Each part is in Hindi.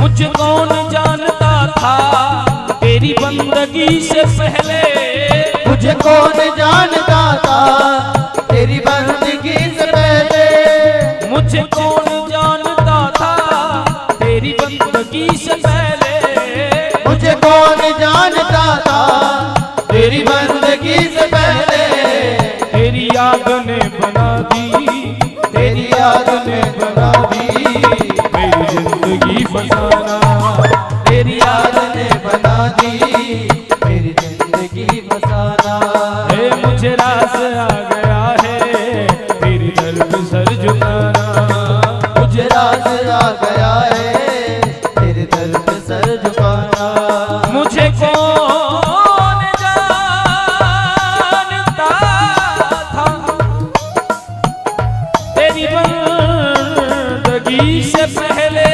मुझे कौन जानता था तेरी बंदगी से पहले, मुझे कौन जानता था तेरी बंदगी से पहले, मुझे कौन जानता था तेरी बंदगी से पहले, मुझे कौन जानता था तेरी बंदगी से पहले। तेरी याद ने बना दी, तेरी याद ने बना दी मेरी जिंदगी फसाना, तेरी याद ने बना दी मेरी जिंदगी फसाना। मुझे रास आ गया है तेरी दर पे सर झुकाना, मुझे रास आ गया है तेरे दर पे सर झुकाना। मुझे कौन जानता था तेरी बंदगी से पहले,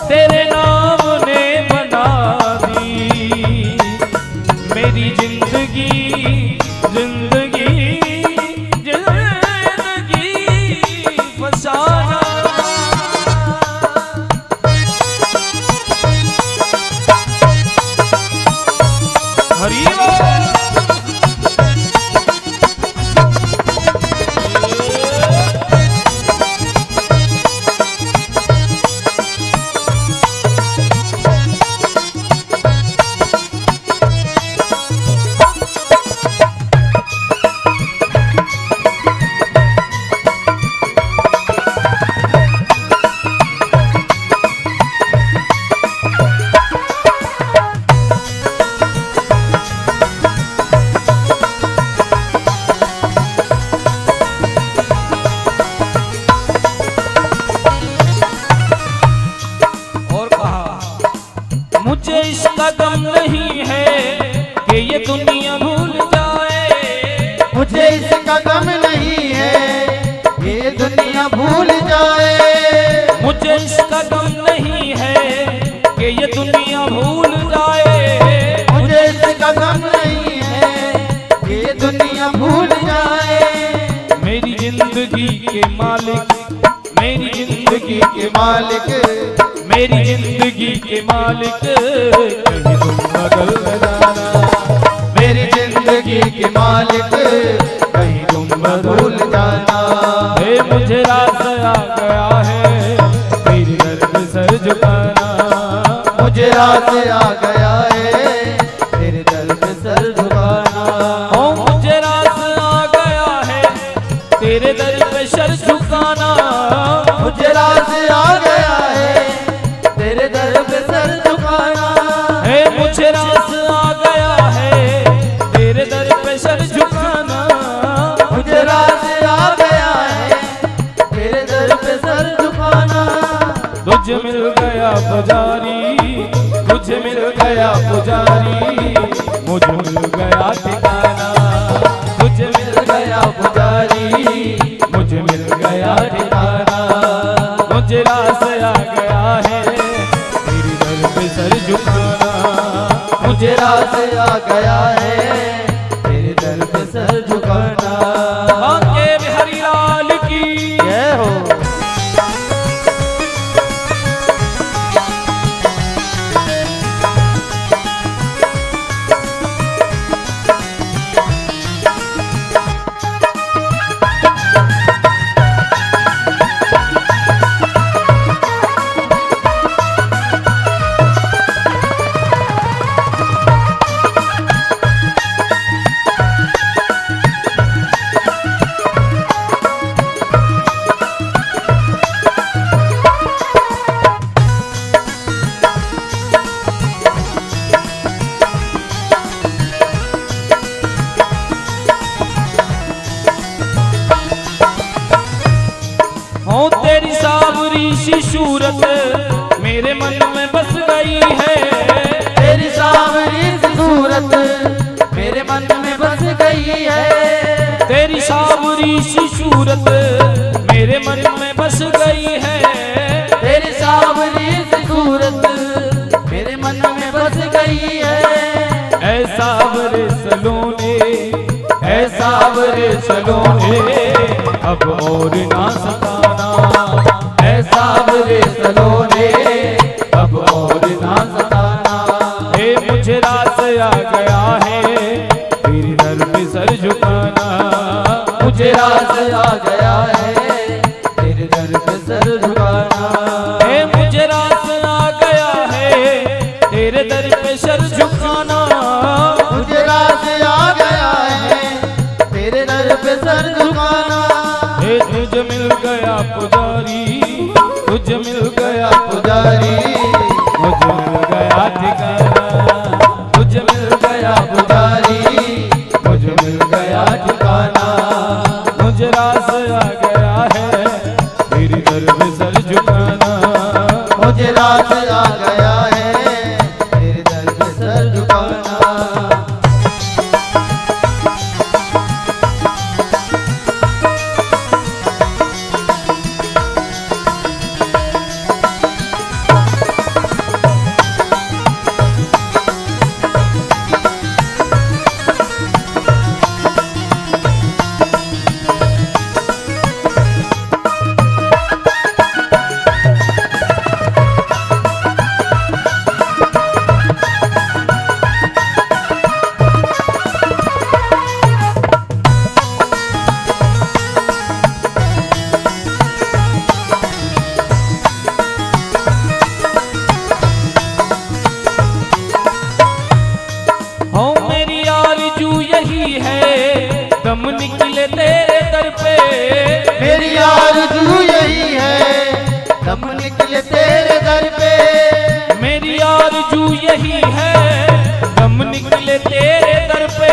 तेरे नाम ने बना दी मेरी जिंदगी, जिंदगी, जिंदगी फसाना। हरि बोल। मुझे इसका गम नहीं है कि ये दुनिया भूल जाए, मुझे इसका गम नहीं है ये दुनिया भूल जाए, मुझे इसका गम नहीं है कि ये दुनिया भूल जाए, मुझे इसका गम नहीं है ये दुनिया भूल जाए। मेरी जिंदगी के मालिक, मेरी जिंदगी के मालिक, मेरी जिंदगी के मालिक कहीं तुम बदल न जाना, मेरी जिंदगी के मालिक कहीं तुम भूल जाना। मुझे रास आ गया है तेरी दर पे सर झुकाना, मुझे रास आ गया है तेरे दर पे सर झुकाना। मुझे रास आ गया है तेरे दर पे सर झुकाना, मुझे रास आ गया है तेरे दर पे सर झुकाना। मुझे रास आ गया है तेरे दर पे सर झुकाना, मुझे रास आ गया है तेरे दर पे सर झुकाना। तुझे मिल गया पुजारी, तुझे मिल गया पुजारी, मुझे मिल गया ठिकाना, तुझे मिल गया पुजारी, मुझे मिल गया ठिकाना। मुझे रास आ गया है तेरी दर पे सर झुकाना, मुझे रास आ गया है तेरे दर पे सर झुकाना। बांके बिहारी लाल की जय हो। तेरी सावरी सी सूरत मेरे मन में बस गई है, तेरी सावरी सी सूरत मेरे मन में बस गई है, तेरी सावरी सी सूरत मेरे मन में बस गई है, तेरी सावरी सी सूरत मेरे मन में बस गई है। ऐसा बरे सलोने, ऐसा बरे सलोने अब और ना सताना, ऐसा बरे सलोने सर झुकाना। हे मुझे रास आ गया है तेरे दर पे सर झुकाना। मुझे रास आ गया है तेरे दर पे सर झुकाना। हे तुझे मिल गया पुजारी, तुझे मिल गया पुजारी, मुझे मिल गया ठिकाना। मुझे मिल गया पुजारी, मुझे मिल गया ठिकाना। मुझे रास आ गया है तेरी दर पे सर झुकाना। मुझे रास आ गया है तेरे दर पे सर झुकाना। दम निकले तेरे दर पे। मेरी आरज़ू यही है दम निकले तेरे दर पे। मेरी आरज़ू यही है दम निकले तेरे दर पे।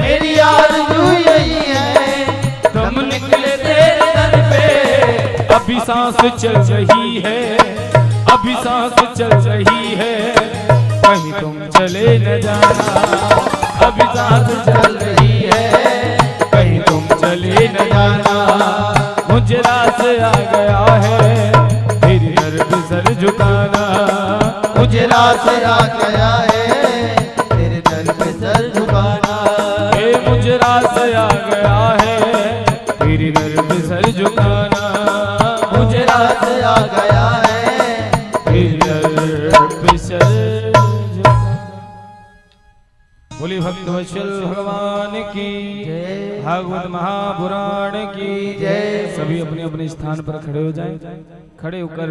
मेरी आरज़ू यही है दम निकले तेरे दर पे। अभी सांस चल रही है, अभी सांस चल रही है, कहीं तुम चले न जाना। अभी सांस चल रही है, कहीं तुम चले न जाना। मुझे रास आ गया है तेरी दर पे सर झुकाना। मुझे रास आ गया है तेरे दर पे सर झुकाना। मुझे रास आ गया है तेरी दर पे सर झुकाना। मुझे रास आ गया है तेरी दर पे सर झुकाना। बोली भक्त वत्सल भगवान की जय। भागवत महापुराण की जय। सभी अपने अपने स्थान पर खड़े हो जाएं। खड़े होकर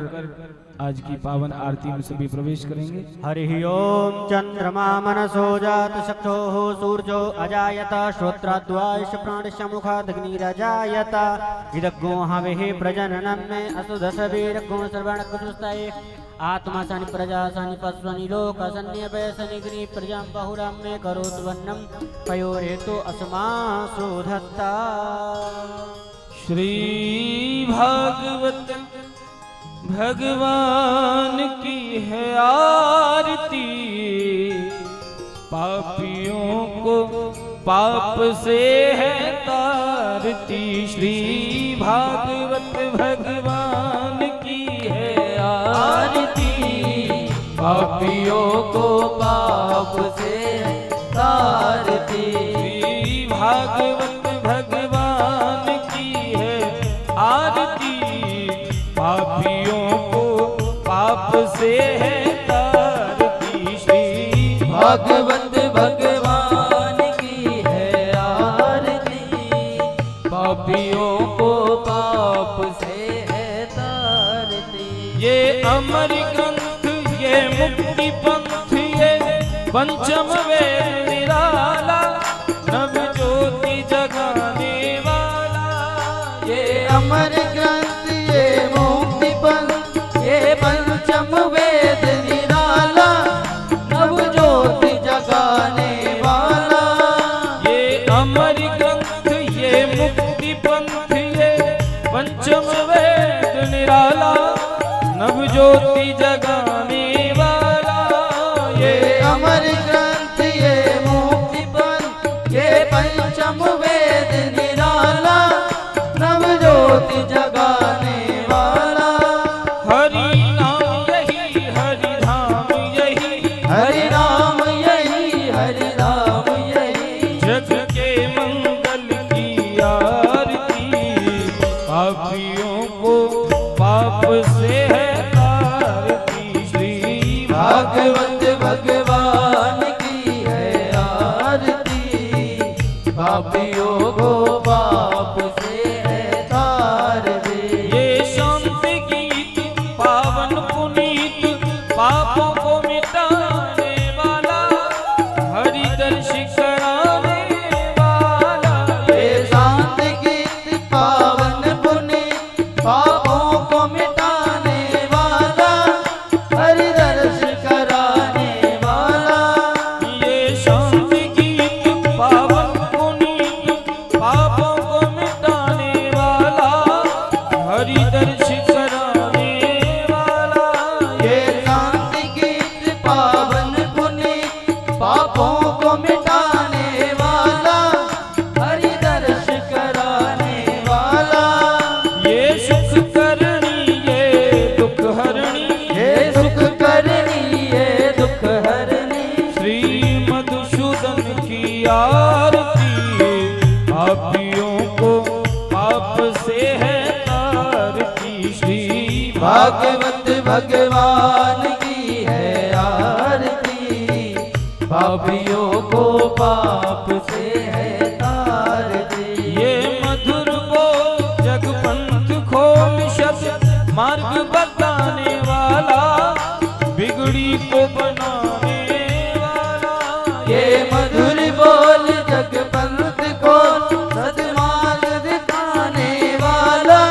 आज की पावन आरती में सभी प्रवेश करेंगे। हरि ओम चंद्रमा मनसो जात चक्षुः सूर्यो अजायत श्रोत्राद्वायुष प्राणस्य मुखादग्निरजायत इदग्गो हविः प्रजननं मे असुदशवीरगुण श्रवणकुशुस्ताये आत्मा सनि प्रजा सनि पश्वनि लोक सन्निभय सनिग्नि प्रजां बहुरां मे करोतु वन्नं पयोरेतो अस्मासु धत्ता। श्री भागवत भगवान की है आरती, पापियों को पाप से है तारती। श्री भागवत भगवान की है आरती, पापियों को पाप से तारती। श्री भागवत भगवान की है आरती, पापियों को पाप से है तारती। श्री भागवत भगवान की है आरती, पापियों को पाप से है तारती। ये अमर ग्रंथ, ये मुक्ति पंथ, ये पंचम वेद निराला, नव ज्योति जगाने वाला। ये अमर ग्रंथ, ये मुक्ति पंथ, ये पंचम वेद निराला, नव ज्योति जगाने वाला। ये अमर ग्रंथ, ये मुक्ति पंथ, ये पंचम वेद निराला, नव ज्योति जगाने वाला। ये अमर ग्रंथ, ये मुक्ति पंथ, ये पंचम वेद निराला, नव ज्योति जगाने वाला। हरि नाम यही, हरि धाम यही, हरि नाम यही, हरि नाम यही, जग के मंगल की आरती। पापियों को पाप से है तारती। श्री भागवत भगवान की है आरती, पापियों को पाप से है तारती। ये शांति भागवत भगवान की है आरती, पापियों को पाप से है तारती। ये मधुर बोल जगपंथ खोल शब्द मार्ग बताने वाला, बिगड़ी को बनाने वाला। ये मधुर बोल जगपंथ को सद्मार्ग दिखाने वाला,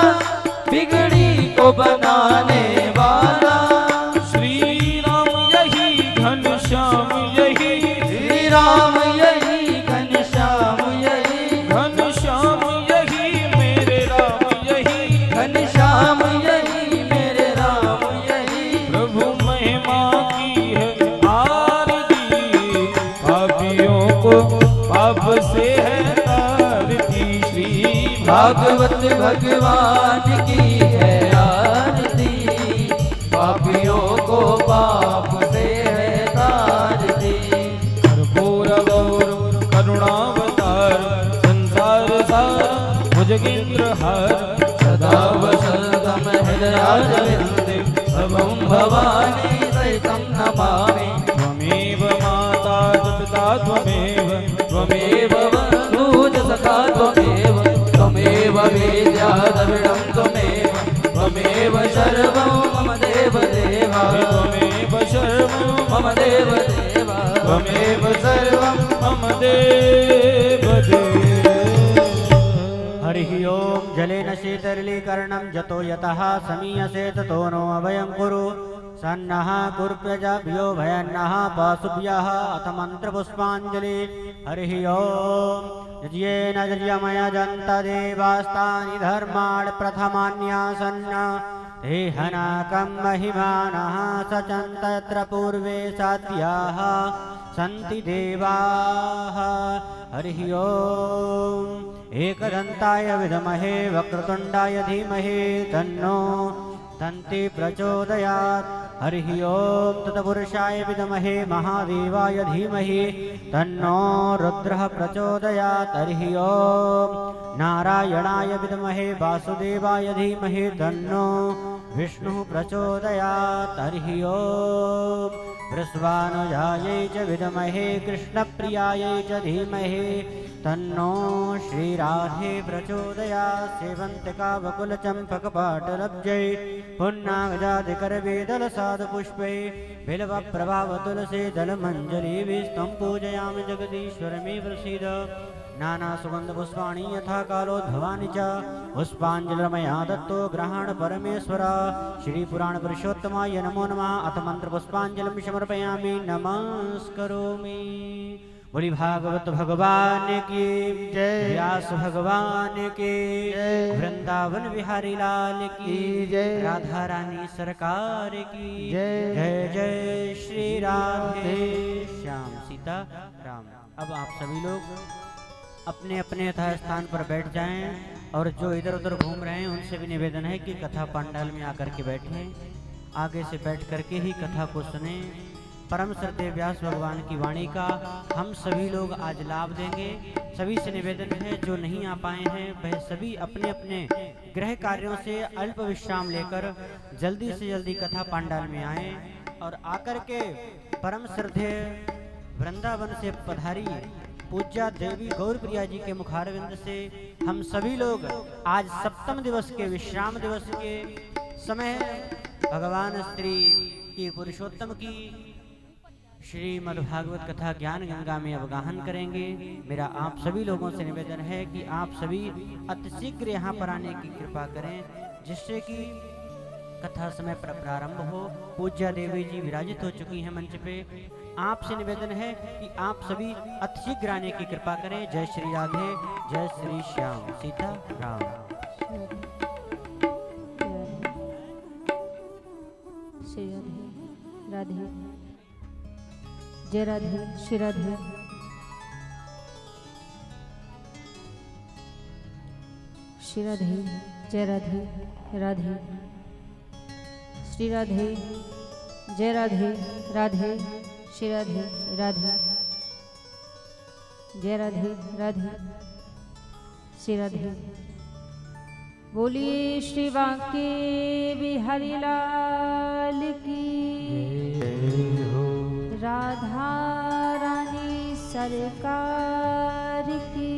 बिगड़ी को बनाने वाला। श्री राम यही घनश्याम यही, श्री राम यही घनश्याम यही, घनश्याम यही मेरे राम यही, घनश्याम यही मेरे राम यही। प्रभु महिमा की है आरती, पापियों को पाप से है तारती। श्री भागवत भगवान की है आरती, पापियों को पाप से है तारती। कर्पूर गौर करुणावतार, संसार सार भुजगेंद्र हार, सदा वसंतम हृदयारविंदे, भवं भवानी सहितं नमामि। त्वमेव माता च पिता त्वमेव, त्वमेव बन्धुः च सखा त्वमेव, त्वमेव वेद्या द्रविडं त्वमेव, त्वमेव सर्वं मम देवदेव, त्वमेव सर्वं मम देवदेव, त्वमेव सर्वं मम देवदेव। हरिः ओम जलेन शीतलीकरणं जतो यतः समीयसे ततो नो अभयं कुरु। सन्नः कुर्प्यजाभ्यो भयन्नः पाशुभ्यः अथ मन्त्रपुष्पाञ्जलि। हरिः ओम यज्ञेन यज्ञमय जन्त देवास्तानि धर्माणि प्रथमान्यासन्न, देहनाकं महिमानः सचन्त यत्र पूर्वे साध्याः सन्ति देवाः। हरिः ओम एकदन्ताय विद्महे वक्रतुण्डाय धीमहि तन्नो दन्ति प्रचोदयात्। हरिः ओम तत्पुरुषाय विद्महे महादेवाय धीमहि तन्नो रुद्रः प्रचोदयात्। हरिः ओम नारायणाय विद्महे वासुदेवाय धीमहि तन्नो विष्णुः प्रचोदयात्। हरिः ओम वृषभानुजायै च विद्महे कृष्णप्रियायै च धीमहि तन्नो श्रीराधे प्रचोदयात्। सेवन्तिका वकुलचम्पकपाटलब्जै पुन्नागजादिकरवेदलसाधुपुष्पै बिल्वप्रभाव तुलसी दलमञ्जरीभिस्तं पूजयामि जगदीश्वरमे प्रसीद। नानासुगन्धपुष्पाणि यथा कालोद्भवानि च पुष्पाञ्जलिर्मया दत्तो ग्रहाण परमेश्वर। श्रीपुराणपुरुषोत्तमाय नमो नमः। अथ मन्त्रपुष्पाञ्जलिं समर्पयामि नमस्करोमि। बोली भागवत भगवान की जय, व्यास भगवान की जय, वृंदावन बिहारी लाल की जय, राधा रानी सरकार की जय। जय जय श्री राधे श्याम सीता राम। अब आप सभी लोग अपने अपने यथा स्थान पर बैठ जाएं और जो इधर उधर घूम रहे हैं उनसे भी निवेदन है कि कथा पंडाल में आकर के बैठें, आगे से बैठ करके ही कथा को सुने। परम श्रद्धेय व्यास भगवान की वाणी का हम सभी लोग आज लाभ देंगे। सभी से निवेदन है जो नहीं आ पाए हैं वह सभी अपने अपने गृह कार्यों से अल्प विश्राम लेकर जल्दी से जल्दी कथा पंडाल में आएं और आकर के परम श्रद्धेय वृंदावन से पधारी पूज्या देवी गौरप्रिया जी के मुखारविंद से हम सभी लोग आज सप्तम दिवस के विश्राम दिवस के समय भगवान श्री की पुरुषोत्तम की श्रीमद्भागवत कथा ज्ञान गंगा में अवगाहन करेंगे। मेरा आप सभी लोगों से निवेदन है कि आप सभी अतिशीघ्र यहाँ पर आने की कृपा करें जिससे कि कथा समय पर प्रारंभ हो। पूज्या देवी जी विराजित हो चुकी हैं मंच पे। आपसे निवेदन है कि आप सभी अतिशीघ्र आने की कृपा करें। जय श्री राधे, जय श्री श्याम सीता राम। श्री राधे राधे, जय राधे श्री राधे। श्री राधे, जय राधे राधे। श्री राधे, जय राधे राधे। श्री राधे राधे, जय राधे राधे। श्री राधे, बोलिए श्री बांके बिहारी लाल की, राधा रानी सरकार की,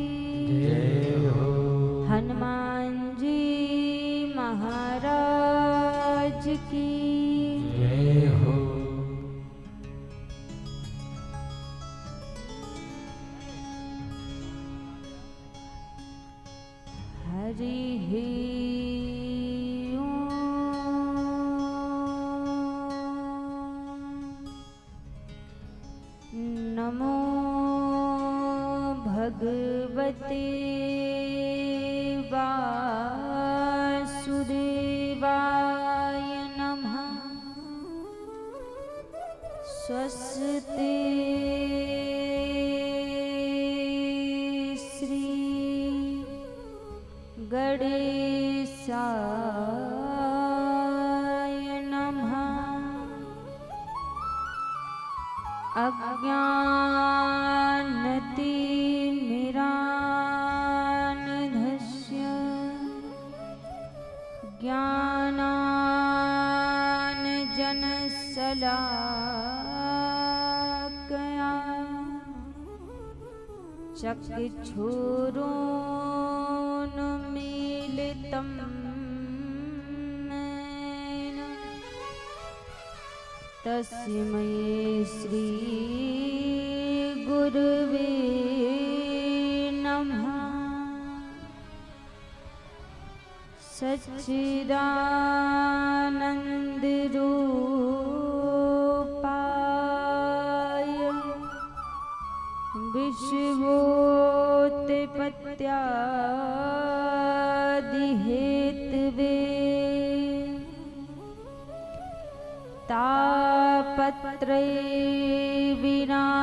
हनुमान जी महाराज की। हरि नमो भगवते वासुदेवाय नमः। स्वस्ति श्री गणेशाय नमः। अज्ञानतिमिरान्धस्य ज्ञानाञ्जनशलाकया चक्षुरुन्मीलितं येन तस्मै श्री गुरुवे नमः। सच्चिदानंद रूपाय विश्वोत्पत्त्यादिहेतवे तापत्रय विनाशाय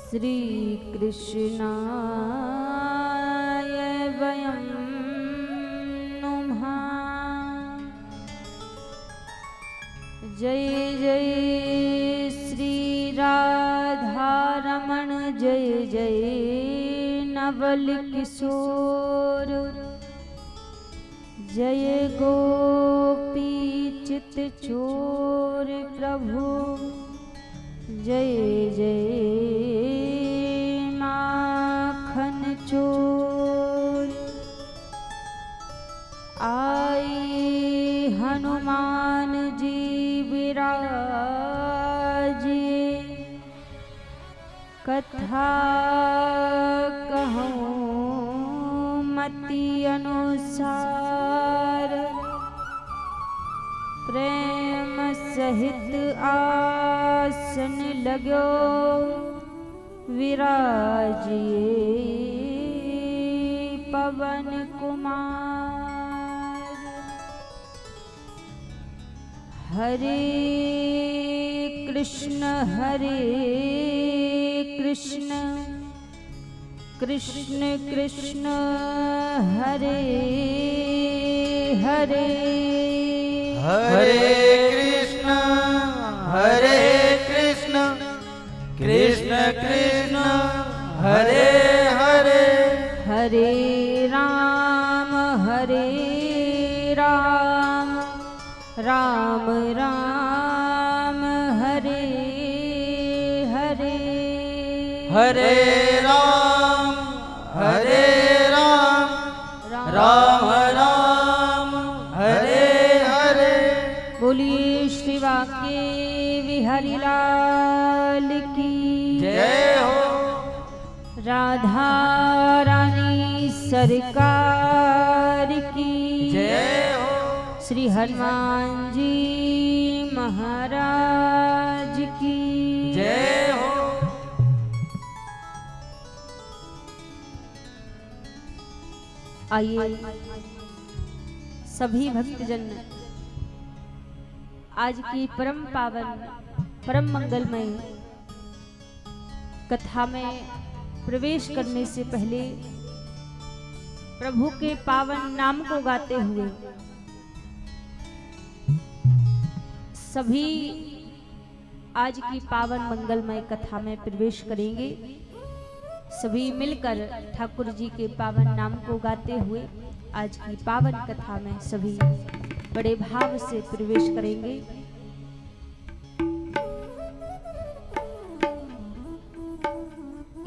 श्रीकृष्णाय वयं नुमः। जय जय श्री राधारमण, जय जय नवल किशोर, जय गोपी चित चोर प्रभु, जय जय माखन चोर। आई हनुमान जी विराजिए, कथा कहूँ मति अनुसार, प्रेम सहित आसन लगो विराजिए पवन कुमार। हरे कृष्ण कृष्ण कृष्ण हरे हरे, हरे कृष्ण कृष्ण कृष्ण हरे हरे, हरे राम राम राम हरे हरे, हरे राम राम राम हरे हरे। बोलिए श्री बांके बिहारी लाल की जय हो। राधा रानी सरकार की जय हो। श्री हनुमान जी महाराज की जय हो। आइए सभी भक्तजन आज की परम पावन परम मंगलमय कथा में प्रवेश करने से पहले प्रभु के पावन नाम को गाते हुए सभी आज की पावन मंगलमय कथा में प्रवेश करेंगे। सभी मिलकर ठाकुर जी के पावन नाम को गाते हुए आज की पावन कथा में सभी बड़े भाव से प्रवेश करेंगे।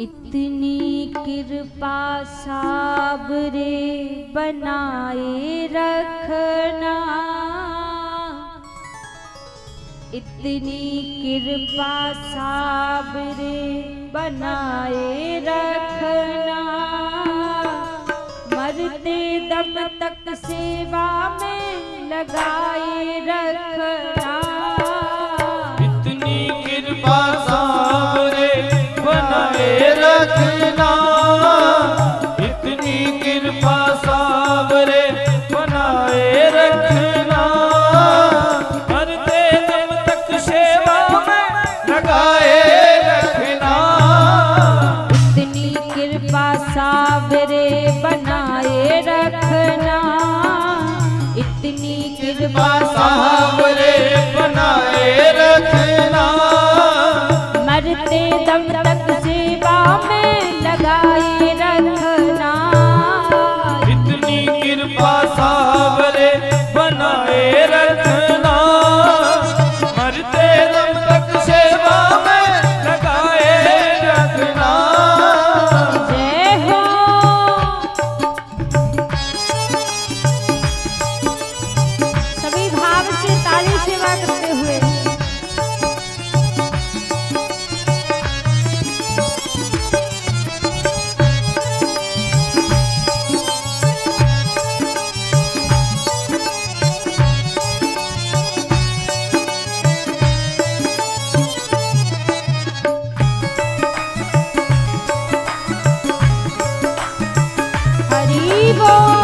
इतनी कृपा साबरे बनाए रखना, इतनी कृपा साबरे बनाए रखना, मरते दम तक सेवा में लगाए रखना। इतनी कृपा साबरे बनाए रखना, इतनी कृपा साबरे बनाए रखना, मरते दम तक सेवा में लगाए रखना। इतनी कृपा साबरे बनाए रखना, इतनी कृपा साबरे बनाए रखना, मरते दम तक सेवा में लगाए रखना। इतनी कृपा साबरे बनाए रखना, मरते दम तक सेवा में लगाए रखना। जय हो सभी भाव से ताली सेवा करते हुए हरि बोल।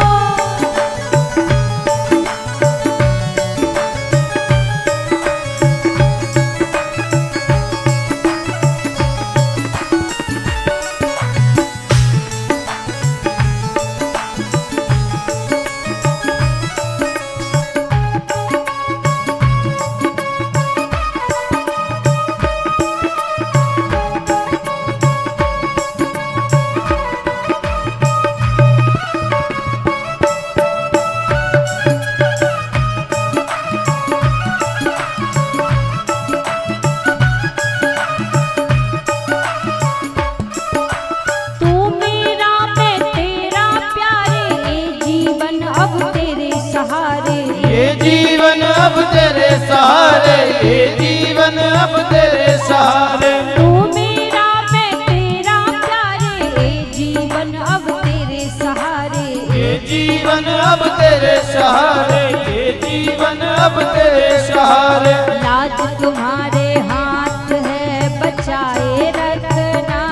ये जीवन अब तेरे सहारे, ये जीवन अब तेरे सहारे। तू मेरा मैं तेरा प्यारे, ये जीवन अब तेरे सहारे। ये जीवन अब तेरे सहारे, ये जीवन अब तेरे सहारे। लाज तुम्हारे हाथ है बचाए रखना,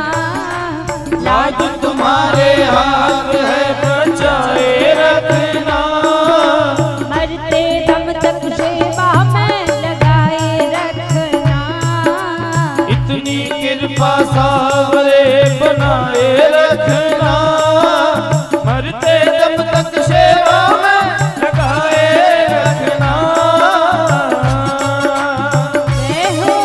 लाज तुम्हारे हाथ है बचाए रखना, मरते दम तक सेवा में लगाए रखना। इतनी कृपा साबरे बनाए रखना, मरते दम तक सेवा में लगाए रखना। जय हो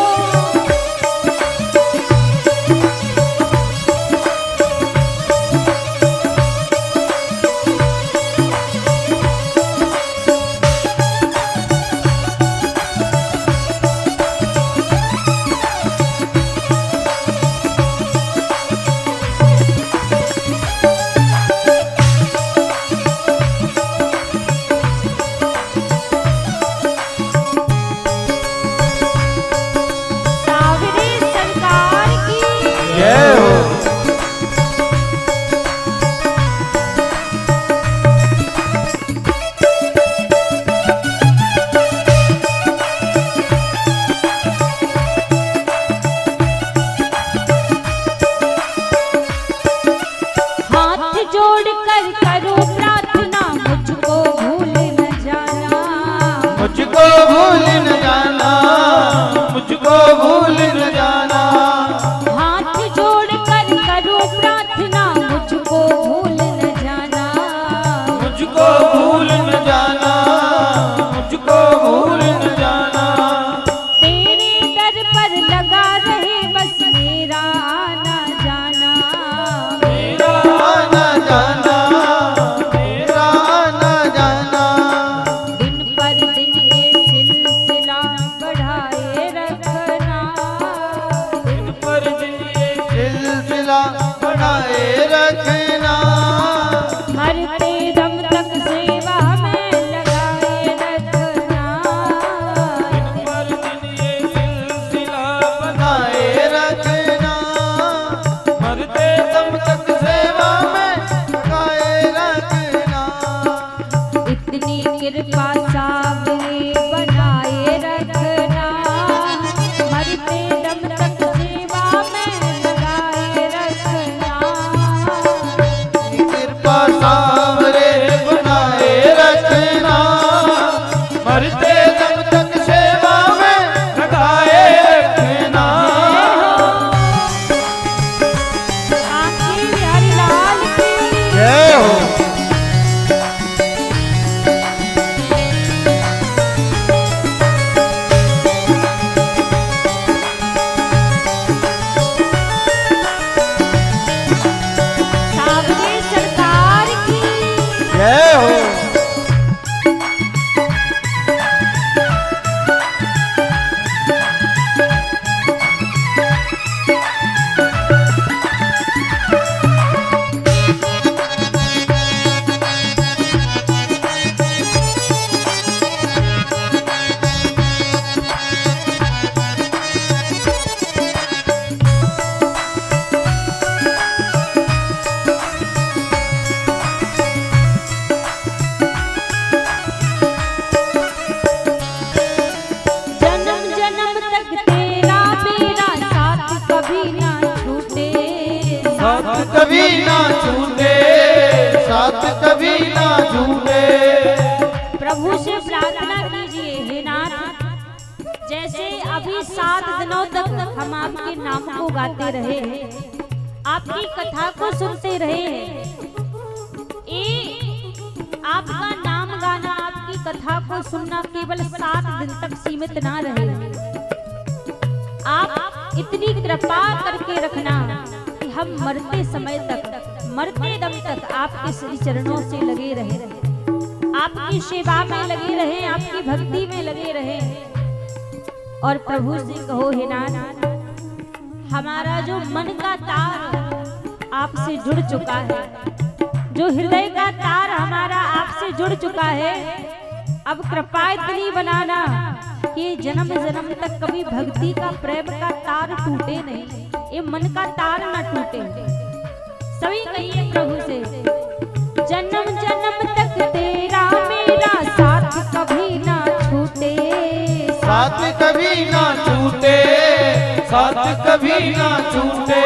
सावरे सरकार की जय हो। हाथ जोड़कर करो प्रार्थना, मुझको भूल न जाना। मुझको भूल न जाना, मुझको भूल न जाना। हाथ जोड़कर करो प्रार्थना, मुझको भूल न जाना। मुझको भूल न जाना, मुझको भूल न जाना। तेरे दर पर लगा रहे बस मेरा आना जाना। कृपा सावरे बनाए रखना, मरते दम तक सेवा में लगाए रखना। कृपा सावरे बनाए रखना, मरते दम तक सेवा में लगाए रखना। आंखें बिहारी लाल की जय हो। सावरे सरकार की जय हो। जन्म जन्म तक तेरा मेरा साथ कभी ना छूटे, साथ कभी ना छूटे, साथ कभी ना छूटे। प्रभु से प्रार्थना कीजिए हे नाथ, जैसे अभी 7 दिनों तक हम आपके नाम को गाते रहे हैं, आपकी कथा को सुनते रहे हैं। आपका नाम गाना, आपकी कथा को सुनना केवल 7 दिन तक सीमित ना रहे। आप इतनी कृपा करके रखना कि हम मरते समय तक, मरते दम तक आपके श्री चरणों से लगे रहे, आपकी सेवा में लगे रहे, आपकी भक्ति में लगे रहे। और प्रभु से कहो हे नाथ, हमारा जो मन का तार आपसे जुड़ चुका है, जो हृदय का तार हमारा आपसे जुड़ चुका है, अब कृपा इतनी बनाना कि जन्म जन्म तक कभी भक्ति का, प्रेम का तार टूटे नहीं, ये मन का तार ना टूटे। सभी कहिए प्रभु से, जन्म जन्म तक तेरा मेरा साथ कभी ना छूटे, साथ कभी ना छूटे, साथ कभी ना छूटे।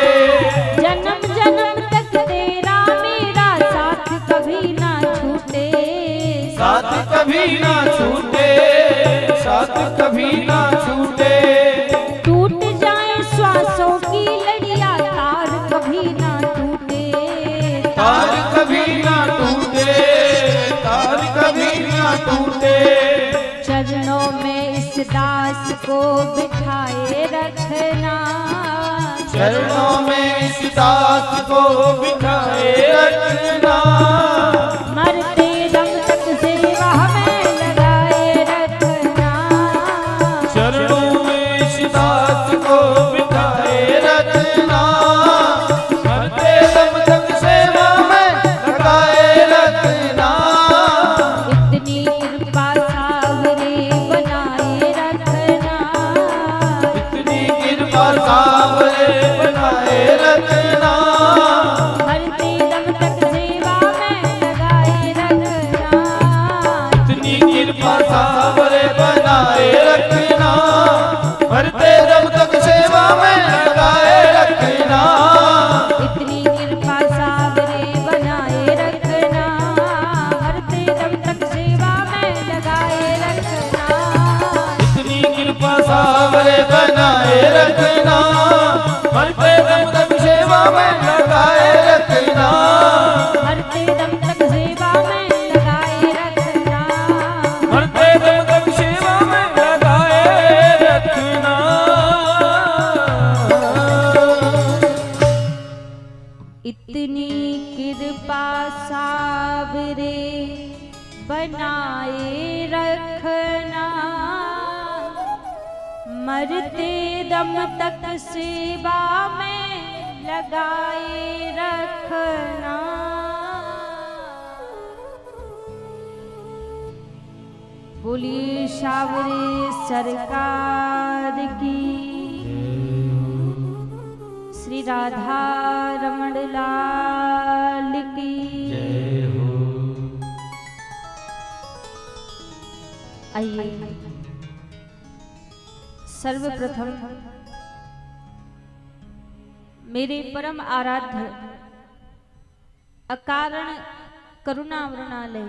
जन्म जन्म तक तेरा मेरा साथ कभी ना छूटे, साथ कभी ना छूटे, साथ कभी ना छूटे। टूट जाए श्वासों की लड़ियां तार कभी ना टूटे, तार कभी ना टूटे, तार कभी ना टूटे। चरणों में इस दास को बिठाए रखना, चरणों में इस दास को बिठाए रखना, मरते दम तक सेवा में लगाए रखना। चरणों में इस दास को बिठाए रखना, मरते दम तक सेवा में लगाए रखना। इतनी कृपा सावरे बनाए रखना, इतनी कृपा सावरे बनाए रखना, मरते दम तक सेवा में लगाए रखना। इतनी कृपा सावरे बनाए रखना, मरते दम तक सेवा में लगाए रखना। इतनी कृपा सावरे बनाए रखना, मरते दम तक सेवा में लगाए रखना। इतनी कृपा सावरे बनाए रखना, मरते दम तक सेवा में लगाए रखना। मरते दम तक सेवा में लगाए रखना। मरते दम तक सेवा में लगाए रखना। इतनी कृपा सावरे बनाए रखना, मरते दम तक सेवा में लगाए रखना। बोलिए सावरे सरकार की, श्री राधा रमण लाल की। आइए सर्वप्रथम मेरे परम आराध्य अकारण करुणावृणालय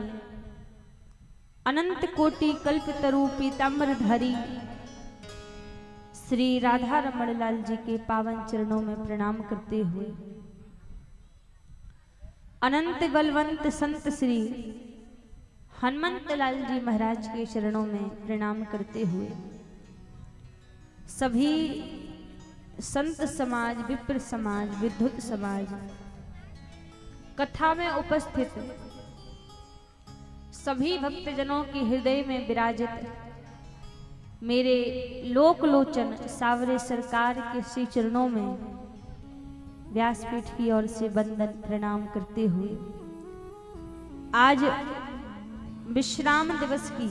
अनंत कोटि कल्पतरु पीताम्बरधारी श्री राधा रमण लाल जी के पावन चरणों में प्रणाम करते हुए अनंत बलवंत संत श्री हनुमंत लाल जी महाराज के चरणों में प्रणाम करते हुए सभी संत समाज, विप्र समाज, विद्युत समाज, कथा में उपस्थित सभी भक्तजनों के हृदय में विराजित मेरे लोकलोचन सावरे सरकार के श्री चरणों में व्यासपीठ की ओर से वंदन प्रणाम करते हुए आज विश्राम दिवस की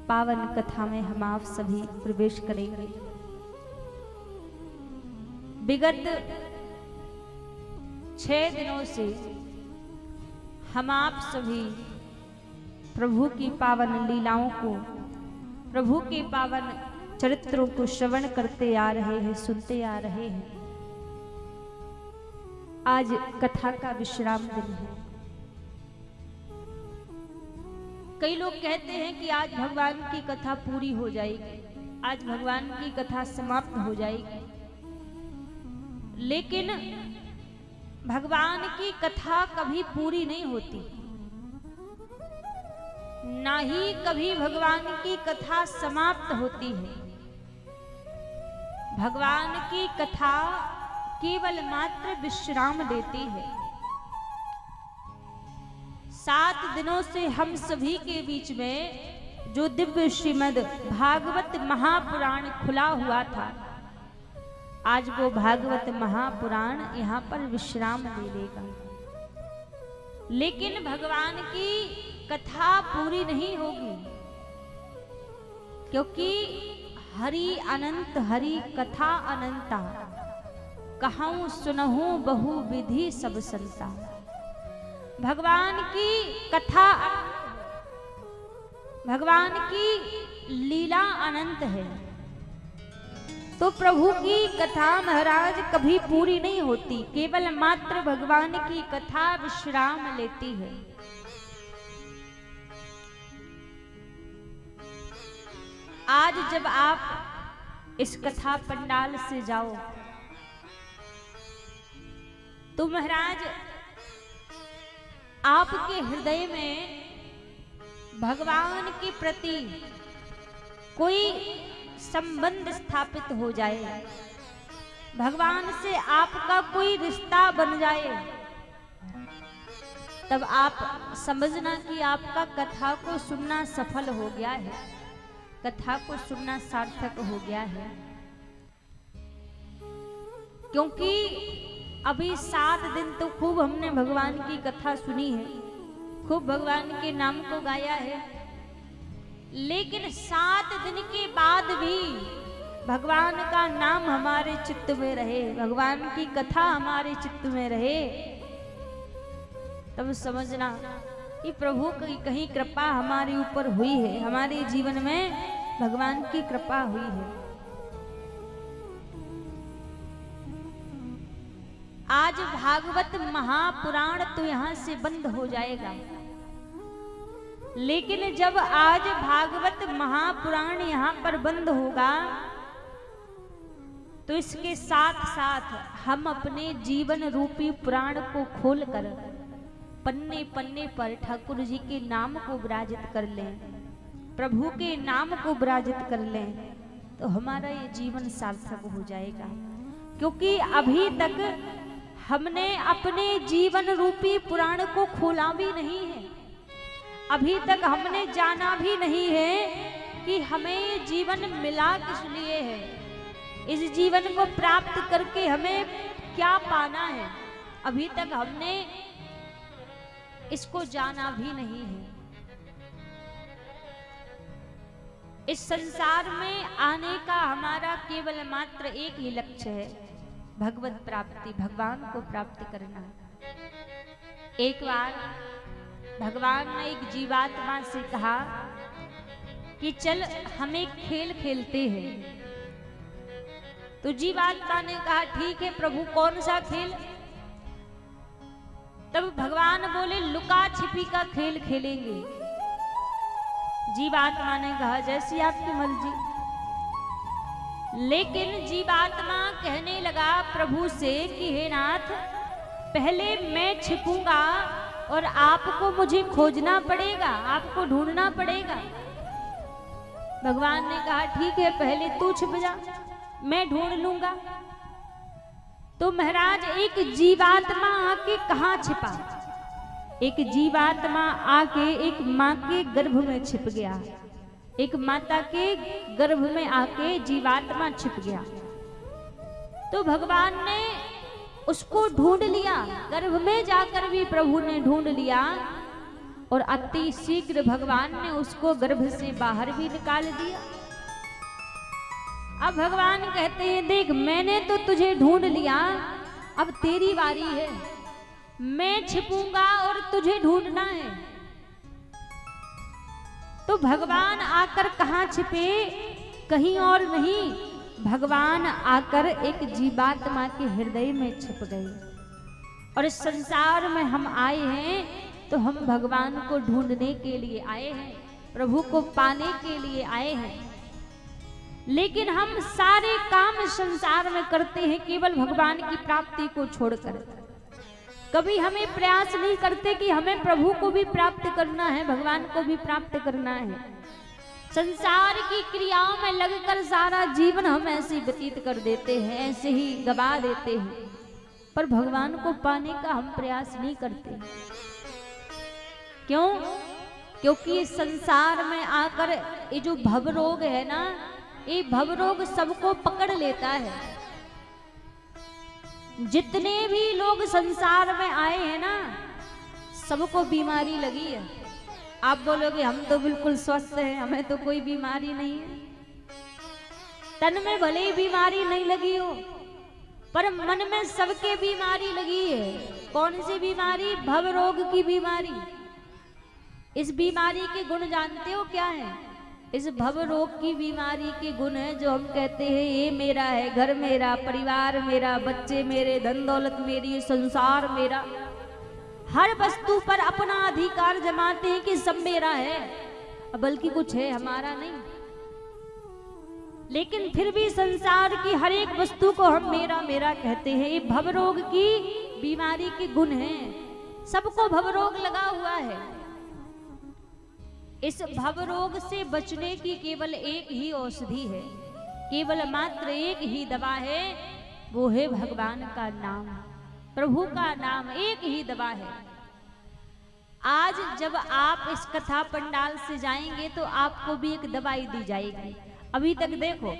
पावन कथा में हम आप सभी प्रवेश करेंगे। विगत 6 दिनों से हम आप सभी प्रभु की पावन लीलाओं को, प्रभु के पावन चरित्रों को श्रवण करते आ रहे हैं, सुनते आ रहे हैं। आज कथा का विश्राम दिन है। कई लोग कहते हैं कि आज भगवान की कथा पूरी हो जाएगी, आज भगवान की कथा समाप्त हो जाएगी, लेकिन भगवान की कथा कभी पूरी नहीं होती, ना ही कभी भगवान की कथा समाप्त होती है। भगवान की कथा केवल मात्र विश्राम देती है। 7 दिनों से हम सभी के बीच में जो दिव्य श्रीमद् भागवत महापुराण खुला हुआ था, आज वो भागवत महापुराण यहाँ पर विश्राम ले लेगा। लेकिन भगवान की कथा पूरी नहीं होगी, क्योंकि हरि अनंत, हरि कथा अनंता, कहूँ सुनहूँ बहु विधि सब संता। भगवान की कथा, भगवान की लीला अनंत है, तो प्रभु की कथा महाराज कभी पूरी नहीं होती, केवल मात्र भगवान की कथा विश्राम लेती है। आज जब आप इस कथा पंडाल से जाओ तो महाराज आपके हृदय में भगवान के प्रति कोई संबंध स्थापित हो जाए, भगवान से आपका कोई रिश्ता बन जाए, तब आप समझना कि आपका कथा को सुनना सफल हो गया है, कथा को सुनना सार्थक हो गया है। क्योंकि अभी 7 दिन तो खूब हमने भगवान की कथा सुनी है, खूब भगवान के नाम को गाया है, लेकिन 7 दिन के बाद भी भगवान का नाम हमारे चित्त में रहे, भगवान की कथा हमारे चित्त में रहे, तब समझना कि प्रभु की कहीं कृपा हमारे ऊपर हुई है, हमारे जीवन में भगवान की कृपा हुई है। आज भागवत महापुराण तो यहाँ से बंद हो जाएगा, लेकिन जब आज भागवत महापुराण यहाँ पर बंद होगा तो इसके साथ साथ हम अपने जीवन रूपी पुराण को खोलकर पन्ने पन्ने पर ठाकुर जी के नाम को विराजित कर लें, प्रभु के नाम को विराजित कर लें, तो हमारा ये जीवन सार्थक हो जाएगा। क्योंकि अभी तक हमने अपने जीवन रूपी पुराण को खोला भी नहीं है, अभी तक हमने जाना भी नहीं है कि हमें ये जीवन मिला किस लिए है, इस जीवन को प्राप्त करके हमें क्या पाना है, अभी तक हमने इसको जाना भी नहीं है। इस संसार में आने का हमारा केवल मात्र एक ही लक्ष्य है, भगवत प्राप्ति, भगवान को प्राप्त करना। एक बार भगवान ने एक जीवात्मा से कहा कि चल हम एक खेल खेलते हैं। तो जीवात्मा ने कहा ठीक है प्रभु, कौन सा खेल? तब भगवान बोले लुका छिपी का खेल खेलेंगे। जीवात्मा ने कहा जैसी आपकी मर्जी। लेकिन जीवात्मा कहने लगा प्रभु से कि हे नाथ, पहले मैं छिपूंगा और आपको मुझे खोजना पड़ेगा, आपको ढूंढना पड़ेगा। भगवान ने कहा ठीक है, पहले तू छिप जा, मैं ढूंढ लूंगा। तो महाराज एक जीवात्मा आके कहाँ छिपा? एक जीवात्मा आके एक माँ के गर्भ में छिप गया। एक माता के गर्भ में आके जीवात्मा छिप गया। तो भगवान ने उसको ढूंढ लिया, गर्भ में जाकर भी प्रभु ने ढूंढ लिया और अति शीघ्र भगवान ने उसको गर्भ से बाहर भी निकाल दिया। अब भगवान कहते हैं देख, मैंने तो तुझे ढूंढ लिया, अब तेरी बारी है। मैं छिपूंगा और तुझे ढूंढना है। तो भगवान आकर कहाँ छिपे? कहीं और नहीं, भगवान आकर एक जीवात्मा के हृदय में छिप गए। और इस संसार में हम आए हैं तो हम भगवान को ढूंढने के लिए आए हैं, प्रभु को पाने के लिए आए हैं। लेकिन हम सारे काम संसार में करते हैं केवल भगवान की प्राप्ति को छोड़कर। कभी हमें प्रयास नहीं करते कि हमें प्रभु को भी प्राप्त करना है, भगवान को भी प्राप्त करना है। संसार की क्रियाओं में लगकर सारा जीवन हम ऐसे व्यतीत कर देते हैं, ऐसे ही गवा देते हैं, पर भगवान को पाने का हम प्रयास नहीं करते। क्यों? क्योंकि इस संसार में आकर ये जो भव रोग है ना, ये भव रोग सबको पकड़ लेता है। जितने भी लोग संसार में आए हैं ना, सबको बीमारी लगी है। आप बोलोगे हम तो बिल्कुल स्वस्थ हैं, हमें तो कोई बीमारी नहीं है। तन में भले ही बीमारी नहीं लगी हो, पर मन में सबके बीमारी लगी है। कौन सी बीमारी? भव रोग की बीमारी। इस बीमारी के गुण जानते हो क्या है? इस भव रोग की बीमारी के गुण है जो हम कहते हैं ये मेरा है, घर मेरा, परिवार मेरा, बच्चे मेरे, धन दौलत मेरी, संसार मेरा। हर वस्तु पर अपना अधिकार जमाते हैं कि सब मेरा है, बल्कि कुछ है हमारा नहीं। लेकिन फिर भी संसार की हर एक वस्तु को हम मेरा मेरा कहते हैं। ये भव रोग की बीमारी के गुण हैं। सबको भव रोग लगा हुआ है। इस भव रोग से बचने की केवल एक ही औषधि है, केवल मात्र एक ही दवा है, वो है भगवान का नाम, प्रभु का नाम। एक ही दवा है। आज जब आप इस कथा पंडाल से जाएंगे तो आपको भी एक दवाई दी जाएगी। अभी तक देखो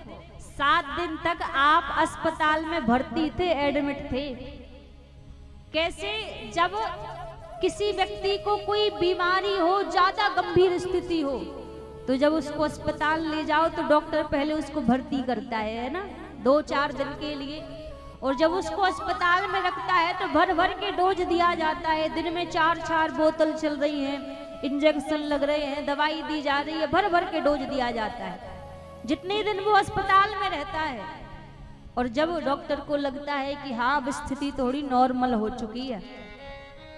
7 दिन तक आप अस्पताल में भर्ती थे, एडमिट थे। कैसे? जब किसी व्यक्ति को कोई बीमारी हो, ज्यादा गंभीर स्थिति हो, तो जब उसको अस्पताल ले जाओ तो डॉक्टर पहले उसको भर्ती करता है ना, 2-4 दिन के लिए। और जब उसको अस्पताल में रखता है तो भर भर के डोज दिया जाता है। दिन में 4-4 बोतल चल रही हैं, इंजेक्शन लग रहे हैं, दवाई दी जा रही है, भर भर के डोज दिया जाता है जितने दिन वो अस्पताल में रहता है। और जब डॉक्टर को लगता है कि हाँ अब स्थिति थोड़ी नॉर्मल हो चुकी है,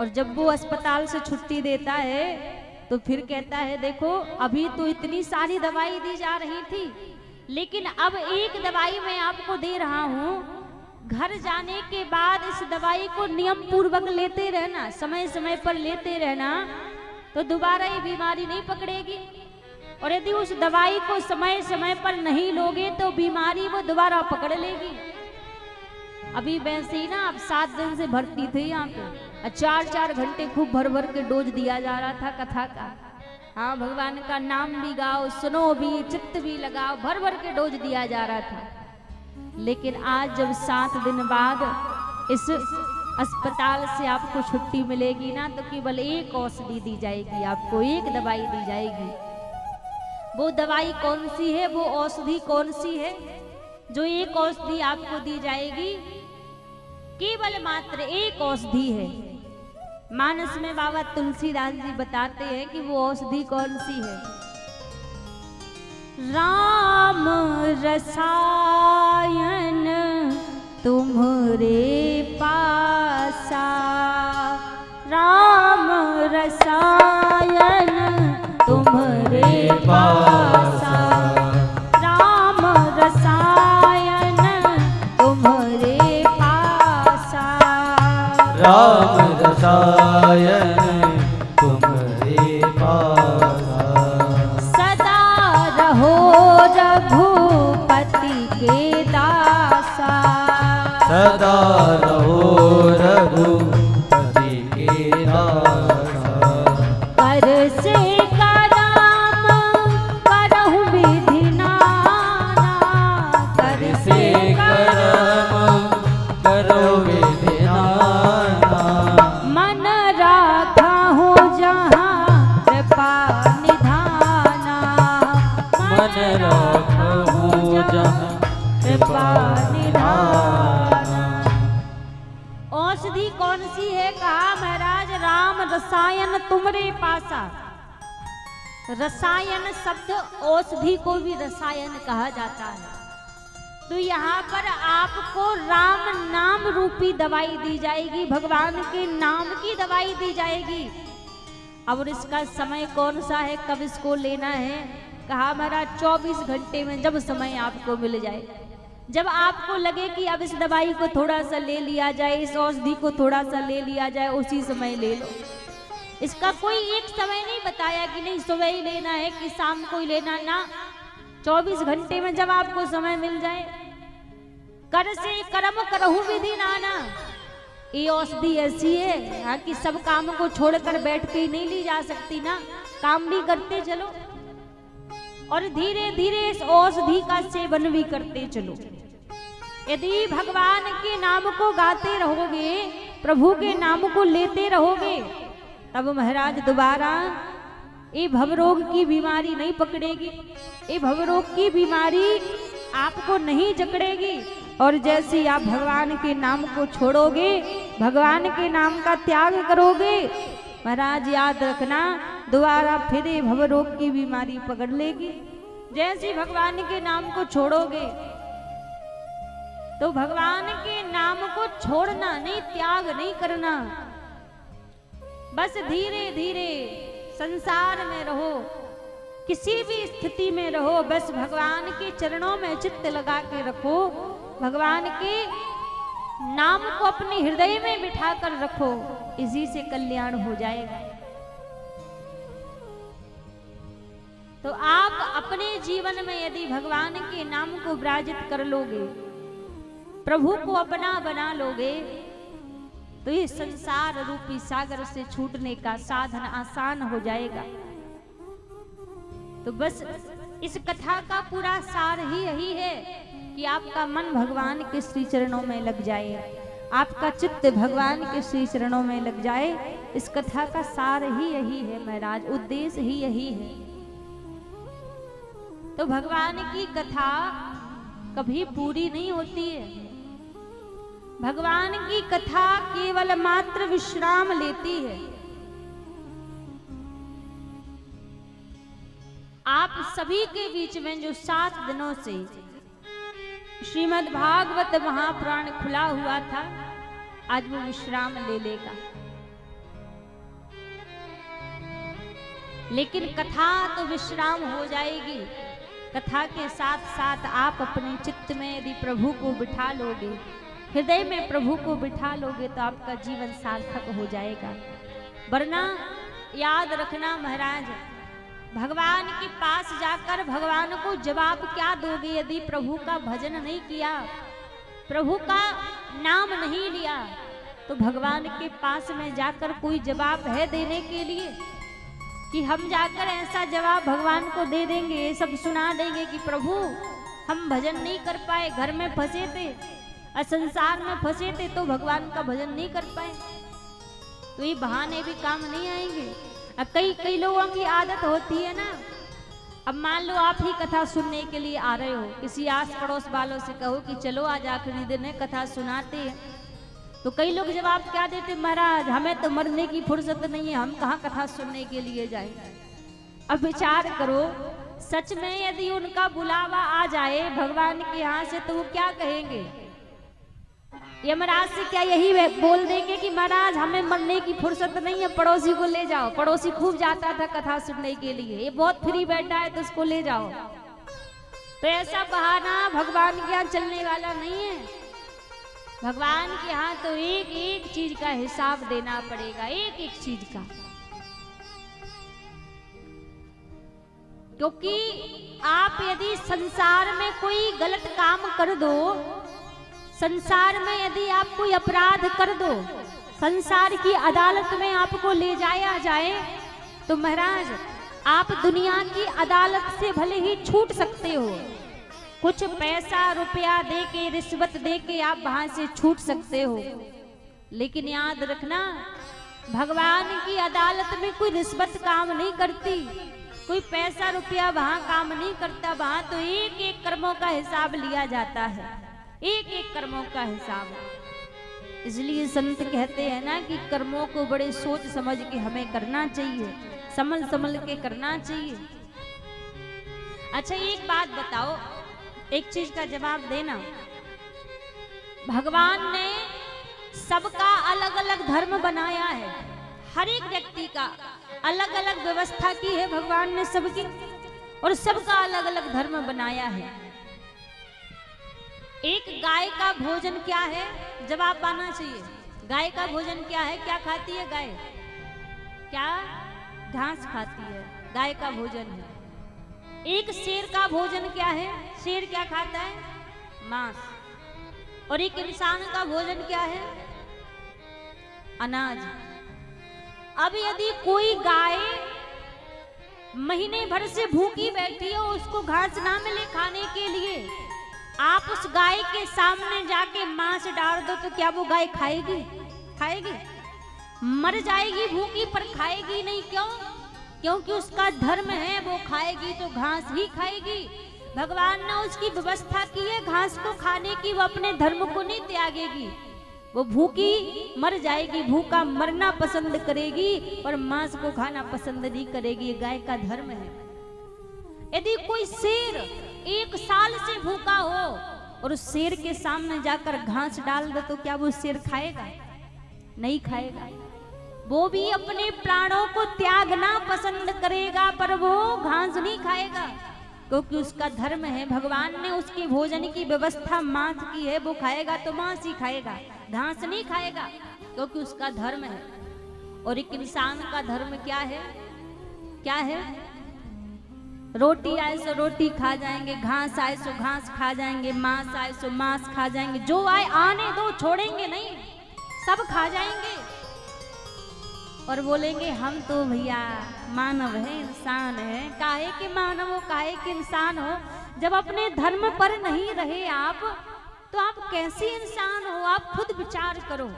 और जब वो अस्पताल से छुट्टी देता है तो फिर कहता है देखो अभी तो इतनी सारी दवाई दी जा रही थी, लेकिन अब एक दवाई मैं आपको दे रहा हूँ। घर जाने के बाद इस दवाई को नियम पूर्वक लेते रहना, समय समय पर लेते रहना, तो दोबारा ये बीमारी नहीं पकड़ेगी। और यदि उस दवाई को समय समय पर नहीं लोगे तो बीमारी वो दोबारा पकड़ लेगी। अभी वैसे ही ना, अब 7 दिन से भर्ती थे यहाँ पे, 4-4 घंटे खूब भर भर के डोज दिया जा रहा था कथा का। हाँ, भगवान का नाम भी गाओ, सुनो भी, चित्त भी लगाओ, भर भर के डोज दिया जा रहा था। लेकिन आज जब 7 दिन बाद इस अस्पताल से आपको छुट्टी मिलेगी ना, तो केवल एक औषधि दी जाएगी, आपको एक दवाई दी जाएगी। वो दवाई कौन सी है, वो औषधि कौन सी है? जो एक औषधि आपको दी जाएगी, केवल मात्र एक औषधि है। मानस में बाबा तुलसीदास जी बताते हैं कि वो औषधि कौन सी है। राम रसायन तुम्हारे पासा, राम रसायन तुम्हारे पासा, राम रसायन तुम्हारे पासा, राम रसायन तुम्हारे पासा, सदा रहो रघुपति के दासा, सदा रहो रघुपति के दासा, कर से करम करहु विधि नाना, कर से करम करो विधि नाना, मन राखा हूँ जहाँ कृपा निधाना, मन रखूं जहाँ कृपा निधाना। औषधि कौन सी है? कहा महाराज राम रसायन तुम्हारे पासा। रसायन शब्द औषधि को भी रसायन कहा जाता है। तो यहाँ पर आपको राम नाम रूपी दवाई दी जाएगी, भगवान के नाम की दवाई दी जाएगी। और इसका समय कौन सा है, कब इसको लेना है? कहा महाराज 24 घंटे में, जब समय आपको मिल जाए, जब आपको लगे कि अब इस दवाई को थोड़ा सा ले लिया जाए, इस औषधि को थोड़ा सा ले लिया जाए, उसी समय ले लो। इसका कोई एक समय नहीं बताया कि नहीं सुबह ही लेना है कि शाम को ही लेना, ना 24 घंटे में जब आपको समय मिल जाए। कर से कर्म करहु विधि नाना, ये औषधि ऐसी है हाँ कि सब काम को छोड़कर बैठ के ही नहीं ली जा सकती ना, काम भी करते चलो और धीरे धीरे इस औषधि का सेवन भी करते चलो। यदि भगवान के नाम को गाते रहोगे, प्रभु के नाम को लेते रहोगे, तब महाराज दोबारा ये भवरोग की बीमारी नहीं पकड़ेगी, ये भवरोग की बीमारी आपको नहीं जकड़ेगी। और जैसे ही आप भगवान के नाम को छोड़ोगे, भगवान के नाम का त्याग करोगे, महाराज याद रखना दोबारा फिर ये भवरोग की बीमारी पकड़ लेगी। जैसे ही भगवान के नाम को छोड़ोगे, तो भगवान के नाम को छोड़ना नहीं, त्याग नहीं करना, बस धीरे धीरे संसार में रहो, किसी भी स्थिति में रहो, बस भगवान के चरणों में चित्त लगा के रखो, भगवान के नाम को अपने हृदय में बिठा कर रखो, इसी से कल्याण हो जाएगा। तो आप अपने जीवन में यदि भगवान के नाम को विराजित कर लोगे, प्रभु को अपना बना लोगे, तो ये संसार रूपी सागर से छूटने का साधन आसान हो जाएगा। तो बस इस कथा का पूरा सार ही यही है कि आपका मन भगवान के श्री चरणों में लग जाए, आपका चित्त भगवान के श्री चरणों में लग जाए। इस कथा का सार ही यही है महाराज, उद्देश्य ही यही है। तो भगवान की कथा कभी पूरी नहीं होती है, भगवान की कथा केवल मात्र विश्राम लेती है। आप सभी के बीच में जो 7 दिनों से श्रीमद् भागवत महापुराण खुला हुआ था, आज वो विश्राम ले लेगा। लेकिन कथा तो विश्राम हो जाएगी। कथा के साथ साथ आप अपने चित्त में यदि प्रभु को बिठा लोगे, हृदय में प्रभु को बिठा लोगे, तो आपका जीवन सार्थक हो जाएगा। वरना याद रखना महाराज, भगवान के पास जाकर भगवान को जवाब क्या दोगे यदि प्रभु का भजन नहीं किया, प्रभु का नाम नहीं लिया? तो भगवान के पास में जाकर कोई जवाब है देने के लिए कि हम जाकर ऐसा जवाब भगवान को दे देंगे, ये सब सुना देंगे कि प्रभु हम भजन नहीं कर पाए, घर में फंसे थे, संसार में फंसे थे, तो भगवान का भजन नहीं कर पाए? तो ये बहाने भी काम नहीं आएंगे। अब कई लोगों की आदत होती है ना, अब मान लो आप ही कथा सुनने के लिए आ रहे हो, किसी आस पड़ोस वालों से कहो कि चलो आज आखिरी दिन है कथा सुनाते हैं, तो कई लोग जवाब क्या देते, महाराज हमें तो मरने की फुर्सत नहीं है, हम कहाँ कथा सुनने के लिए जाएं। अब विचार करो, सच में यदि उनका बुलावा आ जाए भगवान के यहाँ से तो वो क्या कहेंगे? यमराज से क्या यही वे बोल देंगे कि महाराज हमें मरने की फुर्सत नहीं है, पड़ोसी को ले जाओ। पड़ोसी खूब जाता था कथा सुनने के लिए, ये बहुत फ्री बैठा है तो उसको ले जाओ। तो ऐसा बहाना भगवान के यहाँ चलने वाला नहीं है। भगवान के यहाँ तो एक एक चीज का हिसाब देना पड़ेगा, एक एक चीज का। क्योंकि आप यदि संसार में कोई गलत काम कर दो, संसार में यदि आप कोई अपराध कर दो, संसार की अदालत में आपको ले जाया जाए तो महाराज आप दुनिया की अदालत से भले ही छूट सकते हो, कुछ पैसा रुपया दे के रिश्वत दे के आप वहां से छूट सकते हो, लेकिन याद रखना भगवान की अदालत में कोई रिश्वत काम नहीं करती, कोई पैसा रुपया वहां काम नहीं करता। वहां तो एक एक कर्मों का हिसाब लिया जाता है, एक एक कर्मों का हिसाब। इसलिए संत कहते हैं ना कि कर्मों को बड़े सोच समझ के हमें करना चाहिए, समझ समझ के करना चाहिए। अच्छा एक बात बताओ, एक चीज का जवाब देना, भगवान ने सबका अलग अलग धर्म बनाया है, हर एक व्यक्ति का अलग अलग व्यवस्था की है भगवान ने सबकी, और सबका अलग अलग धर्म बनाया है। एक गाय का भोजन क्या है, जवाब आना चाहिए। गाय का भोजन क्या है, क्या खाती है गाय? क्या? घास खाती है, गाय का भोजन है। एक शेर का भोजन क्या है, शेर क्या खाता है? मांस। और एक इंसान का भोजन क्या है? अनाज। अब यदि कोई गाय महीने भर से भूखी बैठी हो, उसको घास ना मिले खाने के लिए, आप उस गाय के सामने जाके मांस डाल दो तो क्या वो गाय खाएगी? खाएगी? मर जाएगी भूखी पर खाएगी नहीं। क्यों? क्योंकि उसका धर्म है, वो खाएगी तो घास ही खाएगी। भगवान ने उसकी व्यवस्था की है घास को खाने की, वो अपने धर्म को नहीं त्यागेगी। वो भूखी मर जाएगी, भूखा मरना पसंद करेगी पर मांस को खाना पसंद नहीं करेगी, ये गाय का धर्म है। यदि कोई शेर 1 साल से भूखा हो और उस शेर के सामने जाकर घास डाल दे तो क्या वो शेर खाएगा? नहीं खाएगा। वो भी अपने प्राणों को त्यागना पसंद करेगा पर वो घास नहीं खाएगा, क्योंकि उसका धर्म है। भगवान ने उसके भोजन की व्यवस्था मांस की है, वो खाएगा तो मांस ही खाएगा, घास नहीं खाएगा, क्योंकि उसका धर्म है। और एक इंसान का धर्म क्या है? क्या है? रोटी आए सो रोटी खा जाएंगे, घास आए सो घास खा जाएंगे, मांस आए सो मांस खा जाएंगे, जो आए आने दो, छोड़ेंगे नहीं, सब खा जाएंगे। और बोलेंगे हम तो भैया मानव है, इंसान है। काहे के मानव हो, काहे के इंसान हो? जब अपने धर्म पर नहीं रहे आप तो आप कैसे इंसान हो? आप खुद विचार करो।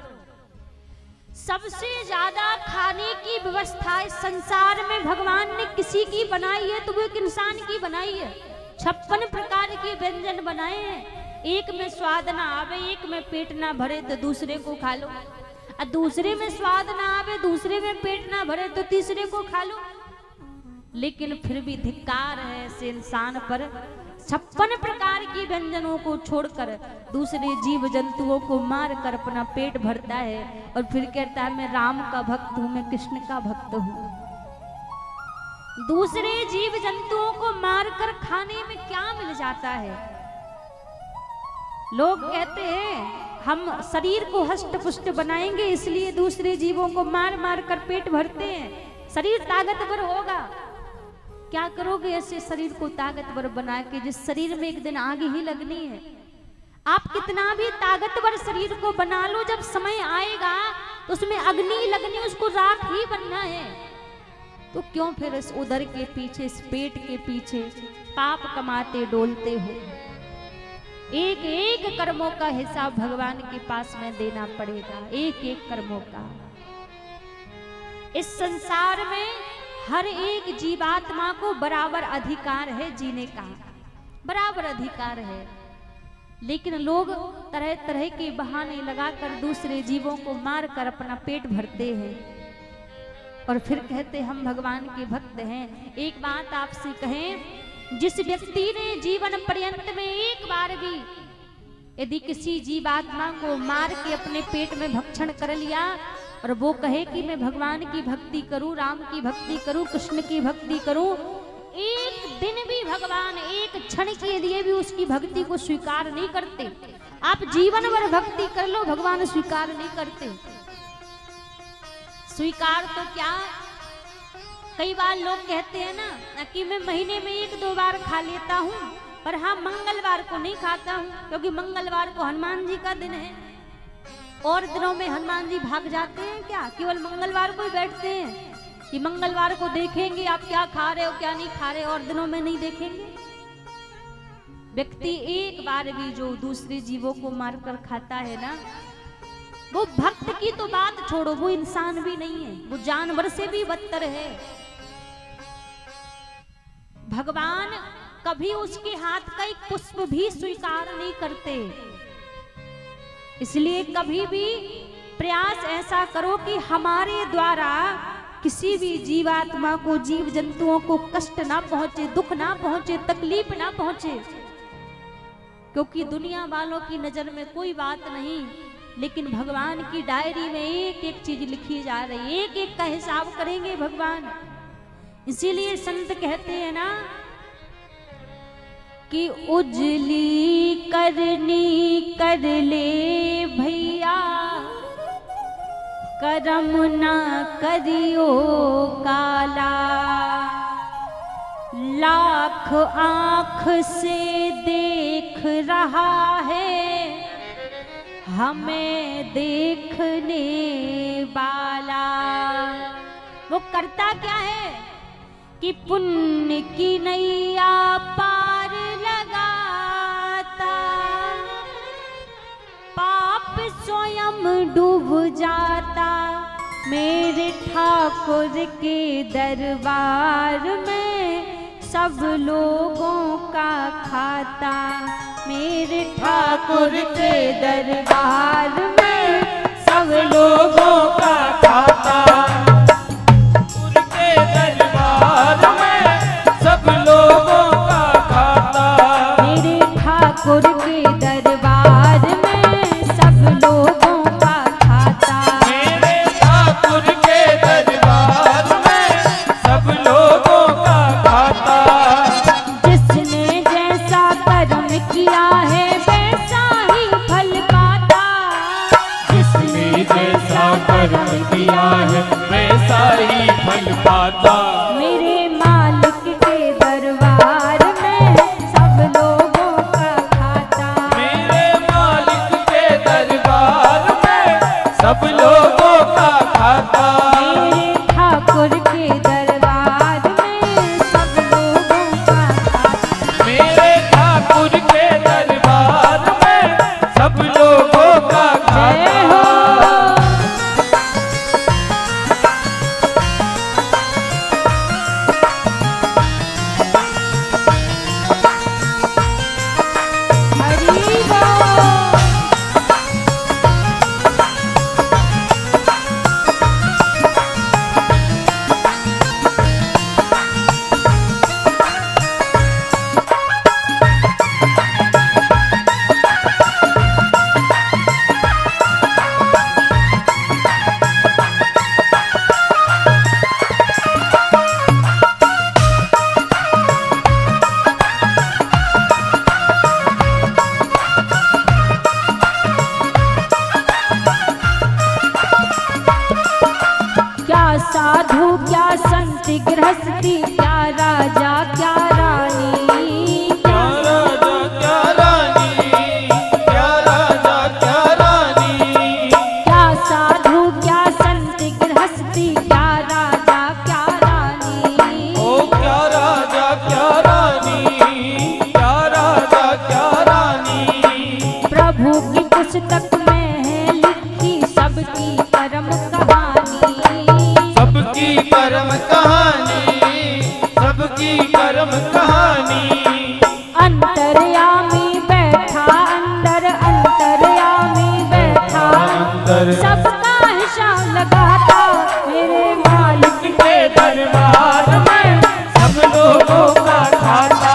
सबसे ज्यादा खाने की व्यवस्था इस संसार में भगवान ने किसी की बनाई है तो वो एक इंसान की बनाई है। 56 प्रकार के व्यंजन बनाए हैं। एक में स्वाद ना आवे, एक में पेट ना भरे तो दूसरे को खा लो, और दूसरे में स्वाद ना आवे, दूसरे में पेट ना भरे तो तीसरे को खा लो। लेकिन फिर भी धिक्कार है ऐसे इंसान पर, 56 प्रकार की व्यंजनों को छोड़कर दूसरे जीव जंतुओं को मार कर अपना पेट भरता है और फिर कहता है मैं राम का भक्त हूं, मैं कृष्ण का भक्त हूं। दूसरे जीव जंतुओं को मारकर खाने में क्या मिल जाता है? लोग कहते हैं हम शरीर को हष्ट पुष्ट बनाएंगे इसलिए दूसरे जीवों को मार मार कर पेट भरते हैं, शरीर ताकतवर होगा। क्या करोगे ऐसे शरीर को ताकतवर बना के जिस शरीर में एक दिन आग ही लगनी है? आप कितना भी ताकतवर शरीर को बना लो, जब समय आएगा तो उसमें अग्नि लगनी, उसको राख ही बनना है। तो क्यों फिर इस उदर के पीछे, इस पेट के पीछे पाप कमाते डोलते हो? एक एक कर्मों का हिसाब भगवान के पास में देना पड़ेगा, एक एक कर्मों का। इस संसार में हर एक जीवात्मा को बराबर अधिकार है जीने का, बराबर अधिकार है। लेकिन लोग तरह तरह के बहाने लगाकर दूसरे जीवों को मार कर अपना पेट भरते हैं और फिर कहते हम भगवान के भक्त हैं। एक बात आपसे कहें, जिस व्यक्ति ने जीवन पर्यंत में एक बार भी यदि किसी जीवात्मा को मार के अपने पेट में भक्षण कर लिया और वो कहे कि मैं भगवान की भक्ति करूं, राम की भक्ति करूं, कृष्ण की भक्ति करूं, एक दिन भी भगवान एक क्षण के लिए भी उसकी भक्ति को स्वीकार नहीं करते। आप जीवन भर भक्ति कर लो, भगवान स्वीकार नहीं करते। स्वीकार तो क्या, कई बार लोग कहते हैं ना कि मैं महीने में 1-2 बार खा लेता हूँ, पर हाँ मंगलवार को नहीं खाता हूँ, क्योंकि मंगलवार को हनुमान जी का दिन है। और दिनों में हनुमान जी भाग जाते हैं क्या? केवल मंगलवार को ही बैठते हैं कि मंगलवार को देखेंगे आप क्या खा रहे हो क्या नहीं खा रहे, और दिनों में नहीं देखेंगे। व्यक्ति एक बार भी जो दूसरे जीवों को मारकर खाता है ना, वो भक्त की तो बात छोड़ो, वो इंसान भी नहीं है, वो जानवर से भी बदतर है। भगवान कभी उसके हाथ का एक पुष्प भी स्वीकार नहीं करते। इसलिए कभी भी प्रयास ऐसा करो कि हमारे द्वारा किसी भी जीवात्मा को, जीव जंतुओं को कष्ट ना पहुंचे, दुख ना पहुंचे, तकलीफ ना पहुंचे, क्योंकि दुनिया वालों की नजर में कोई बात नहीं, लेकिन भगवान की डायरी में एक एक चीज लिखी जा रही है, एक एक का हिसाब करेंगे भगवान। इसीलिए संत कहते हैं ना कि उजली करनी कर ले भैया, करम ना करियो काला, लाख आंख से देख रहा है हमें देखने वाला। वो करता क्या है कि पुण्य की नैया पार लगाता, पाप स्वयं डूब जाता, मेरे ठाकुर के दरबार में सब लोगों का खाता, मेरे ठाकुर के दरबार में सब लोगों का खाता, उनके दरबार में सब लोगों का खाता, मेरे ठाकुर के दरबार में सब लोगों का खाता, मेरे ठाकुर के दरबार में सब लोगों का खाता। जिसने जैसा कर्म किया है वैसा ही फल पाता, जिसने जैसा कर्म किया है वैसा ही फल पाता, मेरे मालिक के दरबार में सब लोगों का खाता, मेरे मालिक के दरबार में सब लोगों का खाता, मेरे ठाकुर के दरबार में सब लोगों का खाता। मेरे ठाकुर के दरबार में सब लोगों का जय खाता। हो। हरि बोल। क्या साधु क्या संत गृहस्थी, क्या राजा क्या रानी, क्या राजा क्या रानी, क्या राजा क्या रानी, क्या साधु क्या संत गृहस्थी, क्या राजा क्या रानी, ओ क्या राजा क्या रानी, क्या राजा क्या रानी, प्रभु की पुस्तक में है लिखी सबकी परम कहानी, सबकी परम कहानी, सबकी परम कहानी, अंतर्यामी बैठा अंदर, अंतर्यामी बैठा अंदर सबका हिसाब लगाता, मेरे मालिक के दरबार में सब लोगों का खाता,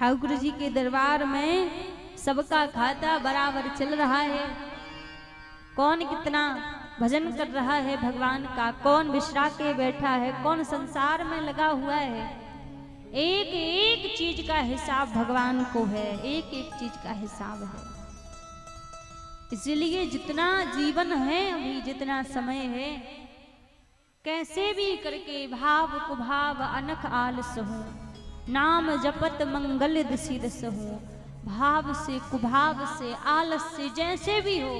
ठाकुर जी के दरबार में सबका खाता बराबर चल रहा है। कौन कितना भजन कर रहा है भगवान का, कौन विश्रा के बैठा है, कौन संसार में लगा हुआ है। एक एक चीज का हिसाब भगवान को है, एक एक चीज का हिसाब है। इसलिए जितना जीवन है, अभी जितना समय है, कैसे भी करके भाव कुभाव अनख आलस हो, नाम जपत मंगल दिशि रस हो। भाव से कुभाव से आलस से जैसे भी हो,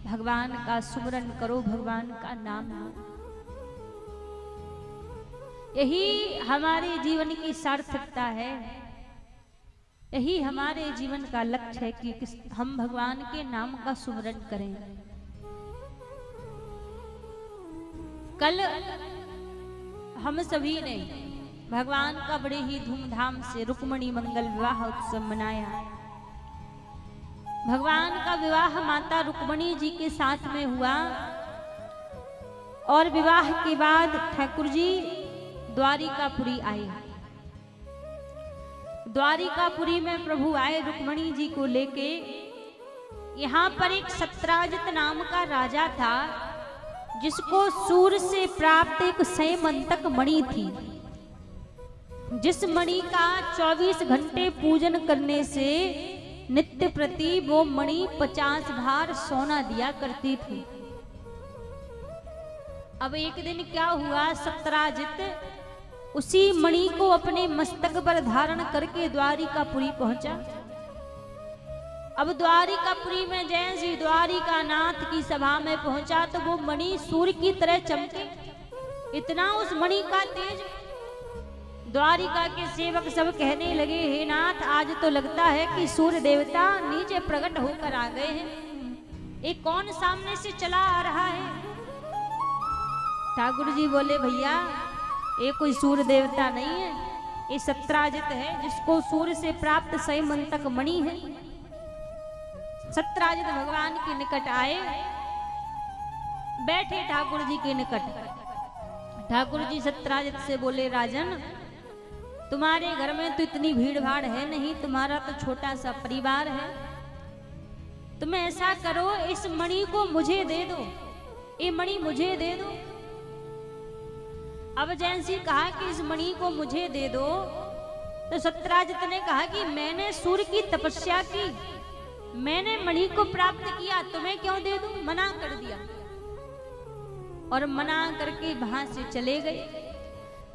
भगवान का सुमरन करो, भगवान का नाम लो। यही हमारे जीवन की सार्थकता है, यही हमारे जीवन का लक्ष्य है कि हम भगवान के नाम का सुमरन करें। कल हम सभी ने भगवान का बड़े ही धूमधाम से रुक्मणी मंगल विवाह उत्सव मनाया। भगवान का विवाह माता रुक्मणी जी के साथ में हुआ और विवाह के बाद ठाकुर जी द्वारिकापुरी आए। द्वारिकापुरी में प्रभु आए रुक्मणी जी को लेके। यहाँ पर एक सत्राजित नाम का राजा था, जिसको सूर्य से प्राप्त एक सैमंतक मणि थी, जिस मणि का 24 घंटे पूजन करने से नित्य प्रति वो मणि 50 भार सोना दिया करती थी। अब एक दिन क्या हुआ, सत्राजित उसी मणि को अपने मस्तक पर धारण करके द्वारिकापुरी पहुंचा। अब द्वारिकापुरी में जैसे द्वारिका नाथ की सभा में पहुंचा तो वो मणि सूर्य की तरह चमके। इतना उस मणि का तेज, द्वारिका के सेवक सब कहने लगे, हे नाथ, आज तो लगता है कि सूर्य देवता नीचे प्रकट होकर आ गए हैं। ये कौन सामने से चला आ रहा है? ठाकुर जी बोले, भैया ये कोई सूर्य देवता नहीं है, ये सत्राजित है, जिसको सूर्य से प्राप्त सैमंतक मणि है। सत्राजित भगवान के निकट आए, बैठे ठाकुर जी के निकट। ठाकुर जी सत्राजित से बोले, राजन, तुम्हारे घर में तो इतनी भीड़ भाड़ है नहीं, तुम्हारा तो छोटा सा परिवार है। तुम ऐसा करो, इस मणि को मुझे दे दो, ये मणि मुझे दे दो। अब जैसी कहा कि इस मणि को मुझे दे दो, तो सत्राजित ने कहा कि मैंने सूर्य की तपस्या की, मैंने मणि को प्राप्त किया, तुम्हें क्यों दे दूं? मना कर दिया और मना करके वहां से चले गए।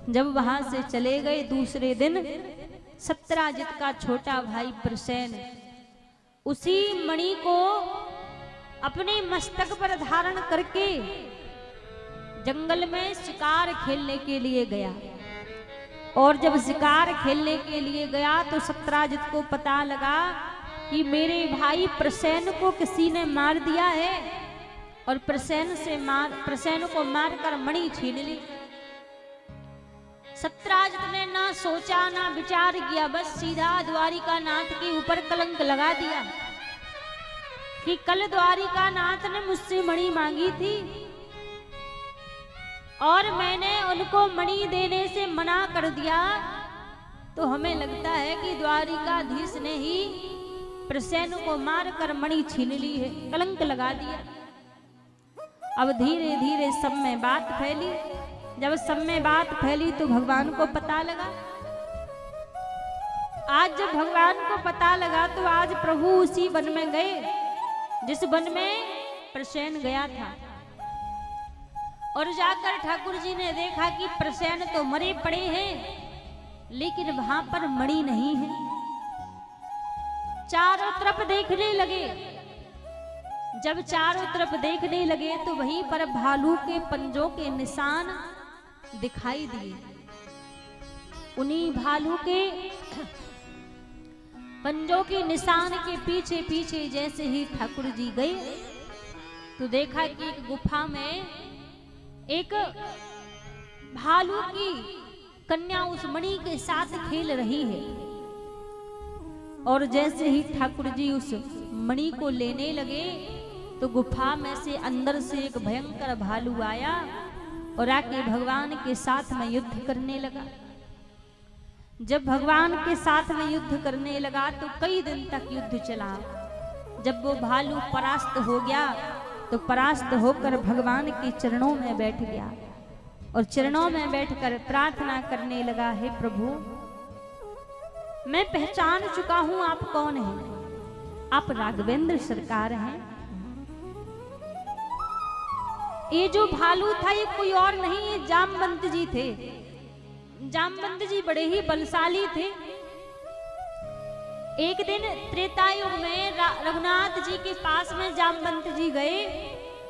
जब वहां से चले गए, दूसरे दिन सत्राजित का छोटा भाई प्रसेन उसी मणि को अपने मस्तक पर धारण करके जंगल में शिकार खेलने के लिए गया। और जब शिकार खेलने के लिए गया तो सत्राजित को पता लगा कि मेरे भाई प्रसेन को किसी ने मार दिया है, और प्रसेन को मारकर मणि छीन ली। सत्राजित ने ना सोचा ना विचार किया, बस सीधा द्वारिका नाथ के ऊपर कलंक लगा दिया कि कल द्वारिका नाथ ने मुझसे मणि मांगी थी और मैंने उनको मणि देने से मना कर दिया, तो हमें लगता है कि द्वारिकाधीश ने ही प्रसेन को मारकर मणि छीन ली है, कलंक लगा दिया। अब धीरे धीरे सब में बात फैली। जब सब में बात फैली तो भगवान को पता लगा। आज जब भगवान को पता लगा तो आज प्रभु उसी वन में गए जिस वन में प्रसेन गया था, और जाकर ठाकुर जी ने देखा कि प्रसेन तो मरे पड़े हैं, लेकिन वहां पर मणि नहीं है। चारों तरफ देखने लगे। जब चारों तरफ देखने लगे तो वहीं पर भालू के पंजों के निशान दिखाई दिए। उन्हीं भालू के पंजों के निशान के पीछे पीछे जैसे ही ठाकुर जी गए तो देखा कि एक गुफा में एक भालू की कन्या उस मणि के साथ खेल रही है। और जैसे ही ठाकुर जी उस मणि को लेने लगे तो गुफा में से अंदर से एक भयंकर भालू आया और आके भगवान के साथ में युद्ध करने लगा। जब भगवान के साथ में युद्ध करने लगा तो कई दिन तक युद्ध चला। जब वो भालू परास्त हो गया तो परास्त होकर भगवान के चरणों में बैठ गया और चरणों में बैठकर प्रार्थना करने लगा, हे प्रभु, मैं पहचान चुका हूं आप कौन हैं। आप राघवेंद्र सरकार हैं। ये जो भालू था ये कोई और नहीं, ये जामवंत जी थे। जामवंत जी बड़े ही बलशाली थे। एक दिन त्रेता युग में रघुनाथ जी के पास में जामवंत जी गए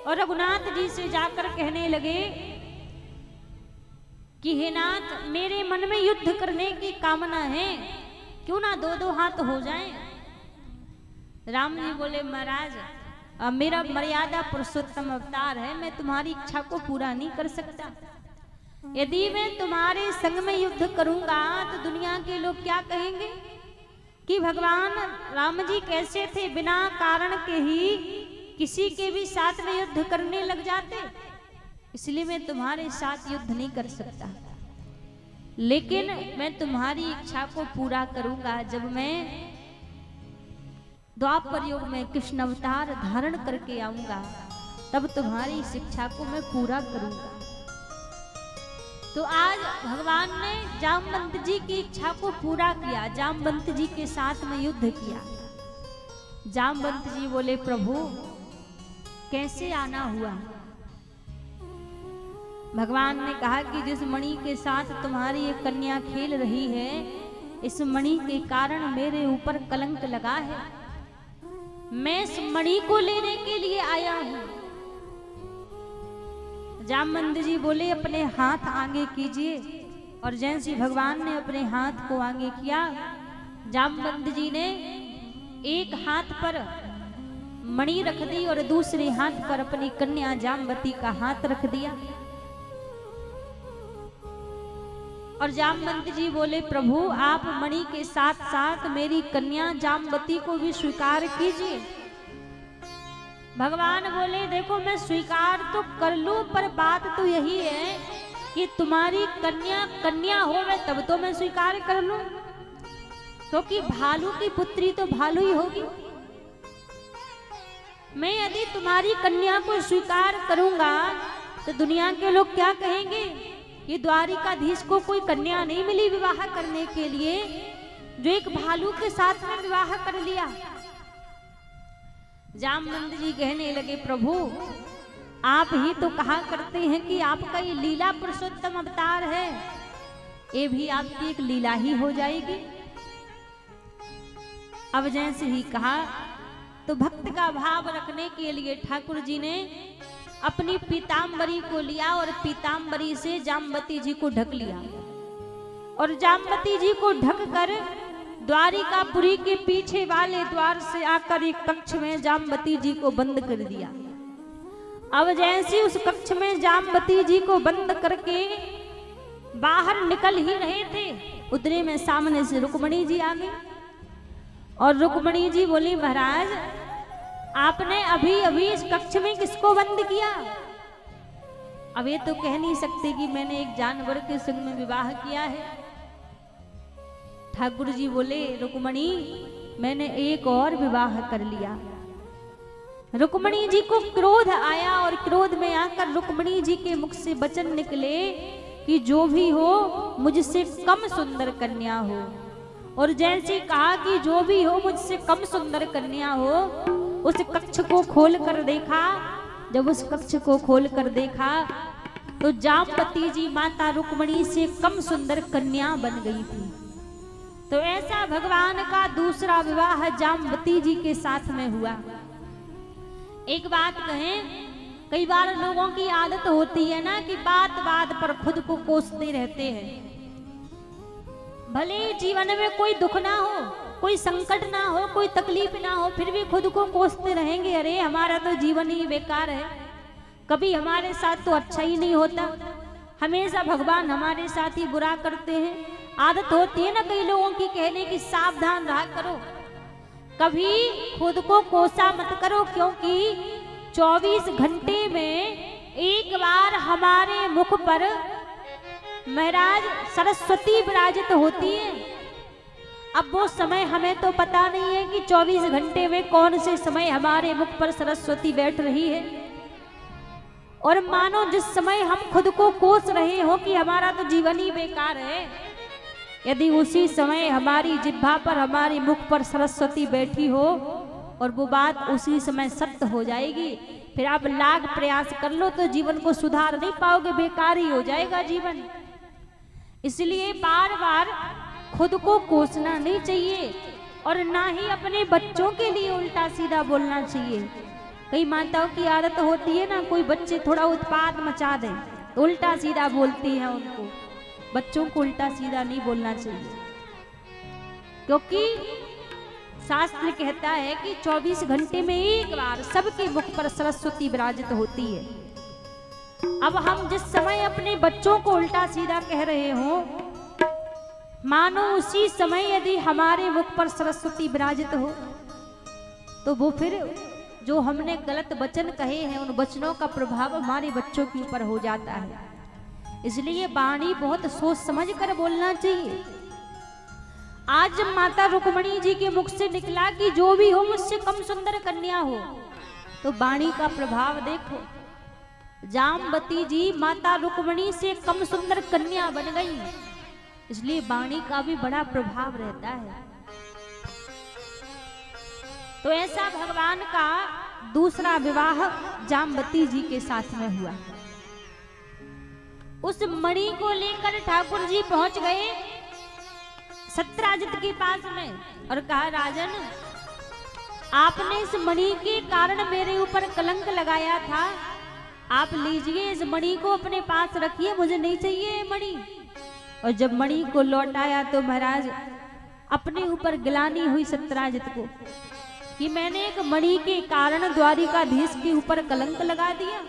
और रघुनाथ जी से जाकर कहने लगे कि हे नाथ, मेरे मन में युद्ध करने की कामना है, क्यों ना दो दो हाथ हो जाएं। राम जी बोले, महाराज मेरा मर्यादा पुरुषोत्तम अवतार है, मैं तुम्हारी इच्छा को पूरा नहीं कर सकता। यदि मैं तुम्हारे संग में युद्ध करूंगा तो दुनिया के लोग क्या कहेंगे कि भगवान राम जी कैसे थे, बिना कारण के ही किसी के भी साथ में युद्ध करने लग जाते। इसलिए मैं तुम्हारे साथ युद्ध नहीं कर सकता, लेकिन मैं तुम्हारी इच्छा को पूरा करूंगा। जब मैं द्वापर युग में कृष्ण अवतार धारण करके आऊंगा तब तुम्हारी इस इच्छा को मैं पूरा करूंगा। तो आज भगवान ने जामवंत जी की इच्छा को पूरा किया, जामवंत जी के साथ में युद्ध किया। जामवंत जी बोले, प्रभु कैसे आना हुआ। भगवान ने कहा कि जिस मणि के साथ तुम्हारी एक कन्या खेल रही है, इस मणि के कारण मेरे ऊपर कलंक लगा है। मैं इस मणि को लेने के लिए आया हूं। जामवंत जी बोले, अपने हाथ आगे कीजिए। और जैसे भगवान ने अपने हाथ को आगे किया, जामवंत जी ने एक हाथ पर मणि रख दी और दूसरे हाथ पर अपनी कन्या जामवती का हाथ रख दिया। और जामवंत जी बोले, प्रभु आप मणि के साथ साथ मेरी कन्या जामवती को भी स्वीकार कीजिए। भगवान बोले, देखो मैं स्वीकार तो कर लूं, पर बात तो यही है कि तुम्हारी कन्या कन्या हो मैं तब तो मैं स्वीकार कर लूं, क्योंकि भालू की पुत्री तो भालू ही होगी। मैं यदि तुम्हारी कन्या को स्वीकार करूंगा तो दुनिया के लोग क्या कहेंगे, ये द्वारिकाधीश को कोई कन्या नहीं मिली विवाह करने के लिए, जो एक भालू के साथ में विवाह कर लिया। जामवंत जी कहने लगे, प्रभु आप ही तो कहा करते हैं कि आपका ये लीला पुरुषोत्तम अवतार है, ये भी आपकी एक लीला ही हो जाएगी। अब जैसे ही कहा तो भक्त का भाव रखने के लिए ठाकुर जी ने अपनी पीताम्बरी को लिया और पीताम्बरी से जामवती जी को ढक लिया और जामवती जी को ढक कर द्वारिकापुरी के पीछे वाले द्वार से आकर एक कक्ष में जामवती जी को बंद कर दिया। अब जैसे उस कक्ष में जामवती जी को बंद करके बाहर निकल ही रहे थे, उतने में सामने से रुक्मणी जी आ गई। और रुक्मणी जी बोली, महाराज आपने अभी अभी इस कक्ष में किसको बंद किया। अब ये तो कह नहीं सकते कि मैंने एक जानवर के संग में विवाह किया है। ठाकुर जी बोले, रुक्मणी मैंने एक और विवाह कर लिया। रुक्मणी जी को क्रोध आया और क्रोध में आकर रुक्मणी जी के मुख से वचन निकले कि जो भी हो मुझसे कम सुंदर कन्या हो। और जैसे कहा कि जो भी हो मुझसे कम सुंदर कन्या हो, उस कक्ष को खोल कर देखा। जब उस कक्ष को खोल कर देखा तो जामवती जी माता रुक्मणी से कम सुंदर कन्या बन गई थी। तो ऐसा भगवान का दूसरा विवाह जामवती जी के साथ में हुआ। एक बात कहें, कई बार लोगों की आदत होती है ना कि बात बात पर खुद को कोसते रहते हैं। भले जीवन में कोई दुख ना हो, कोई संकट ना हो, कोई तकलीफ ना हो, फिर भी खुद को कोसते रहेंगे, अरे हमारा तो जीवन ही बेकार है, कभी हमारे साथ तो अच्छा ही नहीं होता, हमेशा भगवान हमारे साथ ही बुरा करते हैं। आदत होती है ना कई लोगों की कहने की, सावधान रहा करो, कभी खुद को कोसा मत करो, क्योंकि 24 घंटे में एक बार हमारे मुख पर महाराज सरस्वती विराजित होती है। अब वो समय हमें तो पता नहीं है कि 24 घंटे में कौन से समय हमारे मुख पर सरस्वती बैठ रही है। और मानो जिस समय हम खुद को कोस रहे हो कि हमारा तो जीवन ही बेकार है, यदि उसी समय हमारी जिह्वा पर, हमारे मुख पर सरस्वती बैठी हो और वो बात उसी समय सत्य हो जाएगी, फिर आप लाख प्रयास कर लो तो जीवन को सुधार नहीं पाओगे, बेकार ही हो जाएगा जीवन। इसलिए बार बार खुद को कोसना नहीं चाहिए और ना ही अपने बच्चों के लिए उल्टा सीधा बोलना चाहिए। कई माताओं की आदत होती है ना, कोई बच्चे थोड़ा उत्पात मचा दे तो उल्टा सीधा बोलती है उनको। बच्चों को उल्टा सीधा नहीं बोलना चाहिए, क्योंकि शास्त्र कहता है कि 24 घंटे में एक बार सबके मुख पर सरस्वती विराजित होती है। अब हम जिस समय अपने बच्चों को उल्टा सीधा कह रहे हो, मानो उसी समय यदि हमारे मुख पर सरस्वती विराजित हो तो वो फिर जो हमने गलत वचन कहे हैं उन वचनों का प्रभाव हमारे बच्चों के ऊपर हो जाता है। इसलिए वाणी बहुत सोच समझ कर बोलना चाहिए। आज जब माता रुक्मणी जी के मुख से निकला कि जो भी हो मुझसे कम सुंदर कन्या हो, तो वाणी का प्रभाव देखो। जामवती जी माता रुक्मणी से कम सुंदर कन्या बन गई, इसलिए वाणी का भी बड़ा प्रभाव रहता है। तो ऐसा भगवान का दूसरा विवाह जामवती जी के साथ में हुआ। उस मणि को लेकर ठाकुर जी पहुंच गए सत्यराजित के पास में और कहा, राजन आपने इस मणि के कारण मेरे ऊपर कलंक लगाया था, आप लीजिए इस मणि को अपने पास रखिए, मुझे नहीं चाहिए ये मणि। और जब मणि को लौटाया तो महाराज अपने ऊपर गिलानी हुई सत्यराजित को कि मैंने एक मणि के कारण द्वारिकाधीश के ऊपर कलंक लगा दिया।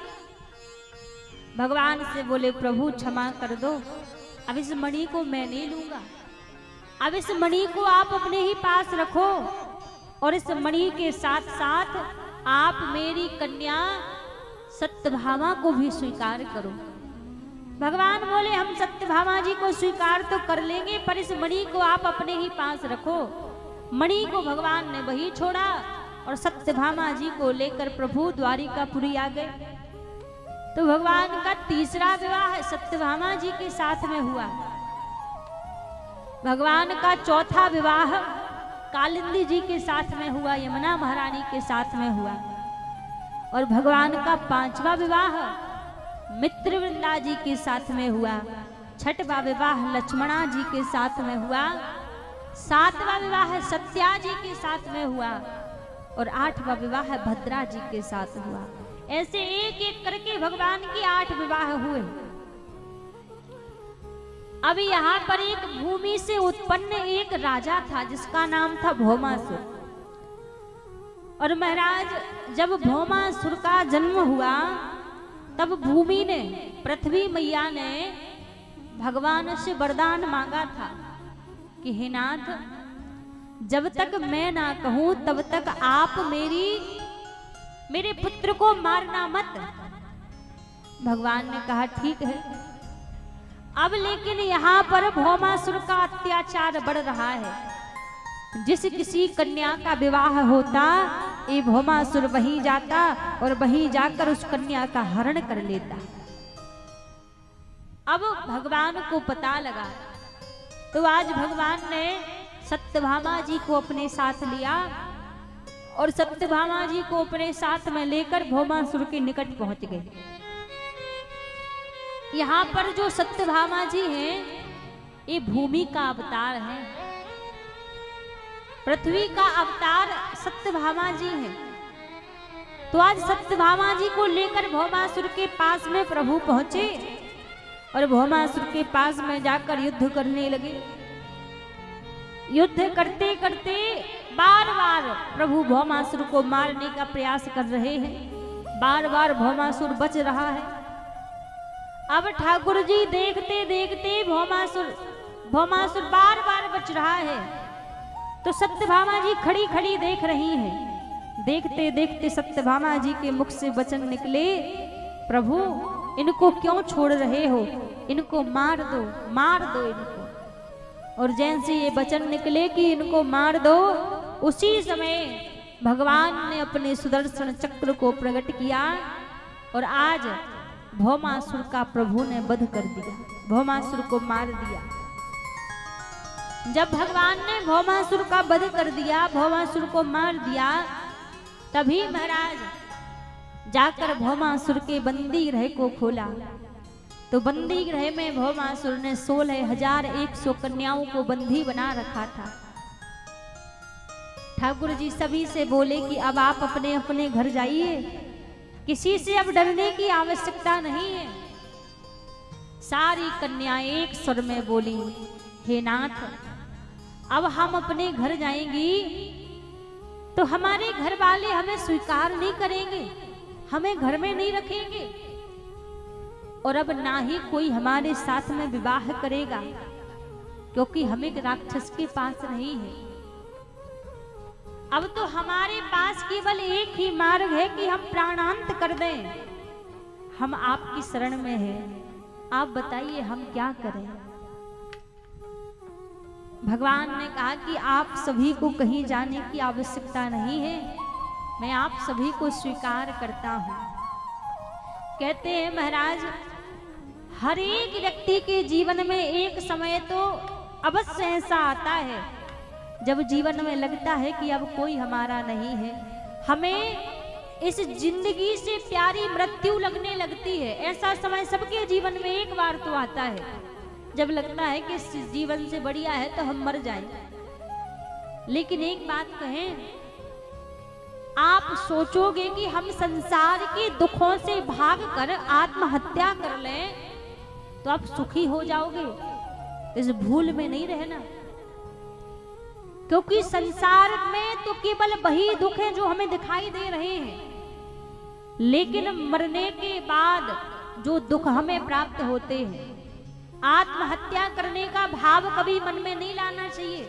भगवान से बोले, प्रभु क्षमा कर दो, अब इस मणि को मैं नहीं लूंगा, अब इस मणि को आप अपने ही पास रखो और इस मणि के साथ साथ आप मेरी कन्या सत्यभामा को भी स्वीकार करो। भगवान बोले, हम सत्यभामा जी को स्वीकार तो कर लेंगे, पर इस मणि को आप अपने ही पास रखो। मणि को भगवान ने वही छोड़ा और सत्यभामा जी को लेकर प्रभु द्वारिकापुरी आ गए। तो भगवान का तीसरा विवाह सत्यभामा जी के साथ में हुआ। भगवान का चौथा विवाह कालिंदी जी के साथ में हुआ, यमुना महारानी के साथ में हुआ। और भगवान का पांचवा विवाह मित्रवृंदा जी के साथ में हुआ। छठवां विवाह लक्ष्मणा जी के साथ में हुआ। सातवां विवाह सत्या जी के साथ में हुआ और आठवां विवाह भद्रा जी के साथ हुआ। ऐसे एक एक करके भगवान के 8 विवाह हुए। अब यहाँ पर एक भूमि से उत्पन्न एक राजा था जिसका नाम था भौमासुर। और महाराज जब भौमासुर का जन्म हुआ तब भूमि ने, पृथ्वी मैया ने भगवान से वरदान मांगा था कि हे नाथ, जब तक मैं ना कहूं तब तक आप मेरे पुत्र को मारना मत। भगवान ने कहा ठीक है। अब लेकिन यहाँ पर भौमासुर का अत्याचार बढ़ रहा है। जिस किसी कन्या का विवाह होता ये भौमासुर वहीं जाता और वहीं जाकर उस कन्या का हरण कर लेता। अब भगवान को पता लगा तो आज भगवान ने सत्यभामा जी को अपने साथ लिया और सत्यभामा जी को अपने साथ में लेकर भौमासुर के निकट पहुंच गए। यहाँ पर जो सत्यभामा जी हैं ये भूमि का अवतार है, पृथ्वी का अवतार सत्यभामा जी हैं। तो आज सत्यभामा जी को लेकर भौमासुर के पास में प्रभु पहुंचे और भौमासुर के पास में जाकर युद्ध करने लगे। युद्ध करते करते बार बार प्रभु भौमासुर को मारने का प्रयास कर रहे हैं। बार बार भौमासुर बच रहा है। अब ठाकुर जी देखते देखते भौमासुर बार बार बच रहा है तो सत्यभामा जी खड़ी खड़ी देख रही हैं। देखते देखते सत्यभामा जी के मुख से वचन निकले, प्रभु इनको क्यों छोड़ रहे हो, इनको मार दो इनको। और जैसे ये वचन निकले कि इनको मार दो, उसी समय भगवान ने अपने सुदर्शन चक्र को प्रकट किया और आज भौमासुर का प्रभु ने वध कर दिया, भौमासुर को मार दिया। जब भगवान ने भौमासुर का वध कर दिया, भौमासुर को मार दिया, तभी महाराज जाकर भौमासुर के बंदी गृह को खोला। तो बंदी गृह में भौमासुर ने 16,100 कन्याओं को बंदी बना रखा था। ठाकुर जी सभी से बोले कि अब आप अपने अपने घर जाइए, किसी से अब डरने की आवश्यकता नहीं है। सारी कन्याएं एक स्वर में बोली, हे नाथ, अब हम अपने घर जाएंगी तो हमारे घर वाले हमें स्वीकार नहीं करेंगे, हमें घर में नहीं रखेंगे, और अब ना ही कोई हमारे साथ में विवाह करेगा, क्योंकि हम एक राक्षस के पास नहीं है। अब तो हमारे पास केवल एक ही मार्ग है कि हम प्राणांत कर दें। हम आपकी शरण में हैं, आप बताइए हम क्या करें। भगवान ने कहा कि आप सभी को कहीं जाने की आवश्यकता नहीं है, मैं आप सभी को स्वीकार करता हूं। कहते हैं महाराज, हर एक व्यक्ति के जीवन में एक समय तो अवश्य ऐसा आता है जब जीवन में लगता है कि अब कोई हमारा नहीं है, हमें इस जिंदगी से प्यारी मृत्यु लगने लगती है। ऐसा समय सबके जीवन में एक बार तो आता है जब लगता है कि इस जीवन से बढ़िया है तो हम मर जाएं। लेकिन एक बात कहें, आप सोचोगे कि हम संसार के दुखों से भागकर आत्महत्या कर लें तो आप सुखी हो जाओगे। इस भूल में नहीं रहना, क्योंकि संसार में तो केवल वही दुख है जो हमें दिखाई दे रहे हैं, लेकिन मरने के बाद जो दुख हमें प्राप्त होते हैं, आत्महत्या करने का भाव कभी मन में नहीं लाना चाहिए।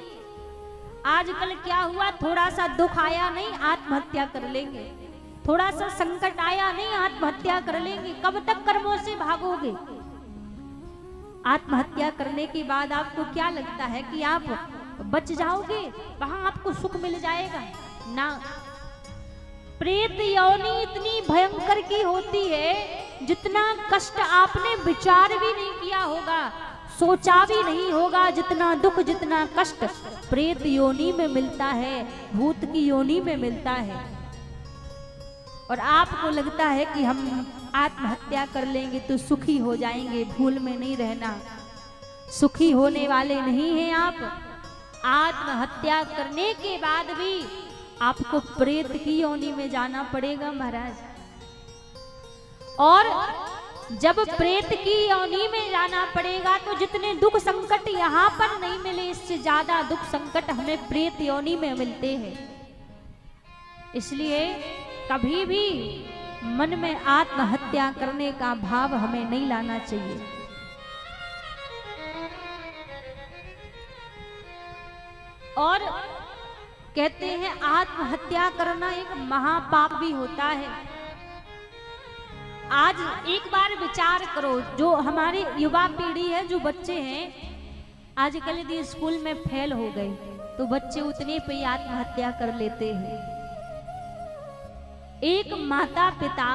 आजकल क्या हुआ, थोड़ा सा दुख आया नहीं आत्महत्या कर लेंगे, थोड़ा सा संकट आया नहीं आत्महत्या कर लेंगे। कब तक कर्मों से भागोगे? आत्महत्या करने के बाद आपको क्या लगता है कि आप बच जाओगे, वहां आपको सुख मिल जाएगा? ना, प्रेत योनि इतनी भयंकर की होती है, जितना कष्ट आपने विचार भी नहीं किया होगा, सोचा भी नहीं होगा, जितना दुख जितना कष्ट प्रेत योनि में मिलता है, भूत की योनि में मिलता है। और आपको लगता है कि हम आत्महत्या कर लेंगे तो सुखी हो जाएंगे। भूल में नहीं रहना, सुखी होने वाले नहीं हैं आप। आत्महत्या करने के बाद भी आपको प्रेत की योनि में जाना पड़ेगा महाराज। और जब प्रेत की योनि में जाना पड़ेगा तो जितने दुख संकट यहाँ पर नहीं मिले, इससे ज्यादा दुख संकट हमें प्रेत योनि में मिलते हैं। इसलिए कभी भी मन में आत्महत्या करने का भाव हमें नहीं लाना चाहिए। और कहते हैं आत्महत्या करना एक महापाप भी होता है। आज एक बार विचार करो, जो हमारी युवा पीढ़ी है, जो बच्चे हैं, आजकल यदि स्कूल में फेल हो गए तो बच्चे उतने पे आत्महत्या कर लेते हैं। एक माता पिता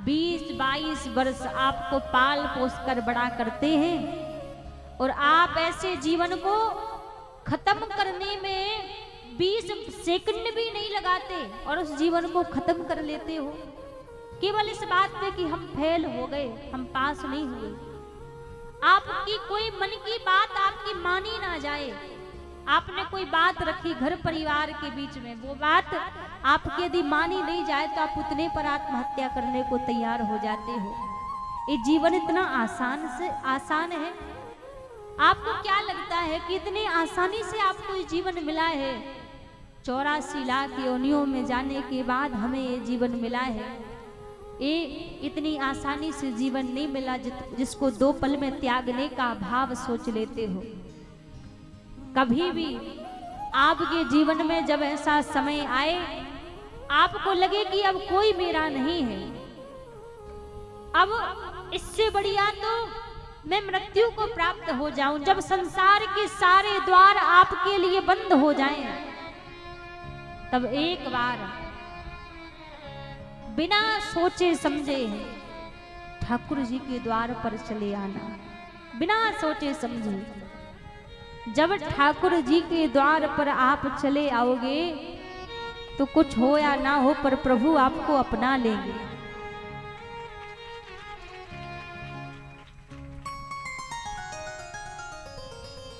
20-22 वर्ष आपको पाल पोस कर बड़ा करते हैं और आप ऐसे जीवन को खत्म करने में 20 सेकंड भी नहीं लगाते और उस जीवन को खत्म कर लेते हो, केवल इस बात पे कि हम फेल हो गए, हम पास नहीं हुए। आपकी कोई मन की बात आपकी मानी ना जाए, आपने कोई बात रखी घर परिवार के बीच में, वो बात आपकी यदि मानी नहीं जाए तो आप उतने पर आत्महत्या करने को तैयार हो जाते हो। ये जीवन इतना आसान है। आपको क्या लगता है कि इतनी आसानी से आपको ये जीवन मिला है? 84 लाख योनियों में जाने के बाद हमें ये जीवन मिला है। ये इतनी आसानी से जीवन नहीं मिला जिसको 2 पल में त्यागने का भाव सोच लेते हो। कभी भी आपके जीवन में जब ऐसा समय आए, आपको लगे कि अब कोई मेरा नहीं है, अब इससे बढ़िया तो मैं मृत्यु को प्राप्त हो जाऊं, जब संसार के सारे द्वार आपके लिए बंद हो जाएं, तब एक बार बिना सोचे समझे ठाकुर जी के द्वार पर चले आना। बिना सोचे समझे जब ठाकुर जी के द्वार पर आप चले आओगे तो कुछ हो या ना हो पर प्रभु आपको अपना लेंगे।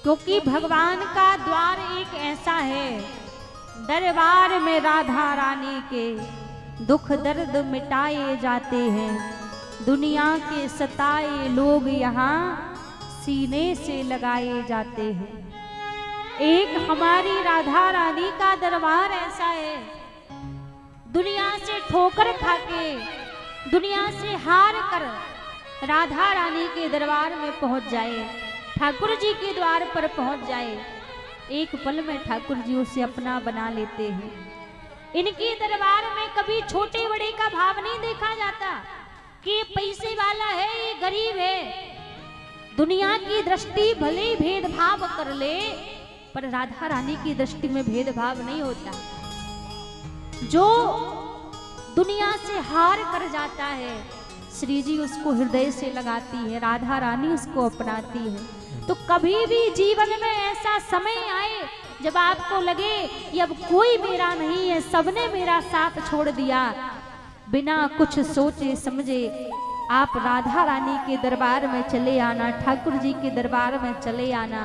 क्योंकि भगवान का द्वार एक ऐसा है, दरबार में राधा रानी के दुख दर्द मिटाए जाते हैं। दुनिया के सताए लोग यहाँ सीने से लगाए जाते हैं। एक हमारी राधा रानी का दरबार ऐसा है, दुनिया से ठोकर खाके, दुनिया से हार कर राधा रानी के दरबार में पहुंच जाए, ठाकुर जी के द्वार पर पहुंच जाए, एक पल में ठाकुर जी उसे अपना बना लेते हैं। इनके दरबार में कभी छोटे बड़े का भाव नहीं देखा जाता कि ये पैसे वाला है, ये गरीब है। दुनिया की दृष्टि भले ही भेदभाव कर ले, पर राधा रानी की दृष्टि में भेदभाव नहीं होता। जो दुनिया से हार कर जाता है, श्री जी उसको हृदय से लगाती है, राधा रानी उसको अपनाती है। तो कभी भी जीवन में ऐसा समय आए जब आपको लगे कि अब कोई मेरा नहीं है, सबने मेरा साथ छोड़ दिया, बिना कुछ सोचे समझे आप राधा रानी के दरबार में चले आना, ठाकुर जी के दरबार में चले आना।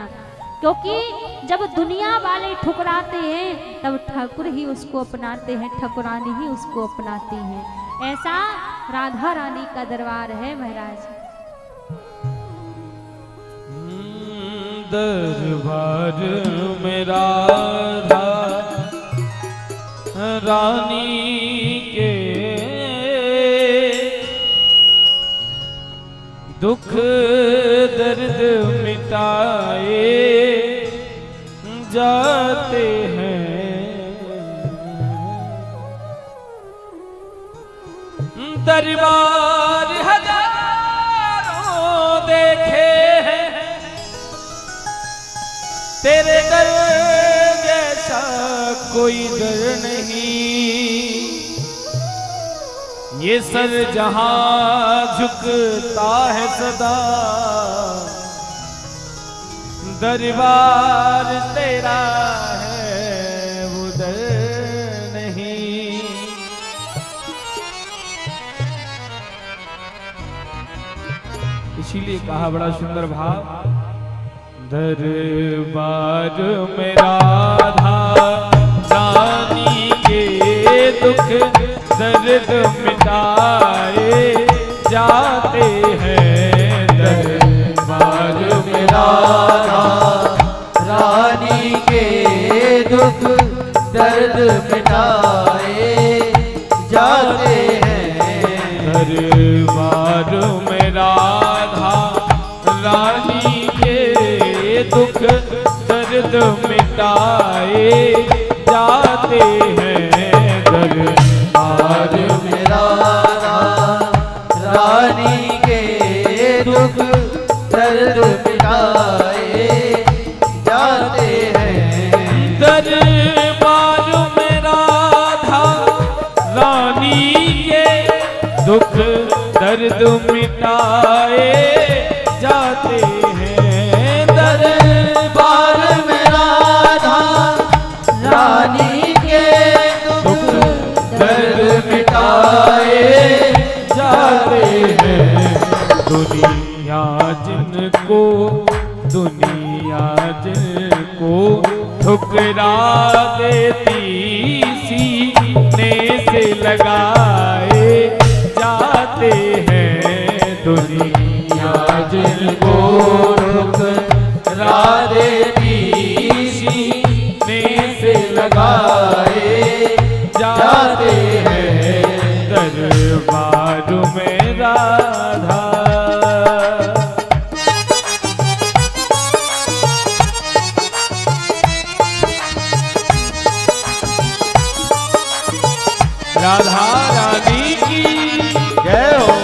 क्योंकि जब दुनिया वाले ठुकराते हैं तब ठाकुर ही उसको अपनाते हैं, ठाकुरानी ही उसको अपनाती हैं। ऐसा राधा रानी का दरबार है महाराज। दरबार में राधा रानी के दुख दर्द मिटाए जाते हैं। दरबार हजारों देखे हैं, तेरे दर जैसा कोई दर नहीं। ये सर जहां झुकता है सदा, दरबार तेरा है वो दर नहीं। इसीलिए कहा बड़ा सुंदर भाव, दरबार में राधा रानी के दुख दर्द मिटाए जाते हैं। दरबार में राधा रानी के दुख दर्द मिटाए जाते हैं। दरबार में राधा रानी के दुख दर्द मिटाए जाते हैं। दरबार में राधा रानी के दुख दर्द मिटाए जाते हैं। दरबार में राधा रानी के दुख दर्द मिटाए जाते हैं। दरबार में राधा रानी के दुख दर्द मिटाए जाते हैं। दुनिया जिनको ठुकरा देती सीने से लगाए जाते हैं। दुनिया जिनको ठुकरा देती सीने से लगाए जाते हैं। दरबार में राधा राधा रानी की जय हो।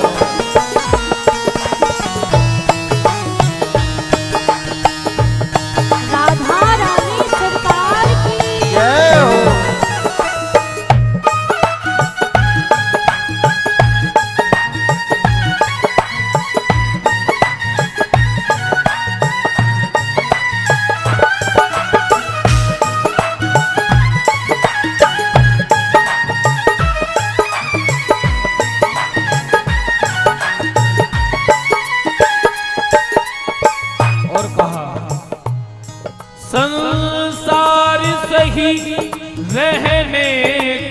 रहने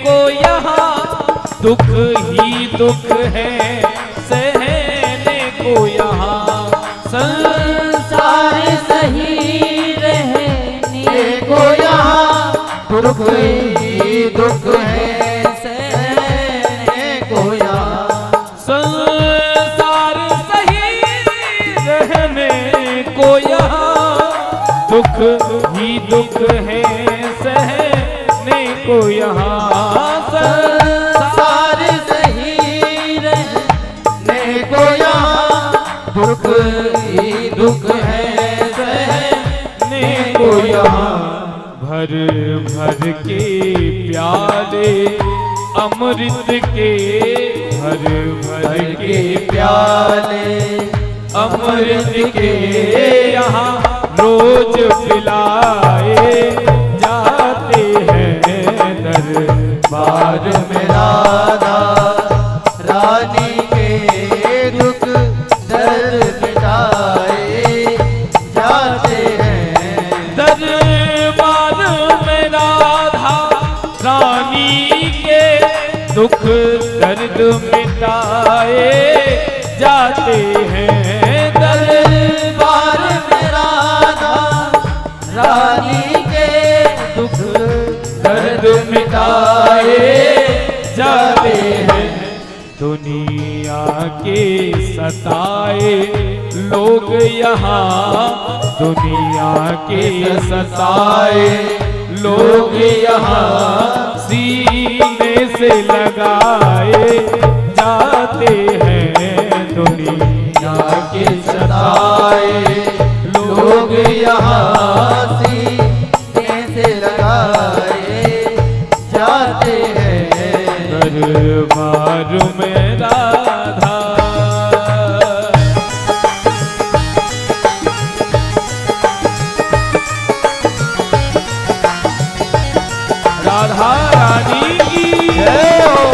को यहाँ दुख ही दुख है, सहने को यहाँ संसार सही रहने को यहाँ दुख ही दुख है, सहने को यहाँ संसार सही रहने को यहाँ दुख ही दुख है, सहने को यहाँ संसार सही रहने को यहाँ दुख ही दुख है, सहने को यहाँ भर भर के प्याले अमृत के, भर भर के प्याले अमृत के यहाँ रोज पिलाए जाते हैं दरबार में राधा रानी के दुख दर्द मिटाए जाते हैं दरबार में राधा रानी के दुख दर्द मिटाए जाते हैं दरबार में राधा रानी के दुख दर्द मिटाए जाते हैं। दुनिया के सताए लोग यहाँ, दुनिया के सताए लोग यहाँ सीने से लगाए जाते हैं। दुनिया के सताए लोग यहाँ सीने से लगाए जाते हैं दरबार में राधा राधा रानी की जय हो।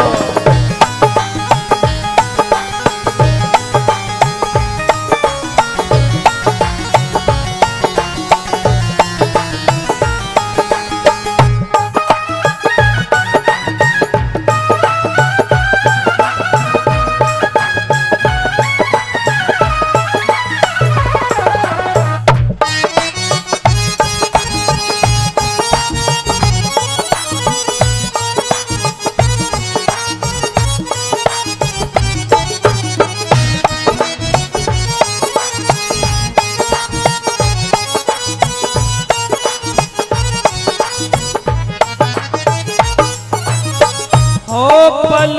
पल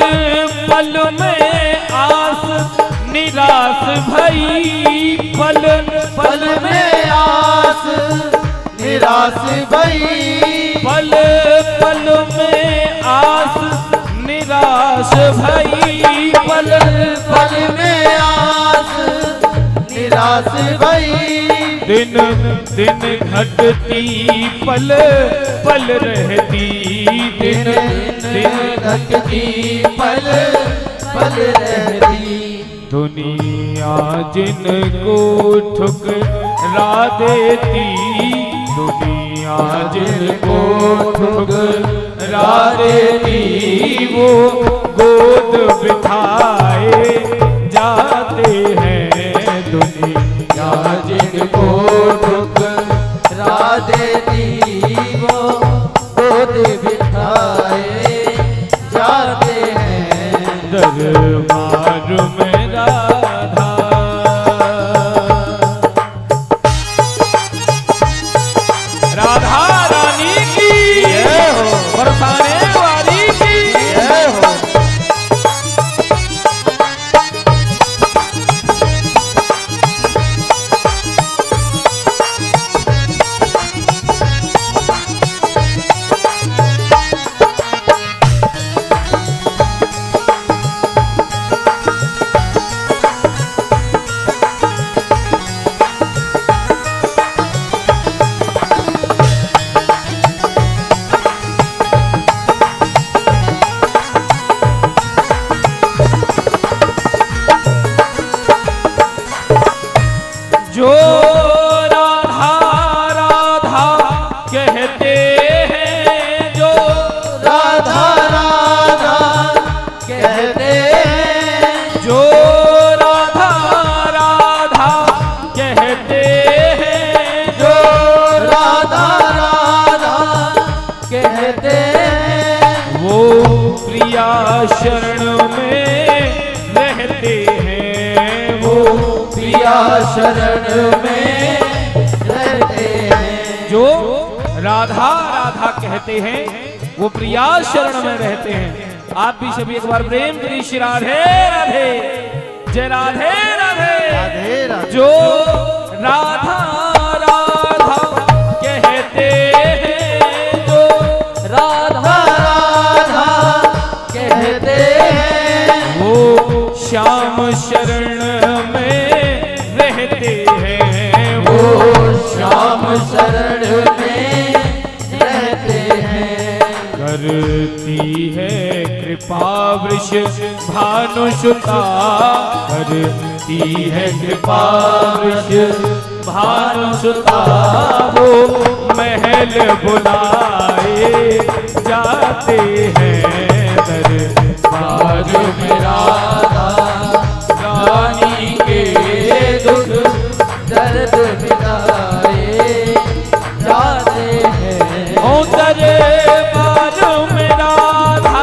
पल में आस निराश भई, पल पल में आस निराश भई, पल पल में आस निराश भई, पल पल में आस निराश भई, दिन दिन घटती पल पल रहती, दिन दिन घटती पल पल रहती, दुनिया जिनको ठुकरा देती, दुनिया जिनको ठुकरा देती वो गोद बिठाए जाते हैं। दुनिया जिनको ठुकरा देती वो गोद बिठाए जाते हैं दरबार में राधा राधा रानी की जय हो, बरसाने वाली की जय हो। हैं। वो प्रिया शरण में रहते हैं, वो प्रिया शरण में रहते हैं। जो राधा राधा कहते हैं वो प्रिया शरण में रहते हैं। आप भी सभी एक बार प्रेम करिए श्री राधे राधे, जय राधे राधे। राधे राधे। जो राधा राधा कहते हैं, जो राधा राधा कहते हैं। वो श्याम शरण में रहते हैं, वो श्याम शरण में रहते हैं। करती है कृपा वृष भानुसुता, करती है कृपा वृष भानुसुता। वो महल बुलाए जाते हैं, दरबार में राधा रानी के दुख दर्द मिटाए जाते हैं। ओ दरबार में राधा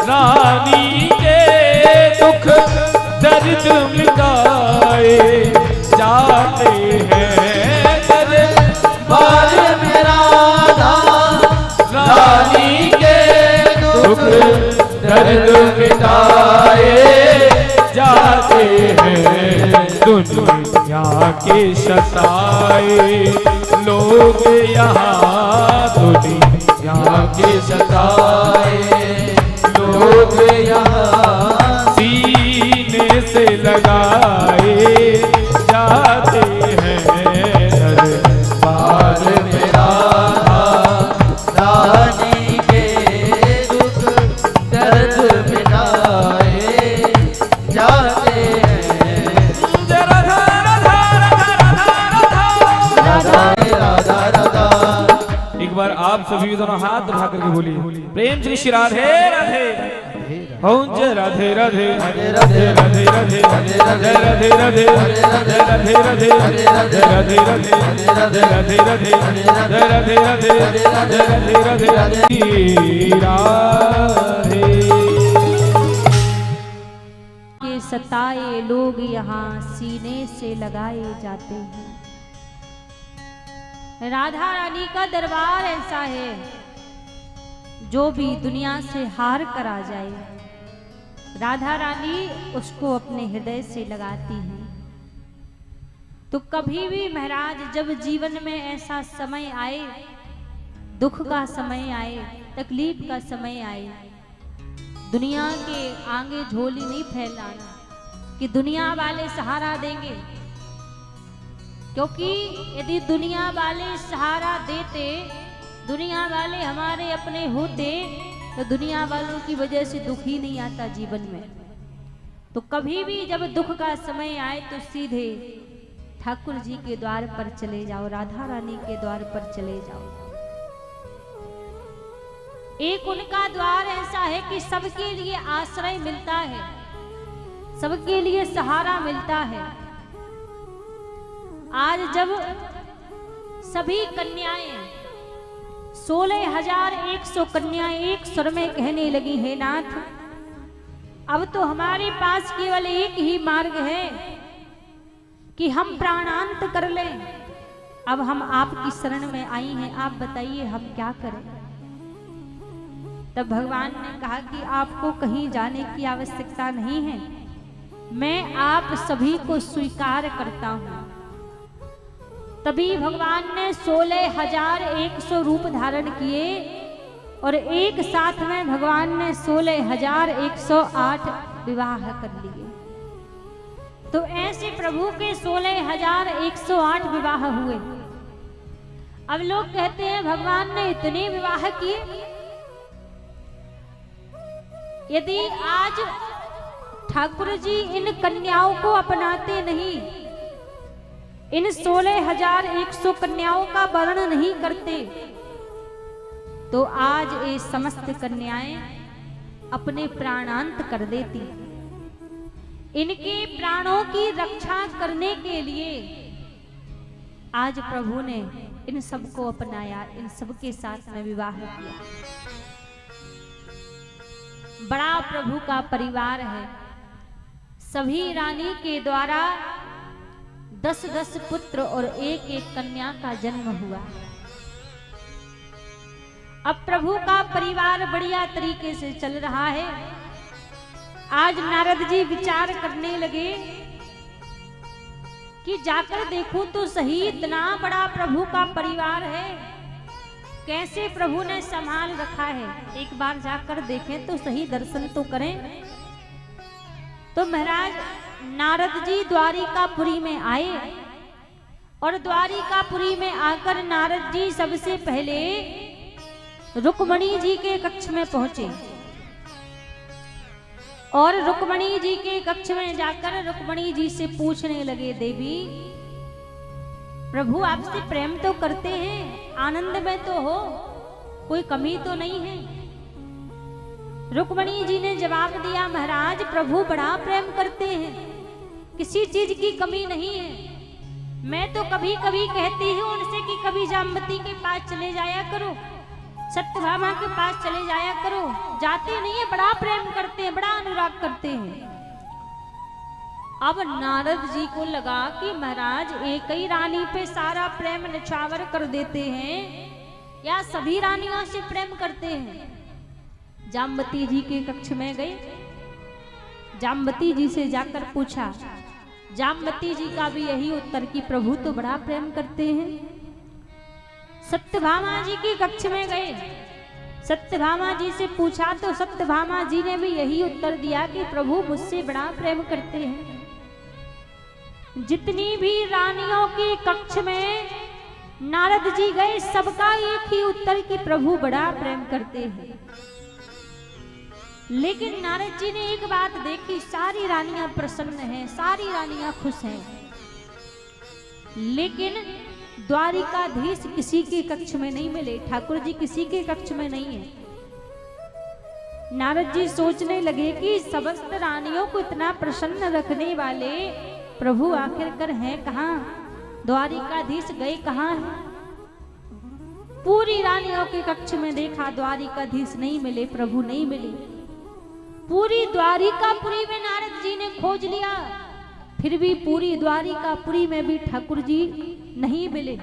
रानी के दुख दर्द मिटाए जाते हैं। दरबार में राधा रानी के दुख दर्द मिटाए जाते हैं। दुनिया के सताए लोग यहाँ, दुनिया के सताए लोग यहाँ सीने से लगाए जाते हैं। दरबार में राधा रानी के दुख दर्द मिटाए जाते हैं। राधा राधा राधा राधा राधा राधा। एक बार आप सभी दोनों हाथ उठा करके बोलिए प्रेम से श्री राधे राधे। जय राधे राधे, राधे राधे, राधे राधे, जय राधे राधे, जय राधे राधे, जय राधे राधे, जय राधे राधे, जय राधे राधे, जय राधे राधे, राधे। के सताए लोग यहाँ सीने से लगाए जाते हैं। राधा रानी का दरबार ऐसा है, जो भी दुनिया से हार कर आ जाए, राधा रानी उसको अपने हृदय से लगाती हैं। तो कभी भी महाराज जब जीवन में ऐसा समय आए, दुख का समय आए, तकलीफ का समय आए, दुनिया के आगे झोली नहीं फैलाना कि दुनिया वाले सहारा देंगे, क्योंकि यदि दुनिया वाले सहारा देते, दुनिया वाले हमारे अपने होते, तो दुनिया वालों की वजह से दुख ही नहीं आता जीवन में। तो कभी भी जब दुख का समय आए तो सीधे ठाकुर जी के द्वार पर चले जाओ, राधा रानी के द्वार पर चले जाओ। एक उनका द्वार ऐसा है कि सबके लिए आश्रय मिलता है, सबके लिए सहारा मिलता है। आज जब सभी कन्याएं 16,100 कन्याएं एक स्वर में कहने लगी, हे नाथ, अब तो हमारे पास केवल एक ही मार्ग है कि हम प्राणांत कर लें। अब हम आपकी शरण में आई हैं, आप बताइए हम क्या करें। तब भगवान ने कहा कि आपको कहीं जाने की आवश्यकता नहीं है, मैं आप सभी को स्वीकार करता हूं। तभी भगवान ने 16,100 रूप धारण किए और एक साथ में भगवान ने 16,108 विवाह कर लिए। तो ऐसे प्रभु के 16,108 विवाह हुए। अब लोग कहते हैं भगवान ने इतने विवाह किए। यदि आज ठाकुर जी इन कन्याओं को अपनाते नहीं, इन 16,100 कन्याओं का वर्णन नहीं करते, तो आज ये समस्त कन्याएं अपने प्राणांत कर देती। इनके प्राणों की रक्षा करने के लिए आज प्रभु ने इन सबको अपनाया, इन सबके साथ में विवाह किया। बड़ा प्रभु का परिवार है। सभी रानी के द्वारा 10-10 पुत्र और 1-1 कन्या का जन्म हुआ। अब प्रभु का परिवार बढ़िया तरीके से चल रहा है। आज नारद जी विचार करने लगे कि जाकर देखूं तो सही, इतना बड़ा प्रभु का परिवार है, कैसे प्रभु ने संभाल रखा है। एक बार जाकर देखें तो सही, दर्शन तो करें। तो महाराज नारद जी द्वारिकापुरी में आए और द्वारिकापुरी में आकर नारद जी सबसे पहले रुक्मणी जी के कक्ष में पहुंचे और रुक्मणी जी के कक्ष में जाकर रुक्मणी जी से पूछने लगे, देवी प्रभु आपसे प्रेम तो करते हैं, आनंद में तो हो, कोई कमी तो नहीं है। रुक्मणी जी ने जवाब दिया, महाराज प्रभु बड़ा प्रेम करते हैं, किसी चीज की कमी नहीं है। मैं तो कभी कभी कहती हूँ उनसे कि कभी जाम्बती के पास चले जाया करो, सत्यभामा के पास चले जाया करो, जाते नहीं है, बड़ा प्रेम करते हैं, बड़ा अनुराग करते हैं। अब नारद जी को लगा कि महाराज एक ही रानी पे सारा प्रेम निछावर कर देते हैं या सभी रानियों से प्रेम करते हैं। जाम्बती जी के कक्ष में गए, जाम्बती जी से जाकर पूछा। जाम्बती जी का भी यही उत्तर कि प्रभु तो बड़ा प्रेम करते हैं। सत्यभामा जी के कक्ष में गए, सत्यभामा जी से पूछा तो सत्यभामा जी ने भी यही उत्तर दिया कि प्रभु मुझसे बड़ा प्रेम करते हैं। जितनी भी रानियों के कक्ष में नारद जी गए, सबका एक ही उत्तर कि प्रभु बड़ा प्रेम करते हैं। लेकिन नारद जी ने एक बात देखी, सारी रानियां प्रसन्न हैं, सारी रानियां खुश हैं, लेकिन द्वारिकाधीश किसी के कक्ष में नहीं मिले, ठाकुर जी किसी के कक्ष में नहीं है। नारद जी सोचने लगे कि समस्त रानियों को इतना प्रसन्न रखने वाले प्रभु आखिरकार हैं कहाँ, द्वारिकाधीश गए कहाँ हैं। पूरी रानियों के कक्ष में देखा, द्वारिकाधीश नहीं मिले, प्रभु नहीं मिले। पूरी द्वारिकापुरी में नारद जी ने खोज लिया, फिर भी पूरी द्वारिकापुरी में भी ठाकुर जी नहीं मिले।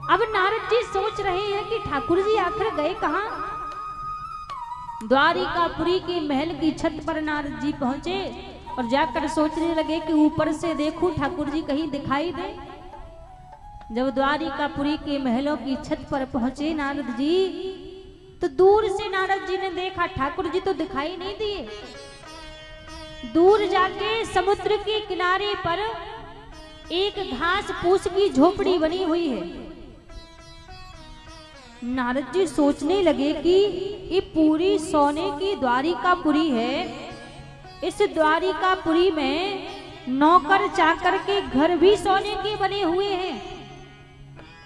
अब नारद जी सोच रहे हैं कि ठाकुर जी आखिर गए कहाँ। द्वारिकापुरी के महल की छत पर नारद जी पहुंचे और जाकर सोचने लगे कि ऊपर से देखूं ठाकुर जी कहीं दिखाई दे। जब द्वारिकापुरी के महलों की छत पर पहुंचे नारद जी, तो दूर से नारद जी ने देखा ठाकुर जी तो दिखाई नहीं दिए। दूर जाके समुद्र के किनारे पर एक घास फूस की झोपड़ी बनी हुई है। नारद जी सोचने लगे कि ये पूरी सोने की द्वारिकापुरी है, इस द्वारिकापुरी में नौकर चाकर के घर भी सोने के बने हुए हैं,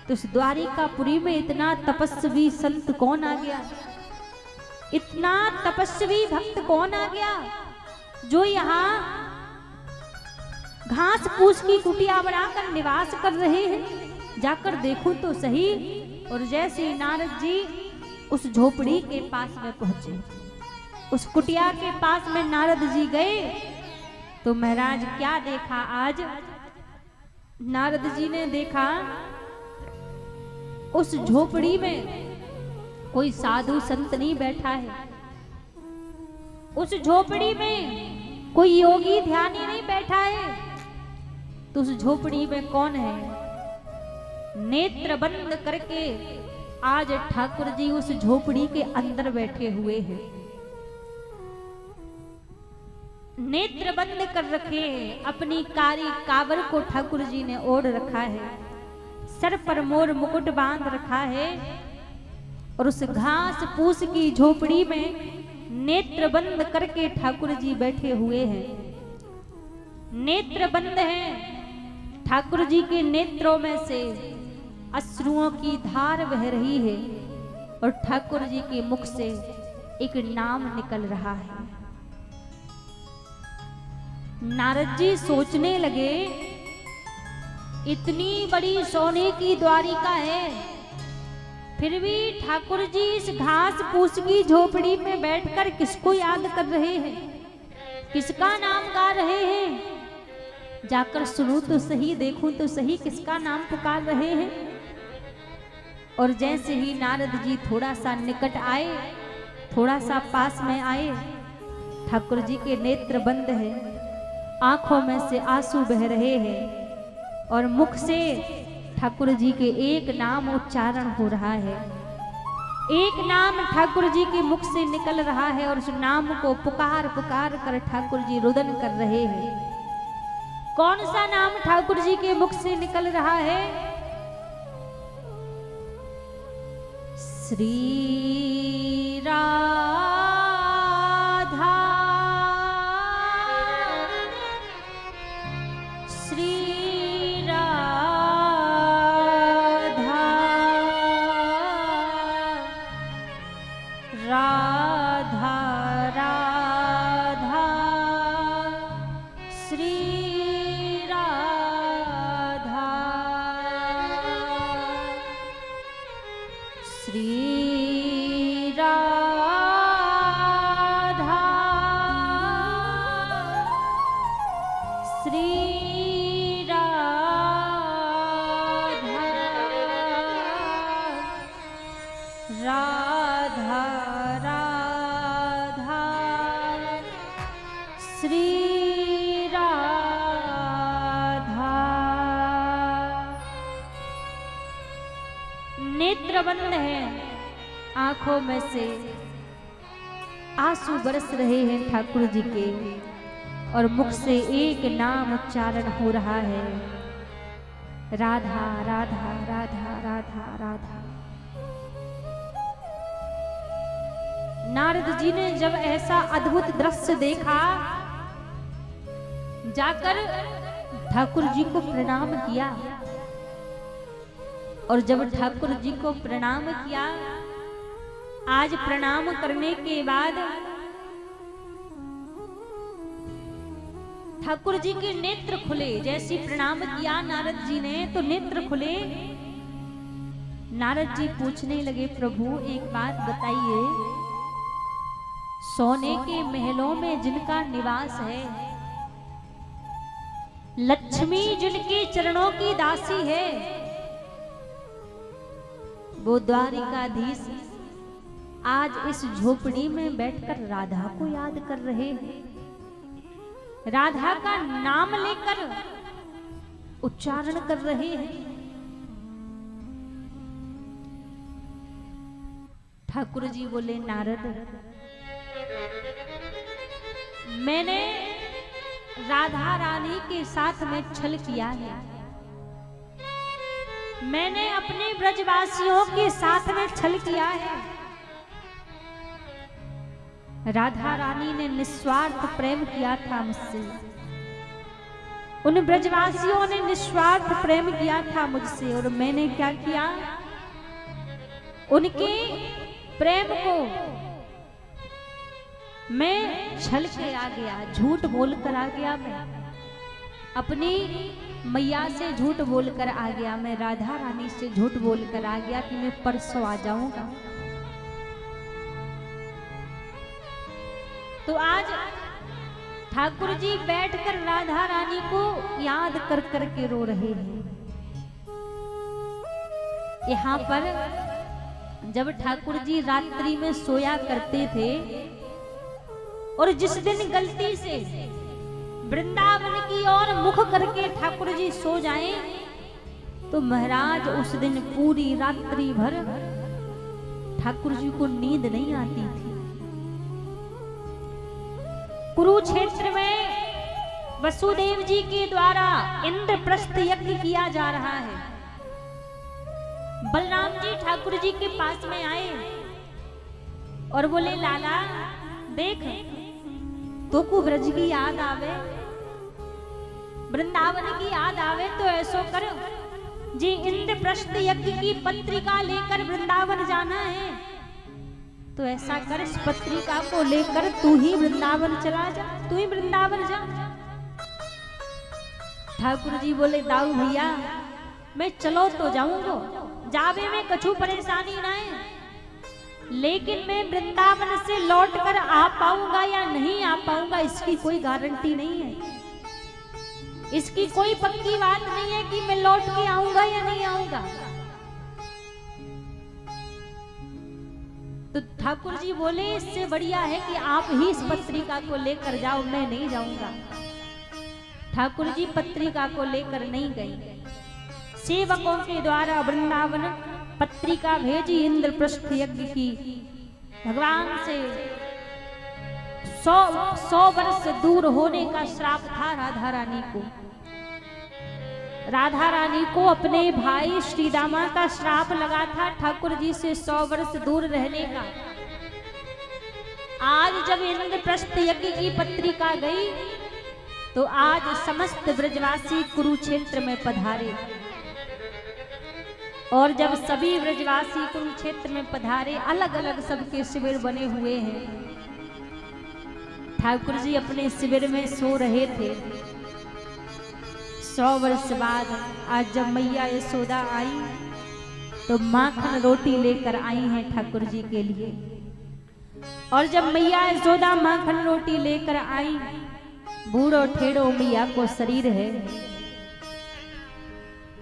तो इस द्वारिकापुरी में इतना तपस्वी संत कौन आ गया, इतना तपस्वी भक्त कौन आ गया जो यहाँ घास फूस की कुटिया बनाकर निवास कर रहे हैं। जाकर देखूं तो सही। और जैसे नारद जी उस झोपड़ी के पास में पहुंचे, उस कुटिया के पास में नारद जी गए, तो महाराज क्या देखा। आज नारद जी ने देखा उस झोपड़ी में कोई साधु संत नहीं बैठा है, उस झोपड़ी में कोई योगी ध्यानी नहीं बैठा है, तो उस झोपड़ी में कौन है। नेत्र बंद करके आज ठाकुर जी उस झोपड़ी के अंदर बैठे हुए हैं, नेत्र बंद कर रखे हैं, अपनी कारी कावर को ठाकुर जी ने ओढ़ रखा है, सर पर मोर मुकुट बांध रखा है, और उस घास फूस की झोपड़ी में नेत्र बंद करके ठाकुर जी बैठे हुए हैं। नेत्र बंद हैं, ठाकुर जी के नेत्रों में से अश्रुओं की धार बह रही है और ठाकुर जी के मुख से एक नाम निकल रहा है। नारद जी सोचने लगे, इतनी बड़ी सोने की द्वारिका है, फिर भी ठाकुर जी इस घास फूस की झोपड़ी में बैठकर किसको याद कर रहे हैं, किसका नाम गा रहे हैं? जाकर सुनूं तो सही, देखूं तो सही, किसका नाम पुकार रहे हैं? और जैसे ही नारद जी थोड़ा सा निकट आए, थोड़ा सा पास में आए, ठाकुर जी के नेत्र बंद हैं, आंखों में से आंसू बह रहे हैं और मुख से ठाकुर जी के एक नाम उच्चारण हो रहा है। एक नाम ठाकुर जी के मुख से निकल रहा है और उस नाम को पुकार पुकार कर ठाकुर जी रुदन कर रहे हैं। कौन सा नाम ठाकुर जी के मुख से निकल रहा है? श्री राधा, श्री राधा, राधा श्री राधा, श्री राधा, श्री राधा, राधा श्री राधा। नेत्र बंद है, आंखों में से आंसू बरस रहे हैं ठाकुर जी के और मुख से एक नाम उच्चारण हो रहा है, राधा राधा राधा राधा राधा। नारद जी ने जब ऐसा अद्भुत दृश्य देखा, जाकर ठाकुर जी को प्रणाम किया और जब ठाकुर जी को प्रणाम किया, आज प्रणाम करने के बाद ठाकुर जी के नेत्र खुले। जैसे प्रणाम किया नारद जी ने तो नेत्र खुले। नारद जी पूछने लगे, प्रभु एक बात बताइए, सोने के महलों में जिनका निवास है, लक्ष्मी जिनके चरणों की दासी है, वो द्वारिकाधीश आज इस झोपड़ी में बैठकर राधा को याद कर रहे हैं, राधा का नाम लेकर उच्चारण कर रहे हैं। ठाकुर जी बोले, नारद मैंने राधा रानी के साथ में छल किया है, मैंने अपने ब्रजवासियों के साथ में छल किया है। राधा रानी ने निस्वार्थ प्रेम किया था मुझसे, उन ब्रजवासियों ने निस्वार्थ प्रेम किया था मुझसे, और मैंने क्या किया, उनके प्रेम को मैं छल के आ गया, झूठ बोलकर आ गया, मैं अपनी मैया से झूठ बोलकर आ गया, मैं राधा रानी से झूठ बोलकर आ गया कि मैं परसों आ जाऊंगा। तो आज ठाकुर जी बैठकर राधा रानी को याद कर करके रो रहे हैं। यहाँ पर जब ठाकुर जी रात्रि में सोया करते थे और जिस दिन गलती से वृंदावन की ओर मुख करके ठाकुर जी सो जाएं, तो महाराज उस दिन पूरी रात्रि भर ठाकुर जी को नींद नहीं आती थी। कुरुक्षेत्र में वसुदेव जी के द्वारा इंद्रप्रस्थ यज्ञ किया जा रहा है। बलराम जी ठाकुर जी के पास में आए और बोले, लाला देख, तो को ब्रज की याद आवे, वृंदावन की याद आवे, तो ऐसो कर जी इंद्रप्रस्थ यज्ञ की पत्रिका लेकर वृंदावन जाना है, तो ऐसा कर इस पत्रिका को लेकर तू ही वृंदावन चला जा, तू ही वृंदावन जा। ठाकुर जी बोले, दाऊ भैया मैं चलो तो जाऊंगा, जावे में कछु परेशानी ना है, लेकिन मैं वृंदावन से लौटकर आ पाऊंगा या नहीं आ पाऊंगा इसकी कोई गारंटी नहीं है। इसकी कोई पक्की बात नहीं है कि मैं लौट के आऊंगा या नहीं आऊंगा। तो ठाकुर जी बोले इससे बढ़िया है कि आप ही इस पत्रिका को लेकर जाओ, मैं नहीं जाऊंगा। ठाकुर जी पत्रिका को लेकर नहीं गए। सेवकों के द्वारा वृंदावन पत्रिका भेजी इंद्रप्रस्थ यज्ञ की। भगवान से 100 वर्ष दूर होने का श्राप था राधा रानी को। राधा रानी को अपने भाई श्री दामा का श्राप लगा था ठाकुर जी से 100 वर्ष दूर रहने का। आज जब इंद्रप्रस्थ यज्ञ की पत्रिका गई तो आज समस्त ब्रजवासी कुरुक्षेत्र में पधारे। और जब सभी ब्रजवासी कुरुक्षेत्र में पधारे, अलग अलग सबके शिविर बने हुए हैं। ठाकुर जी अपने शिविर में सो रहे थे। 100 वर्ष बाद आज जब मैया यशोदा आई तो माखन रोटी लेकर आई हैं ठाकुर जी के लिए। और जब मैया यशोदा माखन रोटी लेकर आई, बूढ़ो ठेड़ो मैया को शरीर है,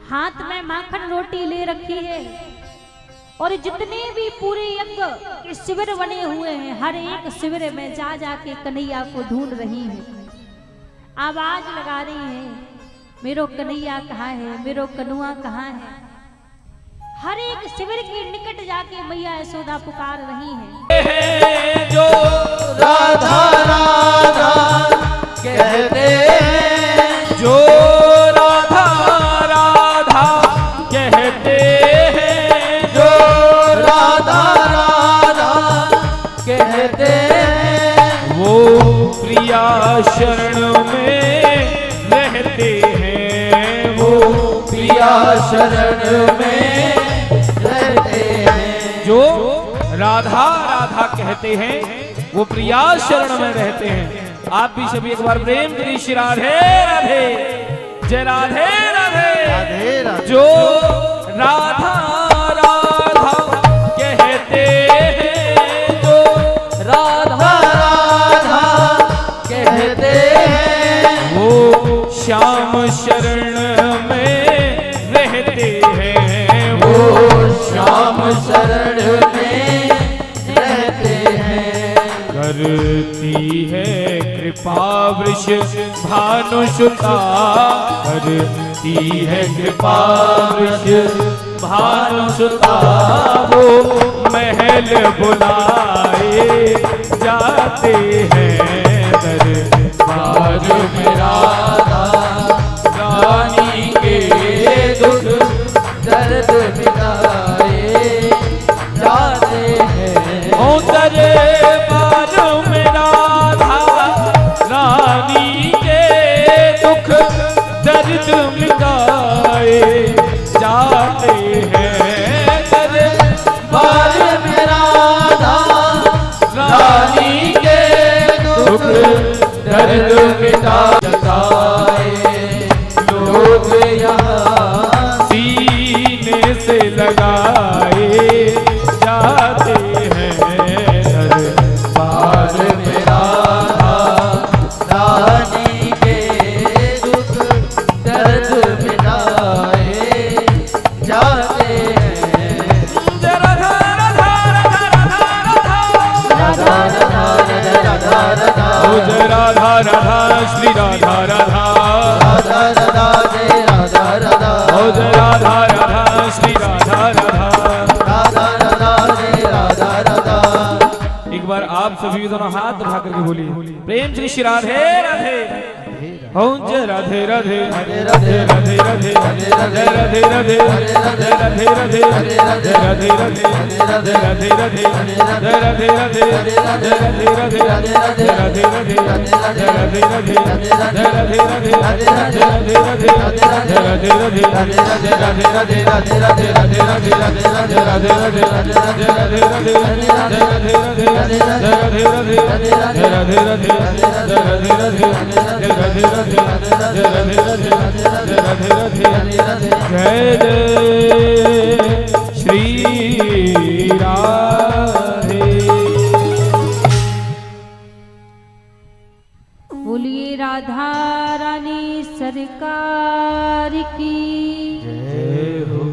हाथ में माखन रोटी ले रखी है। और जितने भी पूरे यज्ञ के शिविर बने हुए हैं, हर एक शिविर में जा जाके कन्हैया को ढूंढ रही है, आवाज लगा रही है, मेरो कन्हैया कहाँ है, मेरो कनुआ कहाँ है। हर एक शिविर के निकट जाके मैया यशोदा पुकार रही है। जो राधा राधा कहते हैं, जो राधा राधा कहते हैं, जो राधा राधा कहते हैं, वो प्रिया शरण में रहते हैं, वो प्रिया शरण में रहते हैं। जो राधा राधा कहते हैं वो प्रिया शरण में रहते हैं। आप भी सभी एक बार प्रेम करिए श्री राधे राधे, जय राधे राधे, राधे राधे। जो राधा राधा कहते हैं, जो राधा राधा कहते हैं, वो श्याम शरण में रहते हैं, वो श्याम शरण में रहते हैं। करती है कृपा वृष भानुसुता, करती है कृपा वृष भानुसुता, वो महल बुलाए जाते हैं दरबार में राधा रानी के दुख दर्द मिटाए जाते हैं। ओ दरबार में राधा रानी के दुख दर्द मिटाए जाते हैं। दरबार में राधा रानी के दुख दर्द मिटा जाए। लोग यहाँ सीने से लगाए जाते हैं दरबार में राधा रानी के दुख दर्द मिटाए जाते हैं। राधा राधा राधा राधा राधा राधा राधा राधा ओ जय राधा राधा श्री राधा राधा, राधा राधा जय राधा राधा ओ जय राधा राधा श्री राधा राधा। राधा राधा जय राधा राधा। एक बार आप सभी दोनों हाथ उठा करके बोलिए प्रेम से श्री राधे राधे, ओम जय राधे राधे, जय राधे राधे, जय राधे राधे, जय राधे राधे, जय राधे राधे, जय राधे राधे, जय राधे राधे, जय राधे राधे, जय राधे राधे, जय राधे राधे, जय राधे राधे, जय राधे राधे, जय राधे राधे, जय राधे राधे, राधे राधे, राधे राधे, राधे राधे, राधे राधे, जय राधे राधे, जय राधे राधे, जय राधे राधे, जय राधे राधे, जय राधे राधे, जय राधे राधे, जय राधे राधे, राधे जय राधे राधे राधे राधे जय जय श्री राधे। बोलिए राधा रानी सरकार की जय हो।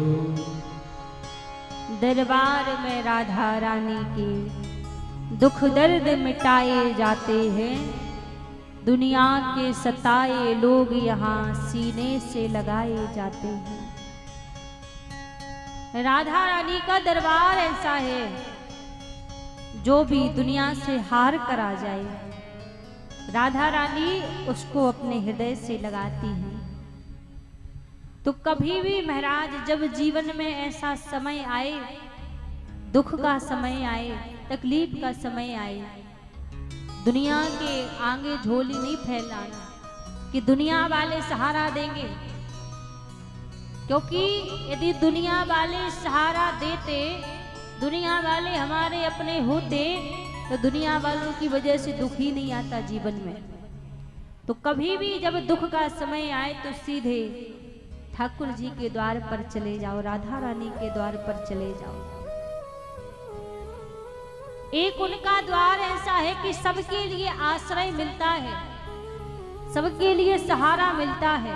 दरबार में राधा रानी के दुख दर्द मिटाए जाते हैं। दुनिया के सताए लोग यहाँ सीने से लगाए जाते हैं। राधा रानी का दरबार ऐसा है, जो भी दुनिया से हार कर आ जाए, राधा रानी उसको अपने हृदय से लगाती हैं। तो कभी भी महाराज जब जीवन में ऐसा समय आए, दुख का समय आए, तकलीफ का समय आए, दुनिया के आगे झोली नहीं फैलाना कि दुनिया वाले सहारा देंगे, क्योंकि यदि दुनिया वाले सहारा देते, दुनिया वाले हमारे अपने होते, तो दुनिया वालों की वजह से दुख ही नहीं आता जीवन में। तो कभी भी जब दुख का समय आए तो सीधे ठाकुर जी के द्वार पर चले जाओ, राधा रानी के द्वार पर चले जाओ। एक उनका द्वार ऐसा है कि सबके लिए आश्रय मिलता है, सबके लिए सहारा मिलता है।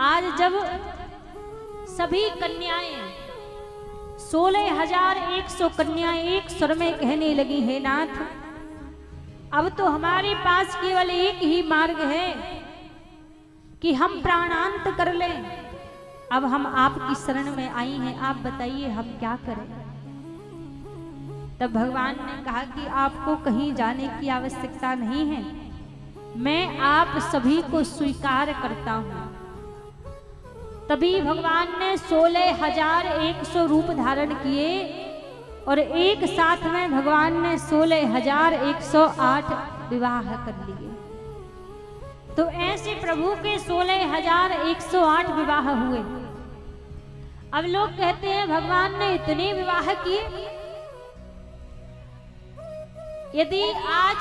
आज जब सभी कन्याएं 16,100 कन्याएं एक स्वर में कहने लगी, हे नाथ, अब तो हमारे पास केवल एक ही मार्ग है कि हम प्राणांत कर लें। अब हम आपकी शरण में आई हैं, आप बताइए हम क्या करें। तब भगवान ने कहा कि आपको कहीं जाने की आवश्यकता नहीं है, मैं आप सभी को स्वीकार करता हूं। तभी भगवान ने 16,100 रूप धारण किए और एक साथ में भगवान ने 16,108 विवाह कर लिए। तो ऐसे प्रभु के 16,108 विवाह हुए। अब लोग कहते हैं भगवान ने इतने विवाह किए। यदि आज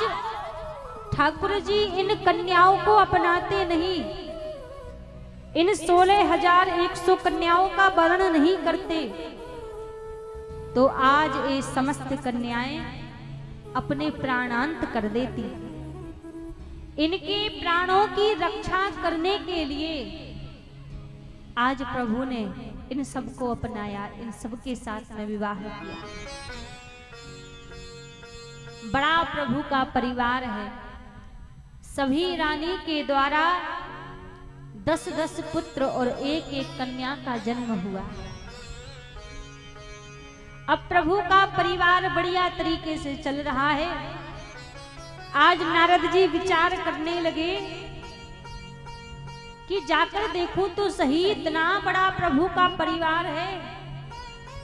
ठाकुर जी इन कन्याओं को अपनाते नहीं, इन 16,100 कन्याओं का वर्णन नहीं करते, तो आज ये समस्त कन्याएं अपने प्राणांत कर देती। इनके प्राणों की रक्षा करने के लिए आज प्रभु ने इन सबको अपनाया, इन सबके साथ में विवाह किया। बड़ा प्रभु का परिवार है। सभी रानी के द्वारा 10-10 पुत्र और 1-1 कन्या का जन्म हुआ। अब प्रभु का परिवार बढ़िया तरीके से चल रहा है। आज नारद जी विचार करने लगे कि जाकर देखूं तो सही, इतना बड़ा प्रभु का परिवार है,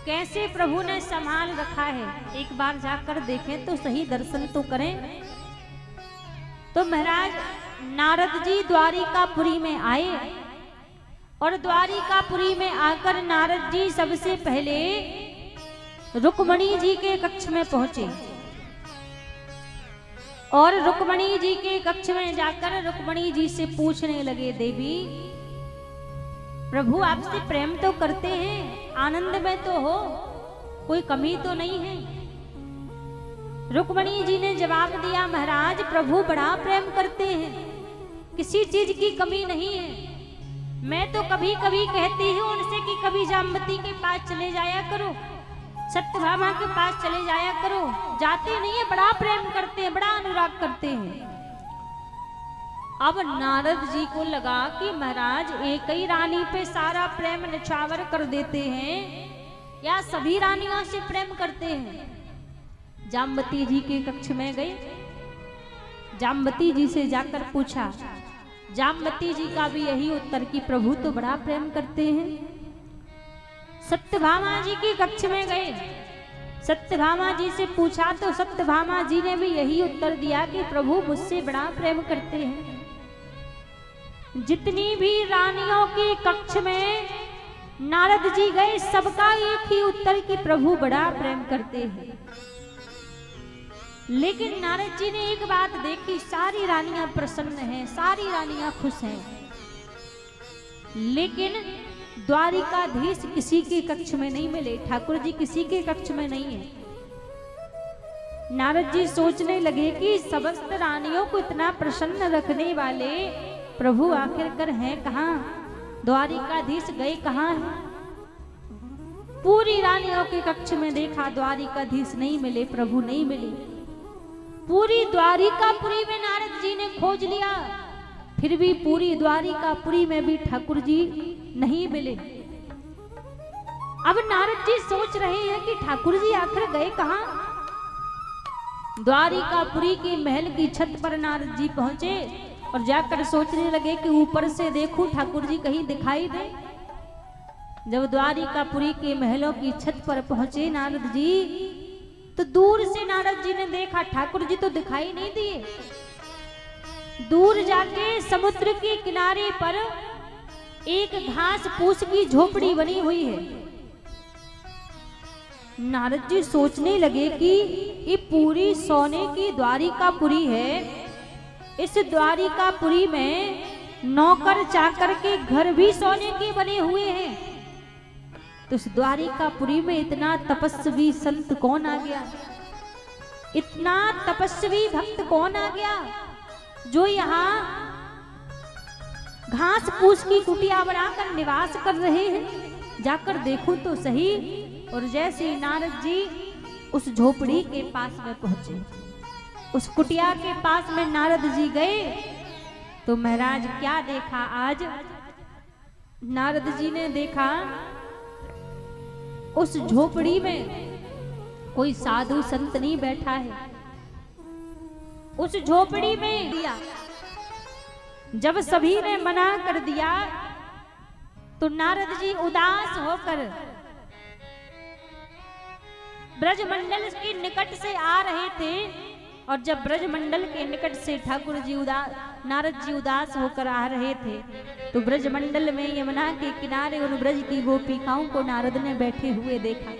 कैसे प्रभु ने संभाल रखा है। एक बार जाकर देखें तो सही, दर्शन तो करें। तो महाराज नारद जी द्वारिकापुरी में आए और द्वारिकापुरी में आकर नारद जी सबसे पहले रुक्मणी जी के कक्ष में पहुंचे और रुक्मणी जी के कक्ष में जाकर रुक्मणी जी से पूछने लगे, देवी प्रभु आपसे प्रेम तो करते हैं, आनंद में तो हो, कोई कमी तो नहीं है। रुक्मणी जी ने जवाब दिया, महाराज प्रभु बड़ा प्रेम करते हैं, किसी चीज की कमी नहीं है। मैं तो कभी कभी कहती हूँ उनसे कि कभी जामवती के पास चले जाया करो, सत्यभामा के पास चले जाया करो। जाते नहीं है, बड़ा प्रेम करते हैं, बड़ा अनुराग करते हैं। अब नारद जी को लगा कि महाराज एक ही रानी पे सारा प्रेम निछावर कर देते हैं या सभी रानियों से प्रेम करते हैं। जामवती जी के कक्ष में गए, जामवती जी से जाकर पूछा। जामवती जी का भी यही उत्तर कि प्रभु तो बड़ा प्रेम करते हैं। सत्यभामा जी के कक्ष में गए, सत्यभामा जी से पूछा तो सत्यभामा जी ने भी यही उत्तर दिया कि प्रभु मुझसे बड़ा प्रेम करते हैं। जितनी भी रानियों के कक्ष में नारद जी गए, सबका एक ही उत्तर कि प्रभु बड़ा प्रेम करते हैं। लेकिन नारद जी ने एक बात देखी, सारी रानियां प्रसन्न हैं, सारी रानियां खुश हैं, लेकिन द्वारिकाधीश किसी के कक्ष में नहीं मिले, ठाकुर जी किसी के कक्ष में नहीं है। नारद जी सोचने लगे कि समस्त रानियों को इतना प्रसन्न रखने वाले प्रभु आखिरकार हैं कहाँ, द्वारिकाधीश गए कहाँ हैं। पूरी रानियों के कक्ष में देखा, द्वारिकाधीश नहीं मिले, प्रभु नहीं मिले। पूरी द्वारिकापुरी में नारद जी ने खोज लिया, फिर भी पूरी द्वारिकापुरी में भी ठाकुर जी नहीं मिले। अब नारद जी सोच रहे हैं कि ठाकुर जी आखिर गए कहाँ। द्वारिकापुरी के महल की छत पर नारद जी पहुंचे और जाकर सोचने लगे कि ऊपर से देखूं ठाकुर जी कहीं दिखाई दे। जब द्वारिकापुरी के महलों की छत पर पहुंचे नारद जी, तो दूर से नारद जी ने देखा ठाकुर जी तो दिखाई नहीं दिए। दूर जाके समुद्र के किनारे पर एक घास फूस की झोपड़ी बनी हुई है। नारद जी सोचने लगे कि ये पूरी सोने की द्वारिकापुरी है, इस द्वारिकापुरी में नौकर चाकर के घर भी सोने के बने हुए हैं, तो इस द्वारिकापुरी में इतना तपस्वी संत कौन आ गया, इतना तपस्वी भक्त कौन आ गया जो यहाँ घास फूस की कुटिया बनाकर निवास कर रहे हैं। जाकर देखूं तो सही। और जैसे नारद जी उस झोपड़ी के पास में पहुंचे, उस कुटिया के पास में नारद जी गए, तो महाराज क्या देखा आज। नारद जी ने देखा उस झोपड़ी में कोई साधु संत नहीं बैठा है। उस झोपड़ी में दिया, जब सभी ने मना कर दिया तो नारद जी उदास होकर ब्रजमंडल के निकट से आ रहे थे। और जब ब्रजमंडल के निकट से ठाकुर जी नारद जी उदास होकर आ रहे थे, तो ब्रजमंडल में यमुना के किनारे उन ब्रज की गोपिकाओं को नारद ने बैठे हुए देखा।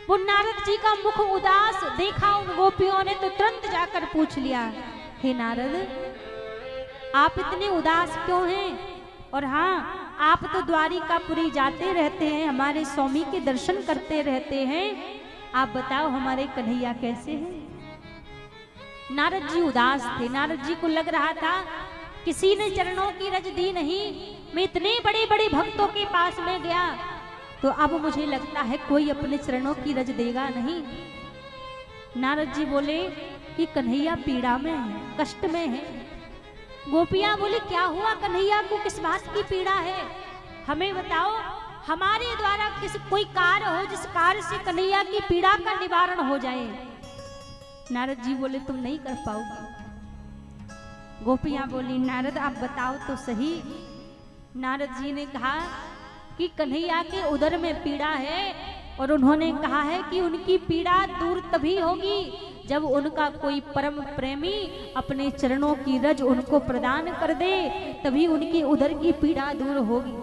वो नारद जी का मुख उदास देखा उन गोपियों ने, तो तुरंत जाकर पूछ लिया, हे नारद आप इतने उदास क्यों हैं। और हाँ, आप तो द्वारिकापुरी जाते रहते हैं, हमारे स्वामी के दर्शन करते रहते हैं, आप बताओ हमारे कन्हैया कैसे हैं। नारद जी उदास थे। नारद जी को लग रहा था किसी ने चरणों की रज दी नहीं, मैं इतने बड़े बड़े भक्तों के पास में गया, तो अब मुझे लगता है कोई अपने चरणों की रज देगा नहीं। नारद जी बोले कि कन्हैया पीड़ा में है, कष्ट में है। गोपियां बोली क्या हुआ कन्हैया को, किस बात की पीड़ा है, हमें बताओ, हमारे द्वारा कोई कार्य हो जिस कार्य से कन्हैया की पीड़ा का निवारण हो जाए। नारद जी बोले तुम नहीं कर पाओगे। गोपियां बोली नारद आप बताओ तो सही। नारद जी ने कहा कि कन्हैया के उदर में पीड़ा है, और उन्होंने कहा है कि उनकी पीड़ा दूर तभी होगी जब उनका कोई परम प्रेमी अपने चरणों की रज उनको प्रदान कर दे, तभी उनकी उदर की पीड़ा दूर होगी।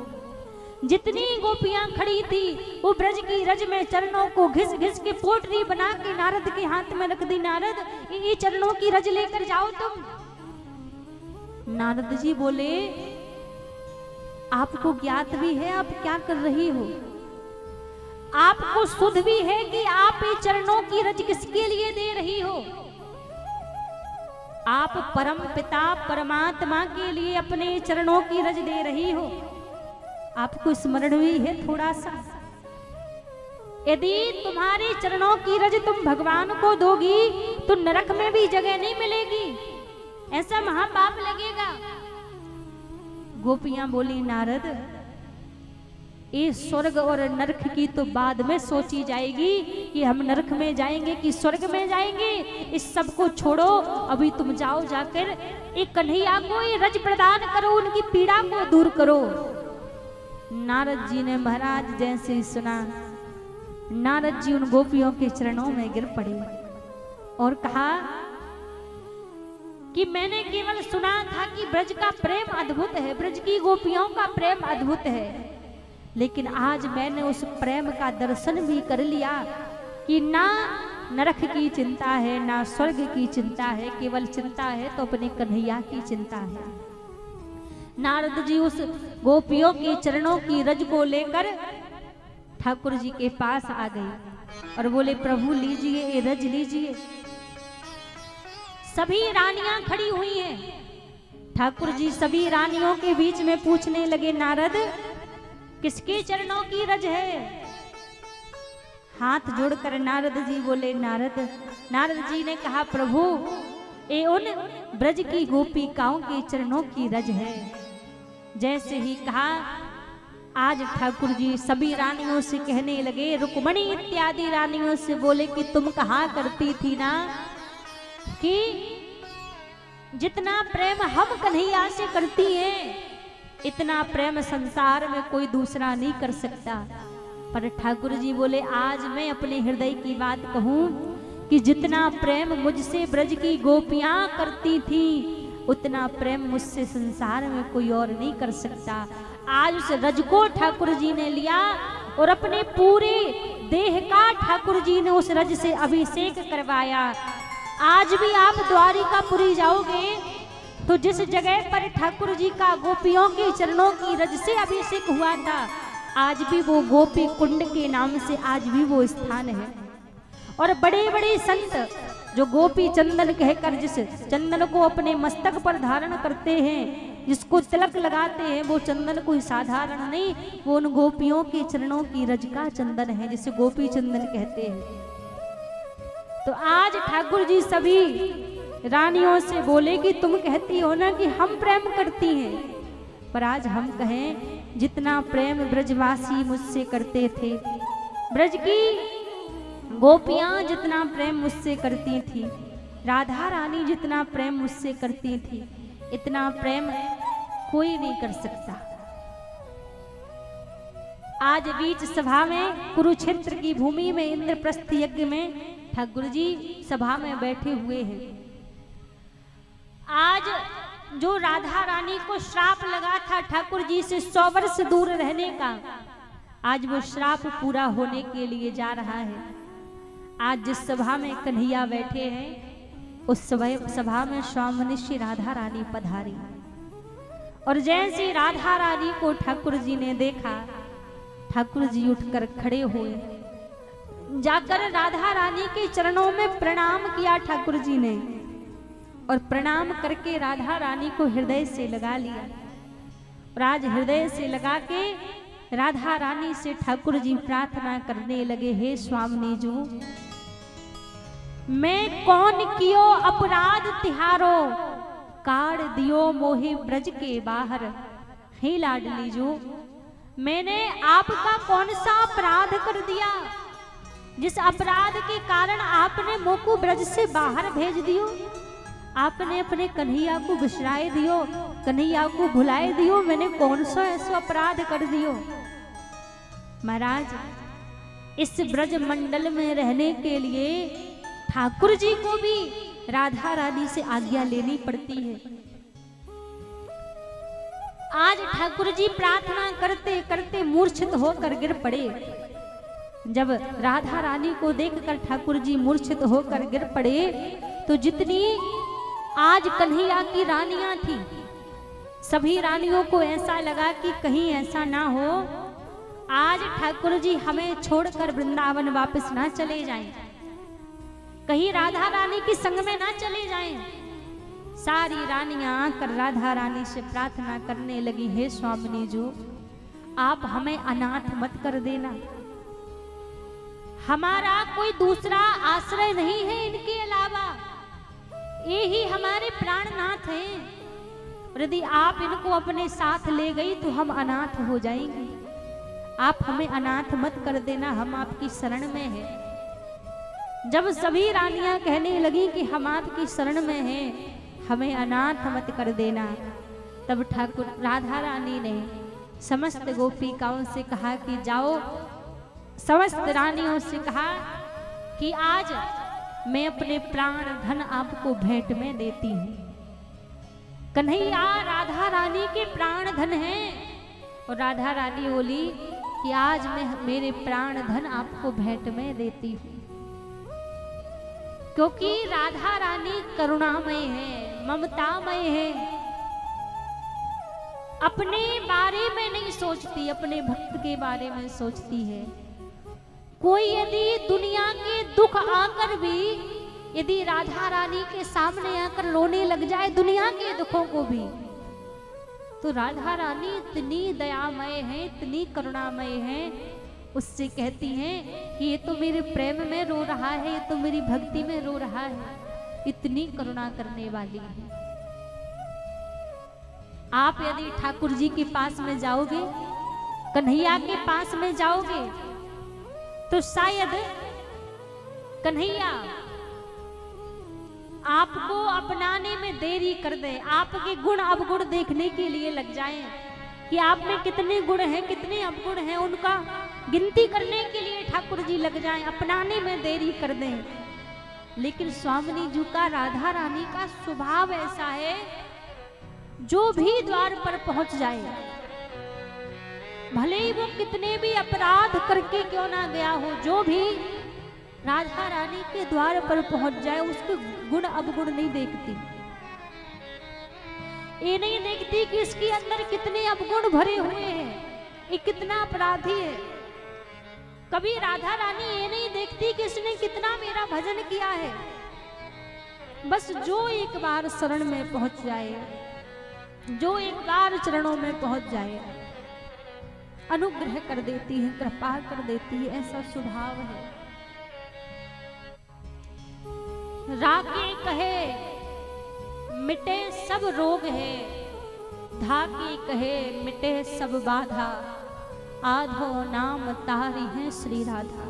जितनी गोपियां खड़ी थी वो ब्रज की रज में चरणों को घिस घिस के पोटली बना के नारद के हाथ में रख दी। नारद ये चरणों की रज लेकर जाओ तुम। नारद जी बोले आपको ज्ञात भी है आप क्या कर रही हो, आपको सुध भी है कि आप ये चरणों की रज किसके लिए दे रही हो। आप परम पिता परमात्मा के लिए अपने चरणों की रज दे रही हो। आपको स्मरण भी है थोड़ा सा, यदि तुम्हारे चरणों की रज तुम भगवान को दोगी तो नरक में भी जगह नहीं मिलेगी, ऐसा महापाप लगेगा। गोपियां बोली नारद ये स्वर्ग और नरक की तो बाद में सोची जाएगी कि हम नरक में जाएंगे कि स्वर्ग में जाएंगे, इस सब को छोड़ो, अभी तुम जाओ जाकर एक कन्हैया को ये रज प्रदान करो, उनकी पीड़ा को दूर करो। नारद जी ने महाराज जैसे ही सुना, नारद जी उन गोपियों के चरणों में गिर पड़े और कहा कि मैंने केवल सुना था कि ब्रज का प्रेम अद्भुत है, ब्रज की गोपियों का प्रेम अद्भुत है, लेकिन आज मैंने उस प्रेम का दर्शन भी कर लिया कि ना नरक की चिंता है, ना स्वर्ग की चिंता है, केवल चिंता है तो अपने कन्हैया की चिंता है। नारद जी उस गोपियों के चरणों की रज को लेकर ठाकुर जी के पास आ गए और बोले, प्रभु लीजिए ये रज लीजिए। सभी रानियां खड़ी हुई हैं। ठाकुर जी सभी रानियों के बीच में पूछने लगे, नारद किसके चरणों की रज है? हाथ जोड़कर नारद जी बोले, नारद जी ने कहा, प्रभु ये उन ब्रज की गोपिकाओं के चरणों की रज है। जैसे ही कहा, आज ठाकुर जी सभी रानियों से कहने लगे, रुक्मणी इत्यादि रानियों से बोले कि तुम कहा करती थी ना कि जितना प्रेम हम कन्हैया से करती हैं, इतना प्रेम संसार में कोई दूसरा नहीं कर सकता। पर ठाकुर जी बोले, आज मैं अपने हृदय की बात कहूं कि जितना प्रेम मुझसे ब्रज की गोपियां करती थी, उतना प्रेम मुझसे संसार में कोई और नहीं कर सकता। आज उस रज को ठाकुर जी ने लिया और अपने पूरे देह का ठाकुर जी ने उस रज से अभिषेक करवाया। आज भी आप द्वारिकापुरी जाओगे तो जिस जगह पर ठाकुर जी का गोपियों के चरणों की रज से अभिषेक हुआ था, आज भी वो गोपी कुंड के नाम से आज भी वो स्थान है। और बड़े बड़े संत जो गोपी चंदन कहकर जिस चंदन को अपने मस्तक पर धारण करते हैं, जिसको तिलक लगाते हैं, वो चंदन कोई साधारण नहीं, वो उन गोपियों के चरणों की रज का चंदन है, जिसे गोपी चंदन कहते हैं। तो आज ठाकुर जी सभी रानियों से बोले कि तुम कहती हो ना कि हम प्रेम करती हैं, पर आज हम कहें जितना प्रेम ब्रजवासी मुझसे करते थे, ब्रज की गोपियां जितना प्रेम मुझसे करती थी, राधा रानी जितना प्रेम मुझसे करती थी, इतना प्रेम कोई नहीं कर सकता। आज बीच सभा में कुरुक्षेत्र की भूमि में इंद्रप्रस्थ यज्ञ में ठाकुर जी सभा में बैठे हुए हैं। आज जो राधा रानी को श्राप लगा था ठाकुर जी से 100 वर्ष दूर रहने का, आज वो श्राप पूरा होने के लिए जा रहा है। आज जिस सभा में कन्हैया बैठे हैं, उस सभा में स्वामिनी श्री राधा रानी पधारी। और जैसे राधा रानी को ठाकुर जी ने देखा, ठाकुर जी उठकर खड़े हुए, जाकर राधा रानी के चरणों में प्रणाम किया ठाकुर जी ने, और प्रणाम करके राधा रानी को हृदय से लगा लिया। और आज हृदय से लगा के राधा रानी से ठाकुर जी प्रार्थना करने लगे, हे स्वामिनी जो मैं कौन कियो अपराध तिहारो, काढ़ दियो मोहे ब्रज के बाहर। हे लाडली जो मैंने आपका कौन सा अपराध कर दिया, जिस अपराध के कारण आपने मोह को ब्रज से बाहर भेज दियो, आपने अपने कन्हैया को बिसराए दियो, कन्हैया को भुलाए दियो, मैंने कौन सा ऐसा अपराध कर दियो। महाराज, इस ब्रज मंडल में रहने के लिए ठाकुर जी को भी राधा रानी से आज्ञा लेनी पड़ती है। आज ठाकुर जी प्रार्थना करते करते मूर्छित होकर गिर पड़े। जब राधा रानी को देखकर ठाकुर जी मूर्छित होकर गिर पड़े, तो जितनी आज कन्हैया की रानियां थी, सभी रानियों को ऐसा लगा कि कहीं ऐसा ना हो आज ठाकुर जी हमें छोड़कर वृंदावन वापस ना चले जाएं, कहीं राधा रानी के संग में ना चले जाएं। सारी रानियां आकर राधा रानी से प्रार्थना करने लगी, हे स्वामिनी जो आप हमें अनाथ मत कर देना, हमारा कोई दूसरा आश्रय नहीं है इनके अलावा, ये ही हमारे प्राणनाथ हैं। यदि आप इनको अपने साथ ले गई तो हम अनाथ हो जाएंगे, आप हमें अनाथ मत कर देना, हम आपकी शरण में हैं। जब सभी रानियां कहने लगी कि हम आपकी शरण में हैं, हमें अनाथ मत कर देना, तब ठाकुर राधा रानी ने समस्त गोपिकाओं से कहा कि जाओ, समस्त रानियों से कहा कि आज मैं अपने प्राण धन आपको भेंट में देती हूँ। कन्हैया राधा रानी के प्राण धन हैं, और राधा रानी बोली कि आज मैं मेरे प्राण धन आपको भेंट में देती हूँ। क्योंकि राधा रानी करुणामय है, ममतामय है, अपने बारे में नहीं सोचती, अपने भक्त के बारे में सोचती है। कोई यदि दुनिया के दुख आकर भी यदि राधा रानी के सामने आकर रोने लग जाए दुनिया के दुखों को भी, तो राधा रानी इतनी दयामय है, इतनी करुणामय है, उससे कहती हैं कि ये तो मेरे प्रेम में रो रहा है, ये तो मेरी भक्ति में रो रहा है। इतनी करुणा करने वाली है। आप यदि ठाकुर जी के पास में जाओगे, कन्हैया के पास में जाओगे, तो शायद कन्हैया आपको अपनाने में देरी कर दे, आपके गुण अवगुण देखने के लिए लग जाएं कि आप में कितने गुण हैं, कितने अवगुण हैं, उनका गिनती करने के लिए ठाकुर जी लग जाएं, अपनाने में देरी कर दें। लेकिन स्वामिनी जी का, राधा रानी का स्वभाव ऐसा है, जो भी द्वार पर पहुंच जाए, भले ही वो कितने भी अपराध करके क्यों ना गया हो, जो भी राधा रानी के द्वार पर पहुंच जाए, उसके गुण अवगुण नहीं देखती। ये नहीं देखती कि इसके अंदर कितने अवगुण भरे हुए हैं, ये कितना अपराधी है। कभी राधा रानी ये नहीं देखती कि इसने कितना मेरा भजन किया है। बस जो एक बार शरण में पहुंच जाए, जो एक बार चरणों में पहुंच जाए, अनुग्रह कर देती है, कृपा कर देती है, ऐसा स्वभाव है। राके कहे मिटे सब रोग है, धाके कहे मिटे सब बाधा, आधो नाम तारी है श्री राधा।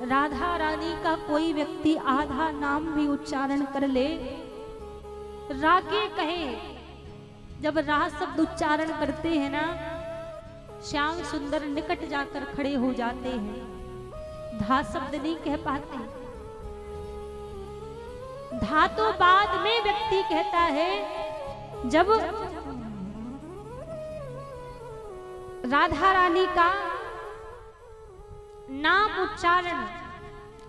राधा रानी का कोई व्यक्ति आधा नाम भी उच्चारण कर ले, राके कहे, जब रा शब्द उच्चारण करते हैं ना, श्याम सुंदर निकट जाकर खड़े हो जाते हैं, धा शब्द नहीं कह पाते। धा तो बाद में व्यक्ति कहता है, जब राधा रानी का नाम उच्चारण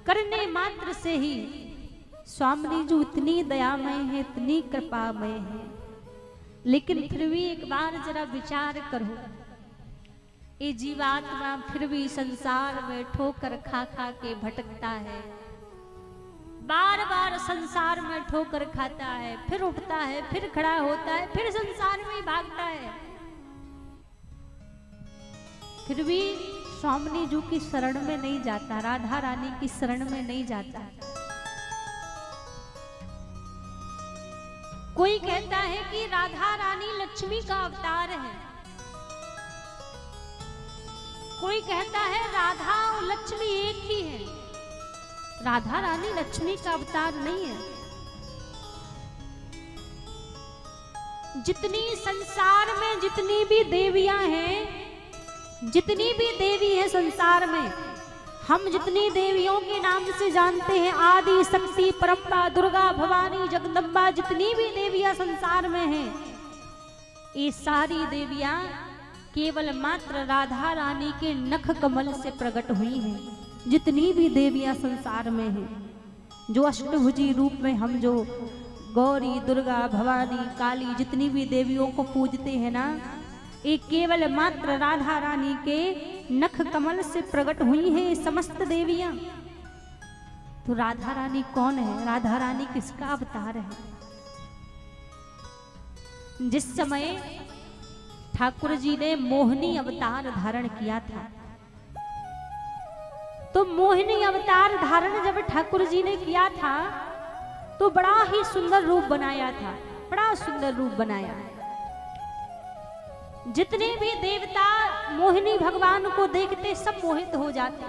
करने मात्र से ही स्वामिनी जी इतनी दयामय है, इतनी कृपामय है। लेकिन फिर भी एक बार जरा विचार करो, ये जीवात्मा फिर भी संसार में ठोकर खा खा के भटकता है, बार बार संसार में ठोकर खाता है, फिर उठता है, फिर खड़ा होता है, फिर संसार में भागता है। फिर भी स्वामिनी जी की शरण में नहीं जाता, राधा रानी की शरण में नहीं जाता। कोई कहता है कि राधा रानी लक्ष्मी का अवतार है, कोई कहता है राधा और लक्ष्मी एक ही है। राधा रानी लक्ष्मी का अवतार नहीं है। जितनी संसार में जितनी भी देवियां हैं, जितनी भी देवी है संसार में, हम जितनी देवियों के नाम से जानते हैं, आदि शक्ति परम्परा दुर्गा भवानी जगदम्बा, जितनी भी देवियां संसार में हैं, ये सारी देवियां केवल मात्र राधा रानी के नख कमल से प्रकट हुई हैं। जितनी भी देवियां संसार में हैं, जो अष्टभुजी रूप में हम जो गौरी दुर्गा भवानी काली जितनी भी देवियों को पूजते हैं ना, ये केवल मात्र राधा रानी के नख कमल से प्रकट हुई हैं समस्त देवियां। तो राधा रानी कौन है? राधा रानी किसका अवतार है? जिस समय ठाकुर जी ने मोहिनी अवतार धारण किया था, तो मोहिनी अवतार धारण जब ठाकुर जी ने किया था, तो बड़ा ही सुंदर रूप बनाया था, बड़ा सुंदर रूप बनाया। जितने भी देवता मोहिनी भगवान को देखते सब मोहित हो जाते,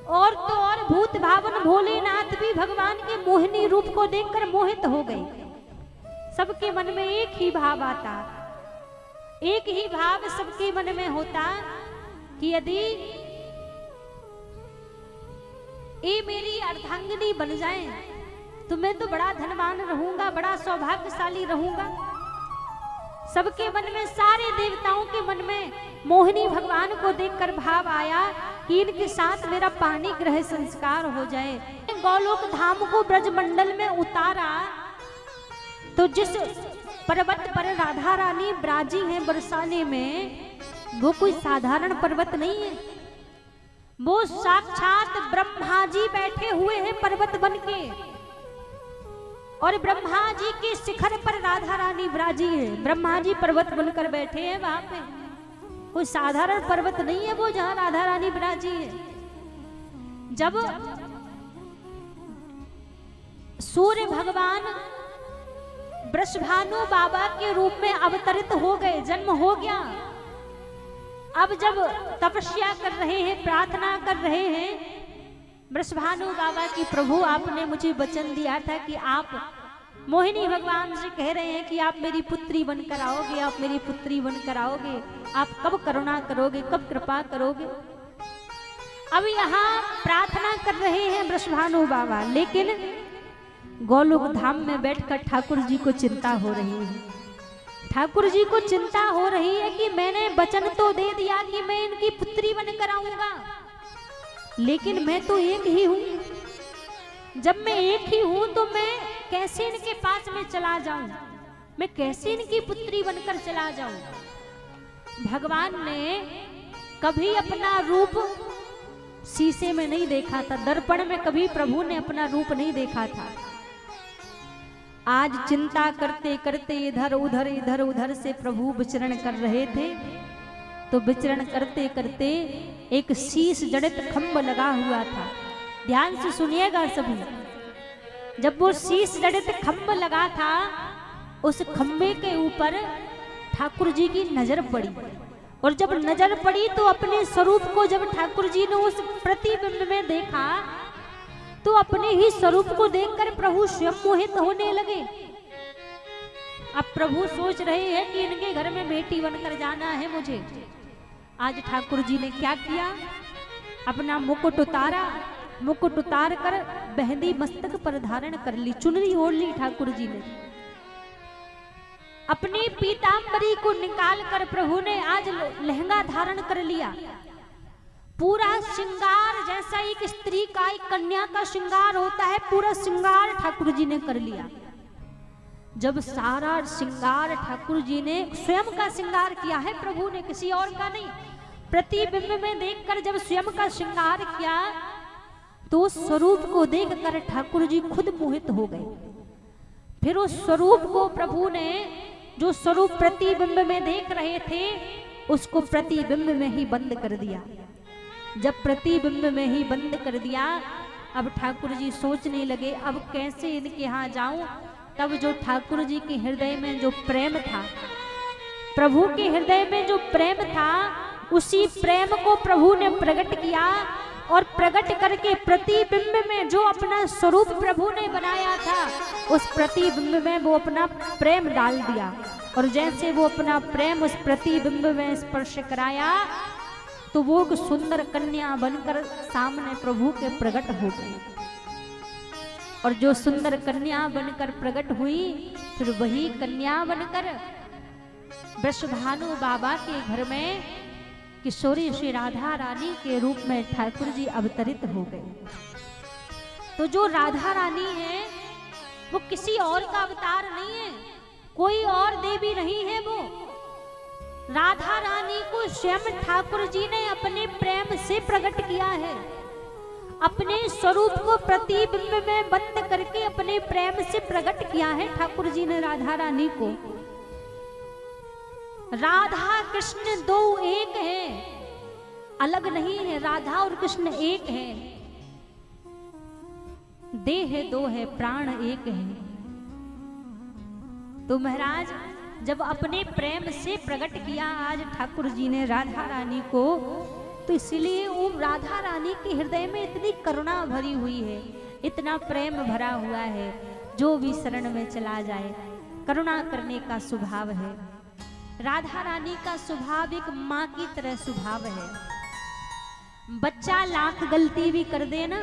और तो और भूत भावन भोलेनाथ भी भगवान के मोहिनी रूप को देखकर मोहित हो गए। सबके मन में एक ही भाव आता, एक ही भाव सबके मन में होता कि यदि ये मेरी अर्धांगिनी बन जाए तो मैं तो बड़ा धनवान रहूंगा, बड़ा सौभाग्यशाली रहूंगा। सबके मन में, सारे देवताओं के मन में मोहिनी भगवान को देखकर भाव आया कि कि इनके साथ मेरा पानी ग्रह संस्कार हो जाए। गोलोक धाम को ब्रजमंडल में उतारा तो जिस पर्वत पर राधा रानी ब्राजी हैं बरसाने में, वो कोई साधारण पर्वत नहीं है। वो साक्षात ब्रह्मा जी बैठे हुए हैं पर्वत बनके, और ब्रह्मा जी के शिखर पर राधा रानी ब्राजी है। ब्रह्मा जी पर्वत बनकर बैठे हैं वहां पे, कोई साधारण पर्वत नहीं है वो जहां राधा रानी ब्राजी है। जब सूर्य भगवान वृषभानु बाबा के रूप में अवतरित हो गए, जन्म हो गया, अब जब तपस्या कर रहे हैं, प्रार्थना कर रहे हैं वृषभानु बाबा की, प्रभु आपने मुझे वचन दिया था कि आप मोहिनी भगवान से कह रहे हैं कि आप मेरी पुत्री बनकर आओगे, आप मेरी पुत्री बनकर आओगे, आप कब करुणा करोगे, कब कृपा करोगे। अब यहाँ प्रार्थना कर रहे हैं वृषभानु बाबा, लेकिन गोलोक धाम में बैठकर ठाकुर जी को चिंता हो रही है। ठाकुर जी को चिंता हो रही है कि मैंने वचन तो दे दिया कि मैं इनकी पुत्री बनकर आऊंगा, लेकिन मैं तो एक ही हूं। जब मैं एक ही हूं तो मैं कैसे इनके पास में चला जाऊं, मैं कैसे इनकी पुत्री बनकर चला जाऊं। भगवान ने कभी अपना रूप शीशे में नहीं देखा था, दर्पण में कभी प्रभु ने अपना रूप नहीं देखा था। आज चिंता करते करते इधर उधर से प्रभु विचरण कर रहे थे, तो विचरण करते करते एक शीश जड़ित खंभ लगा हुआ था। ध्यान से सुनिएगा सभी। जब वो शीश जड़ित खंभ लगा था, उस खंभे के ऊपर ठाकुर जी की नजर पड़ी, और जब नजर पड़ी तो अपने स्वरूप को जब ठाकुर जी ने उस प्रतिबिंब में देखा, तो अपने ही स्वरूप को देखकर प्रभु स्वयं मोहित होने लगे। अब प्रभु सोच रहे हैं कि इनके घर में बेटी बनकर जाना है मुझे। आज ठाकुर जी ने क्या किया, अपना मुकुट उतारा, मुकुट उतार कर मेहंदी मस्तक पर धारण कर ली, चुनरी ओढ़ ली ठाकुर जी ने। अपनी पीतांबरी को निकाल कर प्रभु ने आज लहंगा धारण कर लिया। पूरा श्रृंगार जैसा एक स्त्री का, एक कन्या का श्रृंगार होता है, पूरा श्रृंगार ठाकुर जी ने कर लिया। जब सारा श्रृंगार ठाकुर जी ने स्वयं का श्रृंगार किया है, प्रभु ने, किसी और का नहीं। प्रतिबिंब में देखकर जब स्वयं का श्रृंगार किया, तो उस स्वरूप को देखकर ठाकुर जी खुद मोहित हो गए। फिर उस स्वरूप को प्रभु ने, जो स्वरूप प्रतिबिंब में देख रहे थे, उसको प्रतिबिंब में ही बंद कर दिया। जब प्रतिबिंब में ही बंद कर दिया, अब ठाकुर जी सोचने लगे अब कैसे इनके यहाँ जाऊं। तब जो ठाकुर जी के हृदय में जो प्रेम था, प्रभु के हृदय में जो प्रेम था, उसी प्रेम को प्रभु ने प्रकट किया, और प्रकट करके प्रतिबिंब में जो अपना स्वरूप प्रभु ने बनाया था, उस प्रतिबिंब में वो अपना प्रेम डाल दिया। और जैसे वो अपना प्रेम उस प्रतिबिंब में स्पर्श कराया, तो वो एक सुंदर कन्या बनकर सामने प्रभु के प्रकट हो गई। और जो सुंदर कन्या बनकर प्रकट हुई, फिर वही कन्या बनकर वृषभानु बाबा के घर में किशोरी श्री राधा रानी के रूप में ठाकुर जी अवतरित हो गए। तो जो राधा रानी है वो किसी और का अवतार नहीं है, कोई और देवी नहीं है। वो राधा रानी को स्वयं ठाकुर जी ने अपने प्रेम से प्रकट किया है। अपने स्वरूप को प्रतिबिंब में बंद करके अपने प्रेम से प्रकट किया है ठाकुर जी ने राधा रानी को। राधा कृष्ण दो एक हैं, अलग नहीं है। राधा और कृष्ण एक है, देह दो है, प्राण एक है। तो महाराज जब अपने प्रेम से प्रकट किया आज ठाकुर जी ने राधा रानी को, तो इसलिए वो राधा रानी के हृदय में इतनी करुणा भरी हुई है, इतना प्रेम भरा हुआ है। जो भी शरण में चला जाए, करुणा करने का स्वभाव है। राधा रानी का स्वभाव एक माँ की तरह स्वभाव है। बच्चा लाख गलती भी कर दे ना,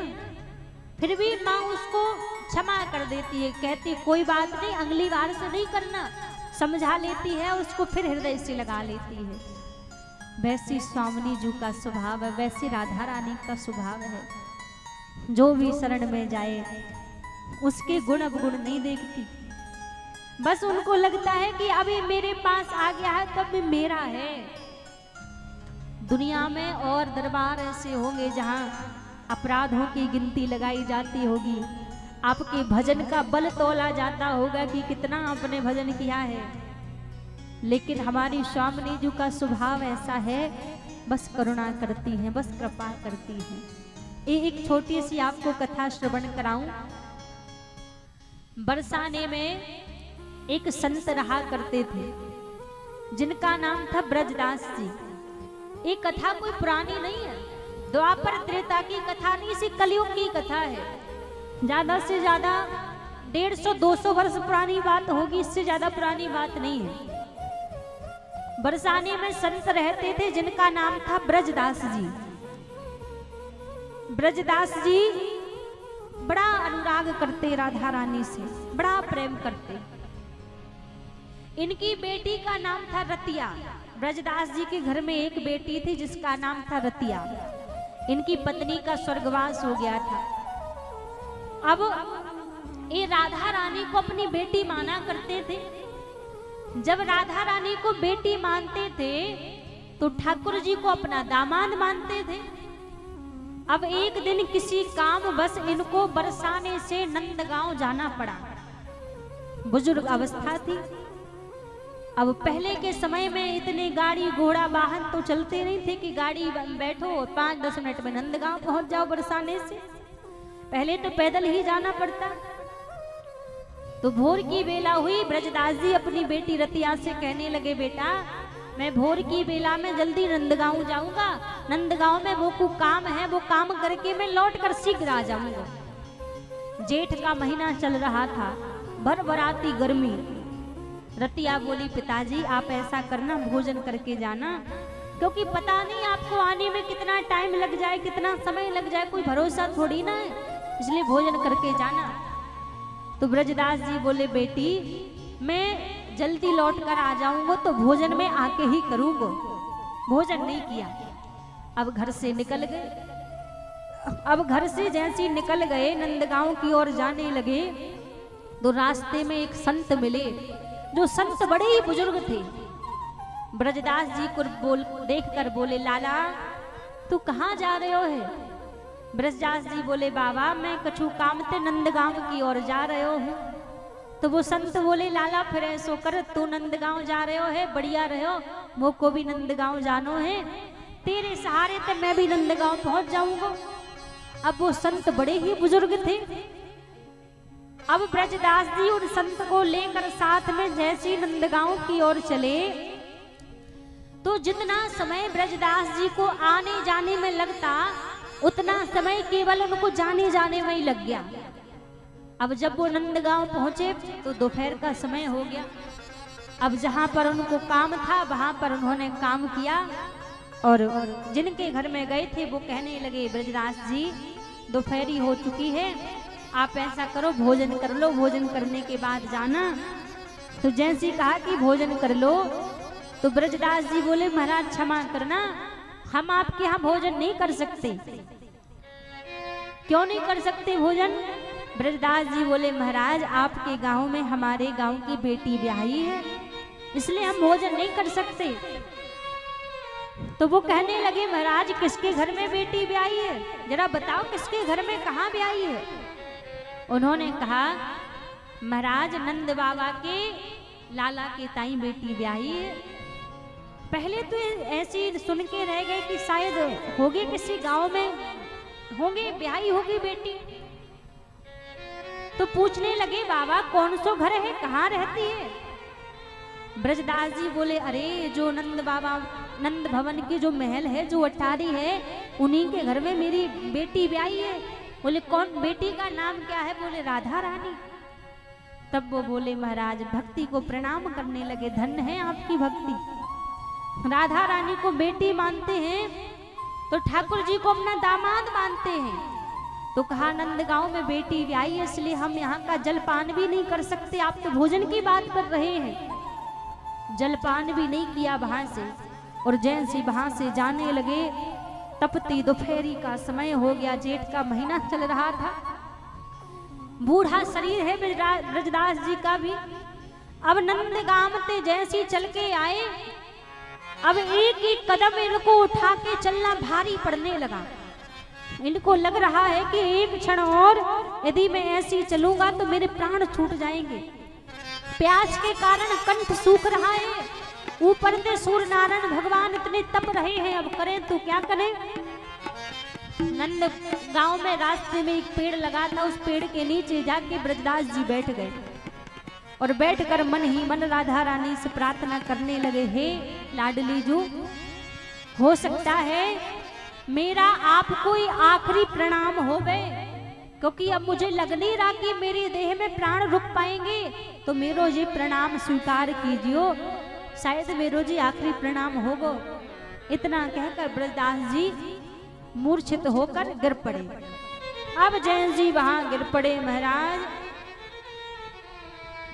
फिर भी माँ उसको क्षमा कर देती है, कहती कोई बात नहीं, अगली बार से नहीं करना, समझा लेती है, उसको फिर हृदय से लगा लेती है। वैसी स्वामिनी जी का स्वभाव है, वैसी राधा रानी का स्वभाव है। जो भी शरण में जाए उसके गुण अवगुण नहीं देखती, बस उनको लगता है कि अभी मेरे पास आ गया है तब भी मेरा है। दुनिया में और दरबार ऐसे होंगे जहां अपराधों की गिनती लगाई जाती होगी, आपके भजन का बल तोला जाता होगा कि कितना आपने भजन किया है, लेकिन हमारी स्वामिनी जी का स्वभाव ऐसा है, बस करुणा करती हैं, बस कृपा करती हैं। एक छोटी सी आपको कथा श्रवण कराऊं। बरसाने में एक संत रहा करते थे जिनका नाम था ब्रजदास जी। ये कथा कोई पुरानी नहीं है, द्वापर त्रेता की कथा नहीं, इसी कलयुग की कथा है। ज्यादा से ज्यादा 150-200 वर्ष पुरानी बात होगी, इससे ज्यादा पुरानी बात नहीं है। बरसाने में संत रहते थे जिनका नाम था ब्रजदास जी। ब्रजदास जी बड़ा अनुराग करते राधा रानी से, बड़ा प्रेम करते। इनकी बेटी का नाम था रतिया। ब्रजदास जी के घर में एक बेटी थी जिसका नाम था रतिया। इनकी पत्नी का स्वर्गवास हो गया था। अब ये राधा रानी को अपनी बेटी माना करते थे। जब राधा रानी को बेटी मानते थे तो ठाकुर जी को अपना दामाद मानते थे। अब एक दिन किसी काम बस इनको बरसाने से नंदगांव जाना पड़ा। बुजुर्ग अवस्था थी। अब पहले के समय में इतने गाड़ी घोड़ा वाहन तो चलते नहीं थे कि गाड़ी बैठो और 5-10 मिनट में नंदगांव पहुंच जाओ बरसाने से। पहले तो पैदल ही जाना पड़ता। तो भोर की बेला हुई, ब्रजदास जी अपनी बेटी रतिया से कहने लगे, बेटा मैं भोर की बेला में जल्दी नंदगांव जाऊंगा, नंदगांव में वो कुछ काम है, वो काम करके मैं लौट कर शीघ्र आ जाऊंगा। जेठ का महीना चल रहा था, भरभराती गर्मी। रतिया बोली, पिताजी आप ऐसा करना, भोजन करके जाना, क्योंकि पता नहीं आपको आने में कितना टाइम लग जाए, कितना समय लग जाए, कोई भरोसा थोड़ी ना है, इसलिए भोजन करके जाना। तो ब्रजदास जी बोले, बेटी मैं जल्दी लौट कर आ जाऊंगा तो भोजन में आके ही करूंगा। भोजन नहीं किया। अब घर से निकल गए। अब घर से जैसे निकल गए, नंदगांव की ओर जाने लगे तो रास्ते में एक संत मिले, जो संत बड़े ही बुजुर्ग थे। ब्रजदास जी को देखकर बोले, लाला तू कहाँ जा रहे हो है? ब्रजदास जी बोले, बाबा मैं कछु काम ते नंदगांव की ओर जा रहे हो। तो वो संत बोले, लाला फिर ऐसो कर, तू नंदगांव जा रहे हो है, बढ़िया रहो, मोको भी नंदगांव जानो है, तेरे सहारे ते मैं भी नंदगांव पहुंच जाऊंगा। अब वो संत बड़े ही बुजुर्ग थे। अब ब्रजदास जी उन संत को लेकर साथ में जैसे नंदगांव की ओर चले तो जितना समय ब्रजदास जी को आने जाने में लगता, उतना समय केवल उनको जाने जाने में ही लग गया। अब जब वो नंदगांव पहुंचे तो दोपहर का समय हो गया। अब जहां पर उनको काम था वहां पर उन्होंने काम किया और जिनके घर में गए थे वो कहने लगे, ब्रजदास जी दोपहरी हो चुकी है, आप ऐसा करो भोजन कर लो, भोजन करने के बाद जाना। तो जैसे कहा कि भोजन कर लो तो ब्रजदास जी बोले, महाराज क्षमा करना, हम आपके यहाँ भोजन नहीं कर सकते। क्यों नहीं कर सकते भोजन? ब्रजदास जी बोले, महाराज आपके गांव में हमारे गांव की बेटी ब्याही है, इसलिए हम भोजन नहीं कर सकते। तो वो कहने लगे, महाराज किसके घर में बेटी ब्याही है, जरा बताओ किसके घर में, कहाँ ब्याही है? उन्होंने कहा, महाराज नंद बाबा के लाला के ताई बेटी ब्याही है। पहले तो ऐसी सुन के रह गए कि शायद होगी किसी गांव में होंगे, ब्याही होगी बेटी। तो पूछने लगे, बाबा कौन सो घर है, कहाँ रहती है? ब्रजदास जी बोले, अरे जो नंद बाबा नंद भवन की जो महल है, जो अटारी है, उन्हीं के घर में मेरी बेटी ब्याही है। बोले कौन, बेटी का नाम क्या है? बोले राधा रानी। तब वो बोले, महाराज भक्ति को प्रणाम करने लगे, धन्य है आपकी भक्ति। राधा रानी को बेटी मानते हैं तो ठाकुर जी को अपना दामाद मानते हैं। तो कहा नंदगांव में बेटी ब्याही है, इसलिए हम यहाँ का जलपान भी नहीं कर सकते। आप तो भोजन की बात कर रहे हैं, जलपान भी नहीं किया वहां से। और जैसे वहां से जाने लगे, तपती दोपहरी का समय हो गया, जेठ का महीना चल रहा था। बूढ़ा शरीर है ब्रजदास जी का भी। अब नंदगांव ते जैसी चल के आए, अब एक एक कदम इनको उठा के चलना भारी पड़ने लगा। इनको लग रहा है कि एक क्षण और यदि मैं ऐसी चलूंगा तो मेरे प्राण छूट जाएंगे। प्यास के कारण कंठ सूख रहा है, ऊपर से सूर्य नारायण भगवान इतने तप रहे हैं, अब करें तो क्या करें। नंद गांव में रास्ते में एक पेड़ लगा था, उस पेड़ के नीचे जाके ब्रजदास जी बैठ गए और बैठकर मन ही मन राधा रानी से प्रार्थना करने लगे, हे लाडली जू, हो सकता है मेरा आपको ही आखिरी प्रणाम हो गए, क्योंकि अब मुझे लग नहीं रहा कि मेरी देह में प्राण रुक पाएंगे, तो मेरो जी प्रणाम स्वीकार कीजियो, शायद मेरो जी आखिरी प्रणाम होगो। इतना कहकर ब्रजदास जी मूर्छित होकर गिर पड़े। अब जैन जी वहां गिर पड़े महाराज,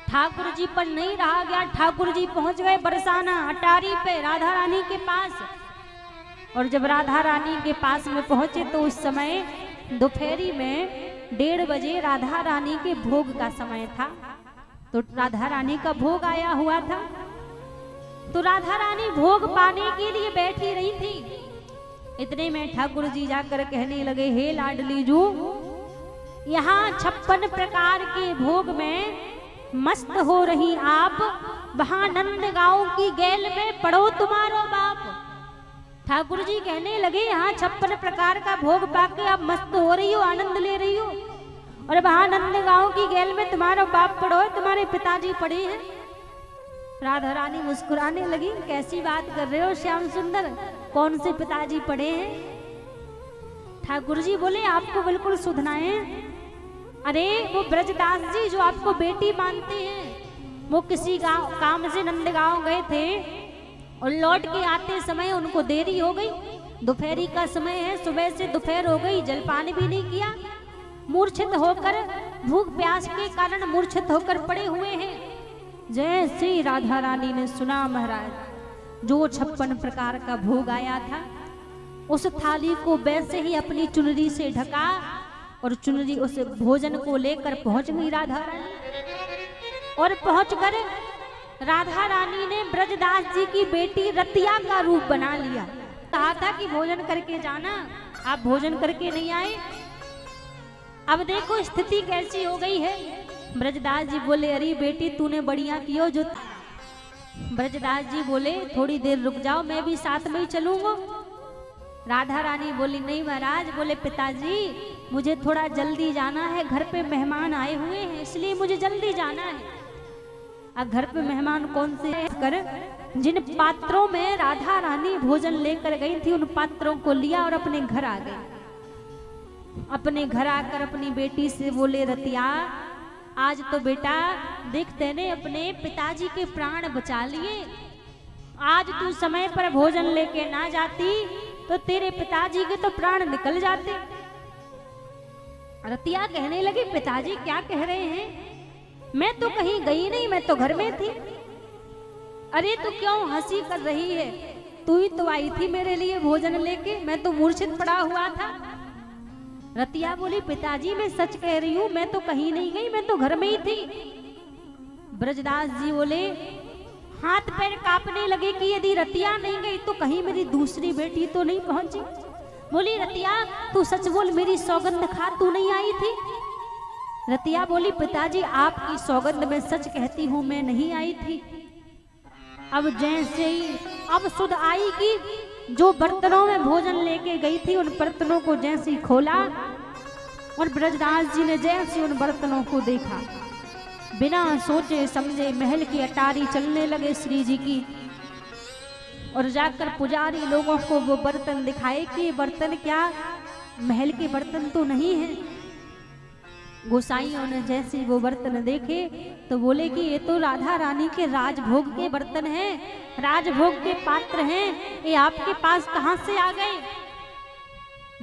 ठाकुर जी पर नहीं रहा गया। ठाकुर जी पहुंच गए बरसाना अटारी पे राधा रानी के पास, और जब राधा रानी के पास में पहुंचे तो उस समय दोपहरी में 1:30 बजे राधा रानी के भोग का समय था। तो राधा रानी का भोग आया हुआ था, तो राधा रानी भोग पाने के लिए बैठी रही थी। इतने में ठाकुर जी जाकर कहने लगे, हे लाडली जू, यहाँ 56 प्रकार के भोग में मस्त हो रही आप, वहां नंदगांव की गेल में पड़ो तुम्हारो बाप। ठाकुर जी कहने लगे, यहाँ 56 प्रकार का भोग पाके आप मस्त हो रही हो, आनंद ले रही हो, और वहां नंदगांव की गेल में तुम्हारा बाप पड़ो है, तुम्हारे पिताजी पड़े हैं। राधा रानी मुस्कुराने लगी, कैसी बात कर रहे हो श्याम सुंदर, कौन से पिताजी पड़े हैं। ठाकुर जी बोले, आपको बिल्कुल सुधना है। अरे वो ब्रजदास जी जो आपको बेटी मानते हैं, वो किसी गांव काम से नंदगांव गए थे और लौट के आते समय उनको देरी हो गई, दोपहरी का समय है, सुबह से दोपहर हो गई, जलपान भी नहीं किया, मूर्छित होकर भूख प्यास के कारण मूर्छित होकर पड़े हुए हैं। जैसे राधा रानी ने सुना महाराज, जो 56 प्रकार का भोग आया था, उस थाली को वैसे ही अपनी चुनरी से ढका और चुनरी उस भोजन को लेकर पहुंच गई राधा रानी। और पहुंचकर राधा रानी ने ब्रजदास जी की बेटी रतिया का रूप बना लिया। कहा था कि भोजन करके जाना, आप भोजन करके नहीं आए। अब देखो स्थिति कैसी हो गई है। ब्रजदास जी बोले, अरे बेटी तूने बढ़िया किया जो। ब्रजदास जी बोले, थोड़ी देर रुक जाओ, मैं भी साथ में ही चलूंगा। राधा रानी बोली, नहीं महाराज। बोले, पिताजी मुझे थोड़ा जल्दी जाना है, घर पे मेहमान आए हुए हैं, इसलिए मुझे जल्दी जाना है। अब घर पे मेहमान कौन से कर, जिन पात्रों में राधा रानी भोजन लेकर गई थी, उन पात्रों को लिया और अपने घर आ गए। अपने घर आकर अपनी बेटी से बोले, रतिया आज तो बेटा देखते ने अपने पिताजी के प्राण बचा लिए। आज तू समय पर भोजन लेके ना जाती तो तेरे पिताजी के तो प्राण निकल जाते। रतिया कहने लगी, पिताजी क्या कह रहे हैं, मैं तो कहीं गई नहीं, मैं तो घर में थी। अरे तू क्यों हंसी कर रही है, तू ही तो आई थी मेरे लिए भोजन लेके, मैं तो मूर्छित पड़ा हुआ था। रतिया बोली, पिताजी मैं सच कह रही हूँ, मैं तो कहीं नहीं गई, मैं तो घर में ही थी। ब्रजदास जी बोले, हाथ पैर कांपने लगे कि यदि रतिया नहीं गई तो कहीं मेरी दूसरी बेटी तो नहीं पहुंची। बोली, रतिया तू सच बोल, मेरी सौगंध खा, तू नहीं आई थी। रतिया बोली, पिताजी आपकी सौगंध में सच कहती हूँ, मैं नहीं आई थी। अब जैसे ही अब सुध आई कि जो बर्तनों में भोजन लेके गई थी, उन बर्तनों को जैसे ही खोला और ब्रजदास जी ने जैसे उन बर्तनों को देखा, बिना सोचे समझे महल की अटारी चलने लगे श्री जी की, और जाकर पुजारी लोगों को वो बर्तन दिखाए कि ये बर्तन क्या महल के बर्तन तो नहीं है। गोसाइयों ने जैसे वो बर्तन देखे तो बोले कि ये तो राधा रानी के राजभोग के बर्तन हैं, राजभोग के पात्र हैं, ये आपके पास कहां से आ गए।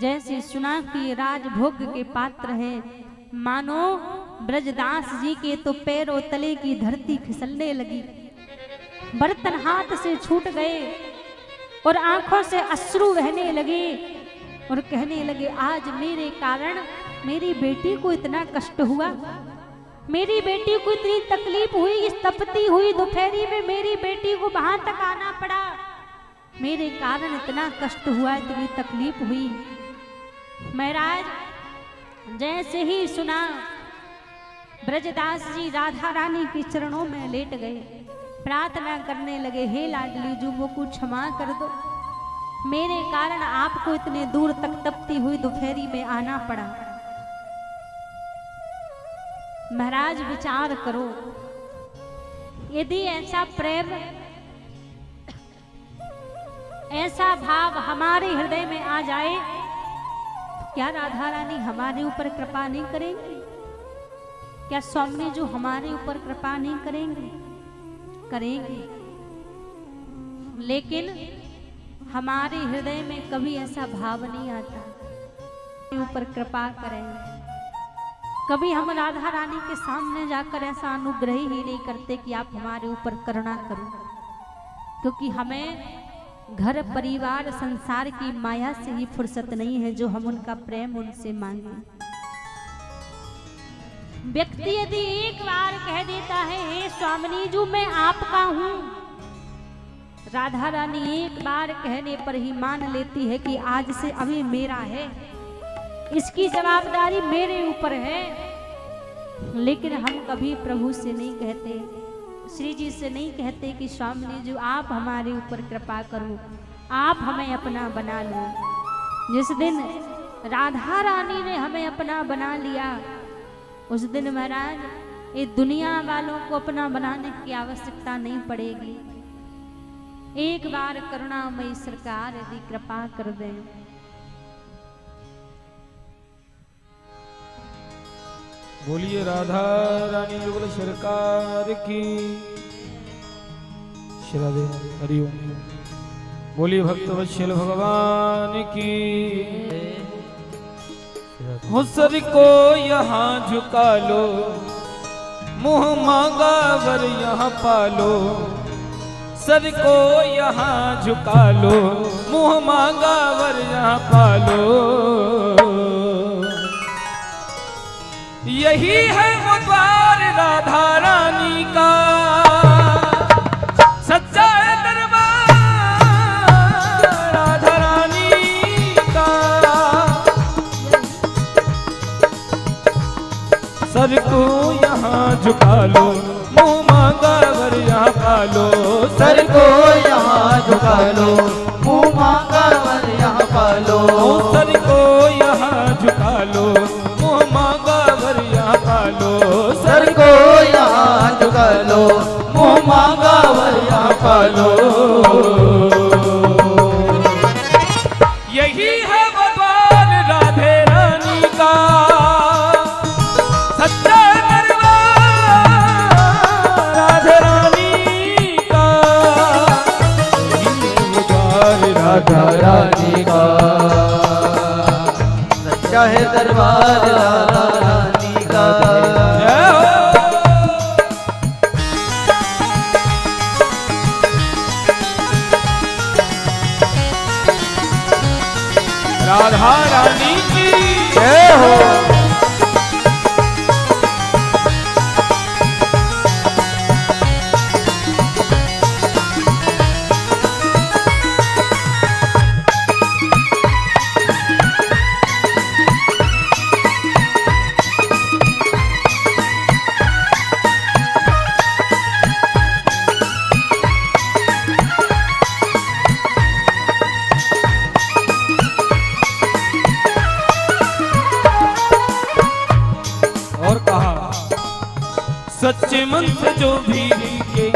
जैसे सुना कि राजभोग के पात्र हैं, मानो ब्रजदास जी के तो पैरों तले की धरती फिसलने लगी, बर्तन हाथ से छूट गए। और आंखों से अश्रु बहने लगे और कहने लगे, आज मेरे कारण मेरी बेटी को इतना कष्ट हुआ, मेरी बेटी को इतनी तकलीफ हुई, इस तपती हुई दोपहरी में मेरी बेटी को वहां तक आना पड़ा, मेरे कारण इतना कष्ट हुआ, इतनी तकलीफ हुई। महाराज जैसे ही सुना, ब्रजदास जी राधा रानी के चरणों में लेट गए, प्रार्थना करने लगे, हे लाडली जुबो को क्षमा कर दो, मेरे कारण आपको इतने दूर तक तपती हुई दोपहरी में आना पड़ा। महाराज विचार करो, यदि ऐसा प्रेम, ऐसा भाव हमारे हृदय में आ जाए, क्या राधा रानी हमारे ऊपर कृपा नहीं करेंगी? क्या स्वामी जो हमारे ऊपर कृपा नहीं करेंगे? करेंगे, लेकिन हमारे हृदय में कभी ऐसा भाव नहीं आता ऊपर कृपा करें। कभी हम राधा रानी के सामने जाकर ऐसा अनुग्रह ही नहीं करते कि आप हमारे ऊपर करुणा करो, क्योंकि हमें घर परिवार संसार की माया से ही फुर्सत नहीं है जो हम उनका प्रेम उनसे मांगे। व्यक्ति यदि एक बार कह देता है, हे स्वामिनी जी मैं आपका हूं, राधा रानी एक बार कहने पर ही मान लेती है कि आज से अभी मेरा है, इसकी जवाबदारी मेरे ऊपर है। लेकिन हम कभी प्रभु से नहीं कहते, श्री जी से नहीं कहते कि स्वामी जी आप हमारे ऊपर कृपा करो, आप हमें अपना बना लो। जिस दिन राधा रानी ने हमें अपना बना लिया, उस दिन महाराज ये दुनिया वालों को अपना बनाने की आवश्यकता नहीं पड़ेगी। एक बार करुणामयी सरकार यदि कृपा कर दें, बोलिए राधा रानी युगल सरकार की श्री हरिओम। बोलिए भक्त वत्सल भगवान की। हो सर को यहाँ झुका लो, मुँह मांगा वर यहाँ पालो, सर को यहाँ झुका लो, मुँह मांगा वर यहाँ पालो। यही है वो द्वार राधा रानी का, सच्चा है दरबार राधा रानी का। सर को यहाँ झुका लो, मुँह मांगा वर यहाँ पालो, सर को यहाँ झुका लो, मुँह मांगा वर यहाँ पालो। सर को यहाँ झुका लो, मुँह मांगा वर यहाँ पालो, सर को यहाँ झुका लो, मुँह मांगा वर यहाँ पालो। यही है वो द्वार राधे रानी का, सच्चा दरबार राधे रानी का। यही है वो द्वार राधा रानी का, सच्चा है दरबार राधा रानी का। जय हो। राधा रानी की जय हो। और कहा, सच्चे मन से जो भी के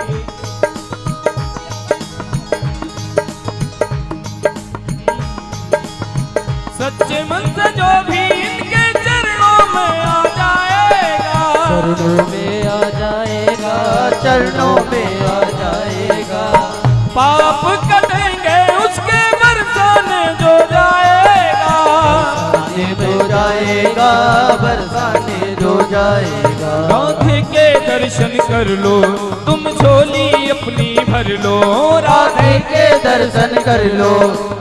सच्चे मन से जो भी इनके चरणों में आ जाएगा, चरणों में आ जाएगा, चरणों में आ जाएगा। पाप कटेंगे उसके बरसाने जो जाएगा, बरसाने जो जाएगा, बरसाने जो जाएगा। राधे के दर्शन कर लो तुम झोली अपनी भर लो राधे के दर्शन कर लो,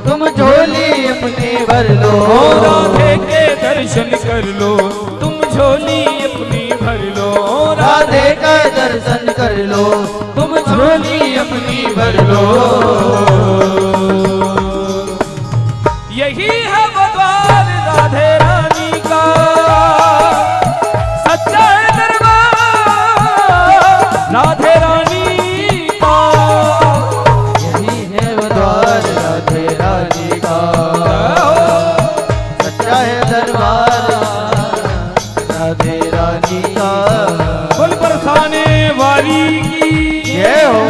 तुम झोली अपनी भर लो। राधे के दर्शन कर लो, तुम झोली अपनी भर लो। राधे का दर्शन कर लो, तुम झोली अपनी भर लो। यही है वो द्वार राधे रानी का, सच्चा है दरबार राधे रानी का। यही है वो द्वार राधे रानी का, सच्चा है दरबार राधे रानी का। फूल बरसाने वाली की जय हो।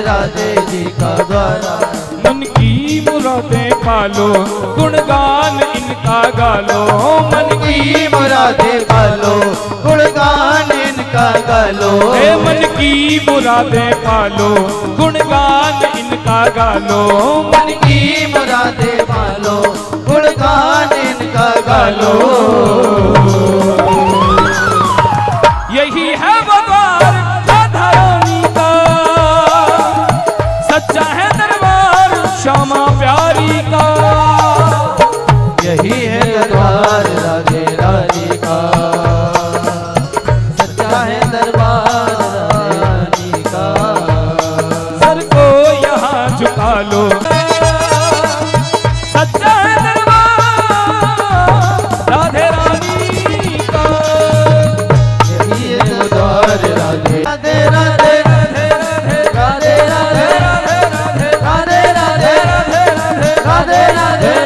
राधे जी का द्वारा। मन की मुरादें पालो, गुणगान इनका गालो। मन की मुरादें पालो, गुणगान इनका गालो। मन की मुरादें पालो, गुणगान इनका गालो। मन की मुरादें पालो, गुणगान इनका गालो। यही है वो द्वार राधा रानी का, सच्चा है दरबार श्यामा प्यारी का। यही है दरबार राधे रानी का, सच्चा है दरबार रानी का। सर को यहाँ झुका लो, सच्चा है दरबार राधे रानी का। यही है द्वार राधे राधे राधे राधे राधे राधे राधे राधे राधे राधे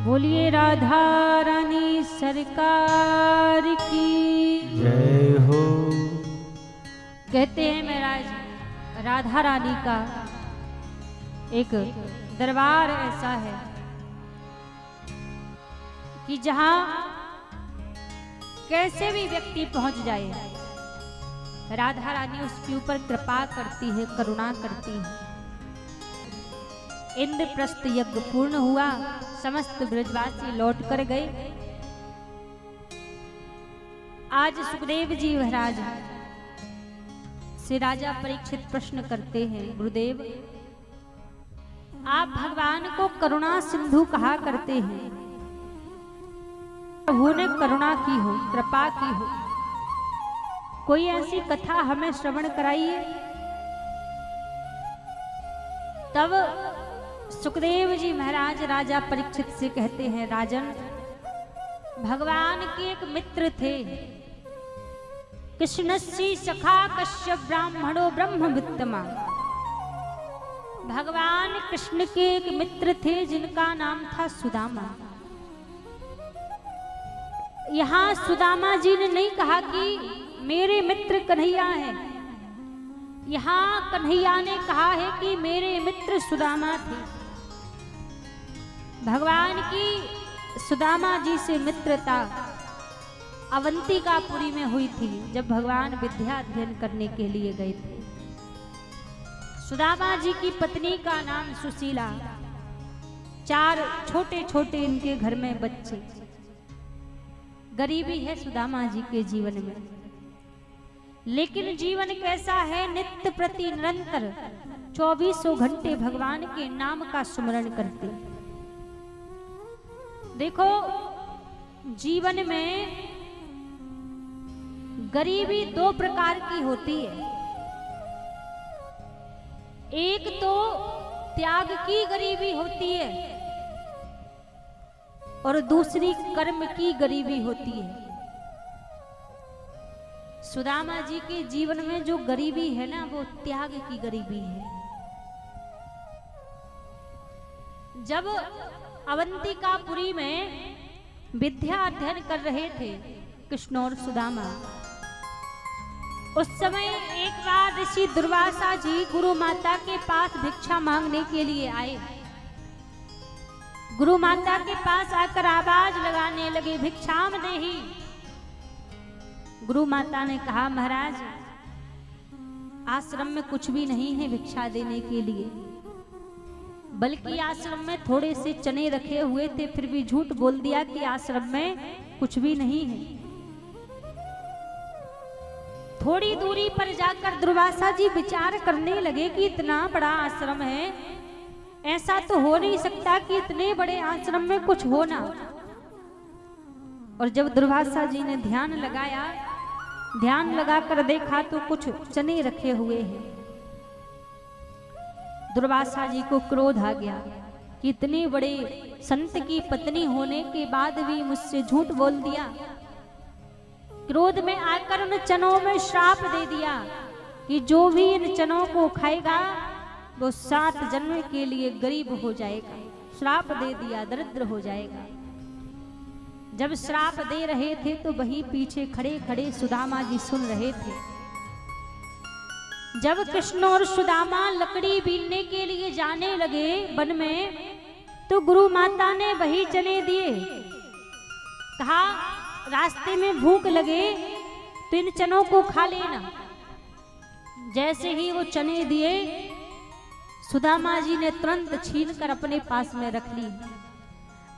बोलिए राधा रानी सरकार की जय हो। कहते हैं महाराज राधा रानी का एक दरबार ऐसा है कि जहां कैसे भी व्यक्ति पहुंच जाए, राधा रानी उसके ऊपर कृपा करती है, करुणा करती है। इंद्रप्रस्थ यज्ञ पूर्ण हुआ, समस्त ब्रजवासी लौट कर गए। आज सुखदेव जी महाराज से राजा परीक्षित प्रश्न करते हैं, गुरुदेव आप भगवान को करुणा सिंधु कहा करते हैं, प्रभु ने करुणा की हो, कृपा की हो, कोई ऐसी कथा हमें श्रवण कराइए। तब सुखदेव जी महाराज राजा परीक्षित से कहते हैं, राजन भगवान के एक मित्र थे, कृष्णस्य सखा कश्यप ब्राह्मणो ब्रह्मवित्तमा। भगवान कृष्ण के एक मित्र थे जिनका नाम था सुदामा। यहाँ सुदामा जी ने नहीं कहा कि मेरे मित्र कन्हैया हैं, यहाँ कन्हैया ने कहा है कि मेरे मित्र सुदामा थे। भगवान की सुदामा जी से मित्रता अवंतिकापुरी में हुई थी, जब भगवान विद्या अध्ययन करने के लिए गए थे। सुदामा जी की पत्नी का नाम सुशीला, 4 छोटे छोटे इनके घर में बच्चे। गरीबी है सुदामा जी के जीवन में, लेकिन जीवन कैसा है, नित्य प्रति निरंतर 24 घंटे भगवान के नाम का स्मरण करते। देखो, जीवन में गरीबी 2 प्रकार की होती है। एक तो त्याग की गरीबी होती है और दूसरी कर्म की गरीबी होती है। सुदामा जी के जीवन में जो गरीबी है ना, वो त्याग की गरीबी है। जब अवंतिकापुरी में विद्या अध्ययन कर रहे थे कृष्ण और सुदामा, उस समय एक बार ऋषि दुर्वासा जी गुरु माता के पास भिक्षा मांगने के लिए आए। गुरु माता के पास आकर आवाज लगाने लगे, भिक्षाम देहि। गुरु माता ने कहा, महाराज आश्रम में कुछ भी नहीं है भिक्षा देने के लिए, बल्कि आश्रम में थोड़े से चने रखे हुए थे, फिर भी झूठ बोल दिया कि आश्रम में कुछ भी नहीं है। थोड़ी दूरी पर जाकर दुर्वासा जी विचार करने लगे कि इतना बड़ा आश्रम है, ऐसा तो हो नहीं सकता कि इतने बड़े आश्रम में कुछ हो ना। और जब दुर्वासा जी ने ध्यान लगाया, ध्यान लगाकर देखा तो कुछ चने रखे हुए हैं। दुर्वासा जी को क्रोध आ गया कि इतने बड़े संत की पत्नी होने के बाद भी मुझसे झूठ बोल दिया। क्रोध में आकर उन चनों में श्राप दे दिया कि जो भी इन चनों को खाएगा वो 7 जन्म के लिए गरीब हो जाएगा। श्राप दे दिया, दरिद्र हो जाएगा। जब श्राप दे रहे थे तो वही पीछे खड़े खड़े सुदामा जी सुन रहे थे। जब कृष्ण और सुदामा लकड़ी बीनने के लिए जाने लगे वन में, तो गुरु माता ने वही चने दिए। कहा, रास्ते में भूख लगे तो इन चनों को खा लेना। जैसे ही वो चने दिए, सुदामा जी ने तुरंत छीनकर अपने पास में रख ली।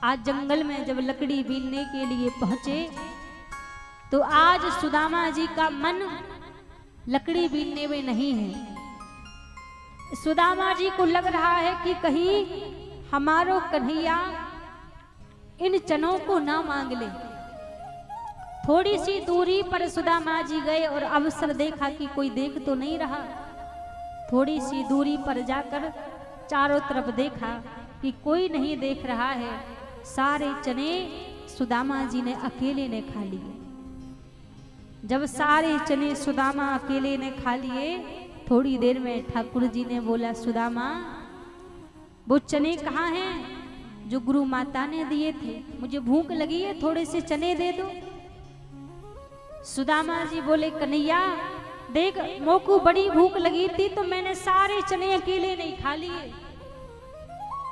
आज जंगल में जब लकड़ी बीनने के लिए पहुंचे, तो आज सुदामा जी का मन लकड़ी बीनने में नहीं है। सुदामा जी को लग रहा है कि कहीं हमारो कन्हैया इन चनों को ना मांग ले। थोड़ी सी दूरी पर सुदामा जी गए और अवसर देखा कि कोई देख तो नहीं रहा। थोड़ी सी दूरी पर जाकर चारों तरफ देखा कि कोई नहीं देख रहा है। सारे चने सुदामा जी ने अकेले ने खा लिए। जब सारे चने सुदामा अकेले ने खा लिए, थोड़ी देर में ठाकुर जी ने बोला, सुदामा वो चने कहाँ हैं जो गुरु माता ने दिए थे? मुझे भूख लगी है, थोड़े से चने दे दो। सुदामा जी बोले, कन्हैया देख, मोको बड़ी भूख लगी थी तो मैंने सारे चने अकेले नहीं खा लिए।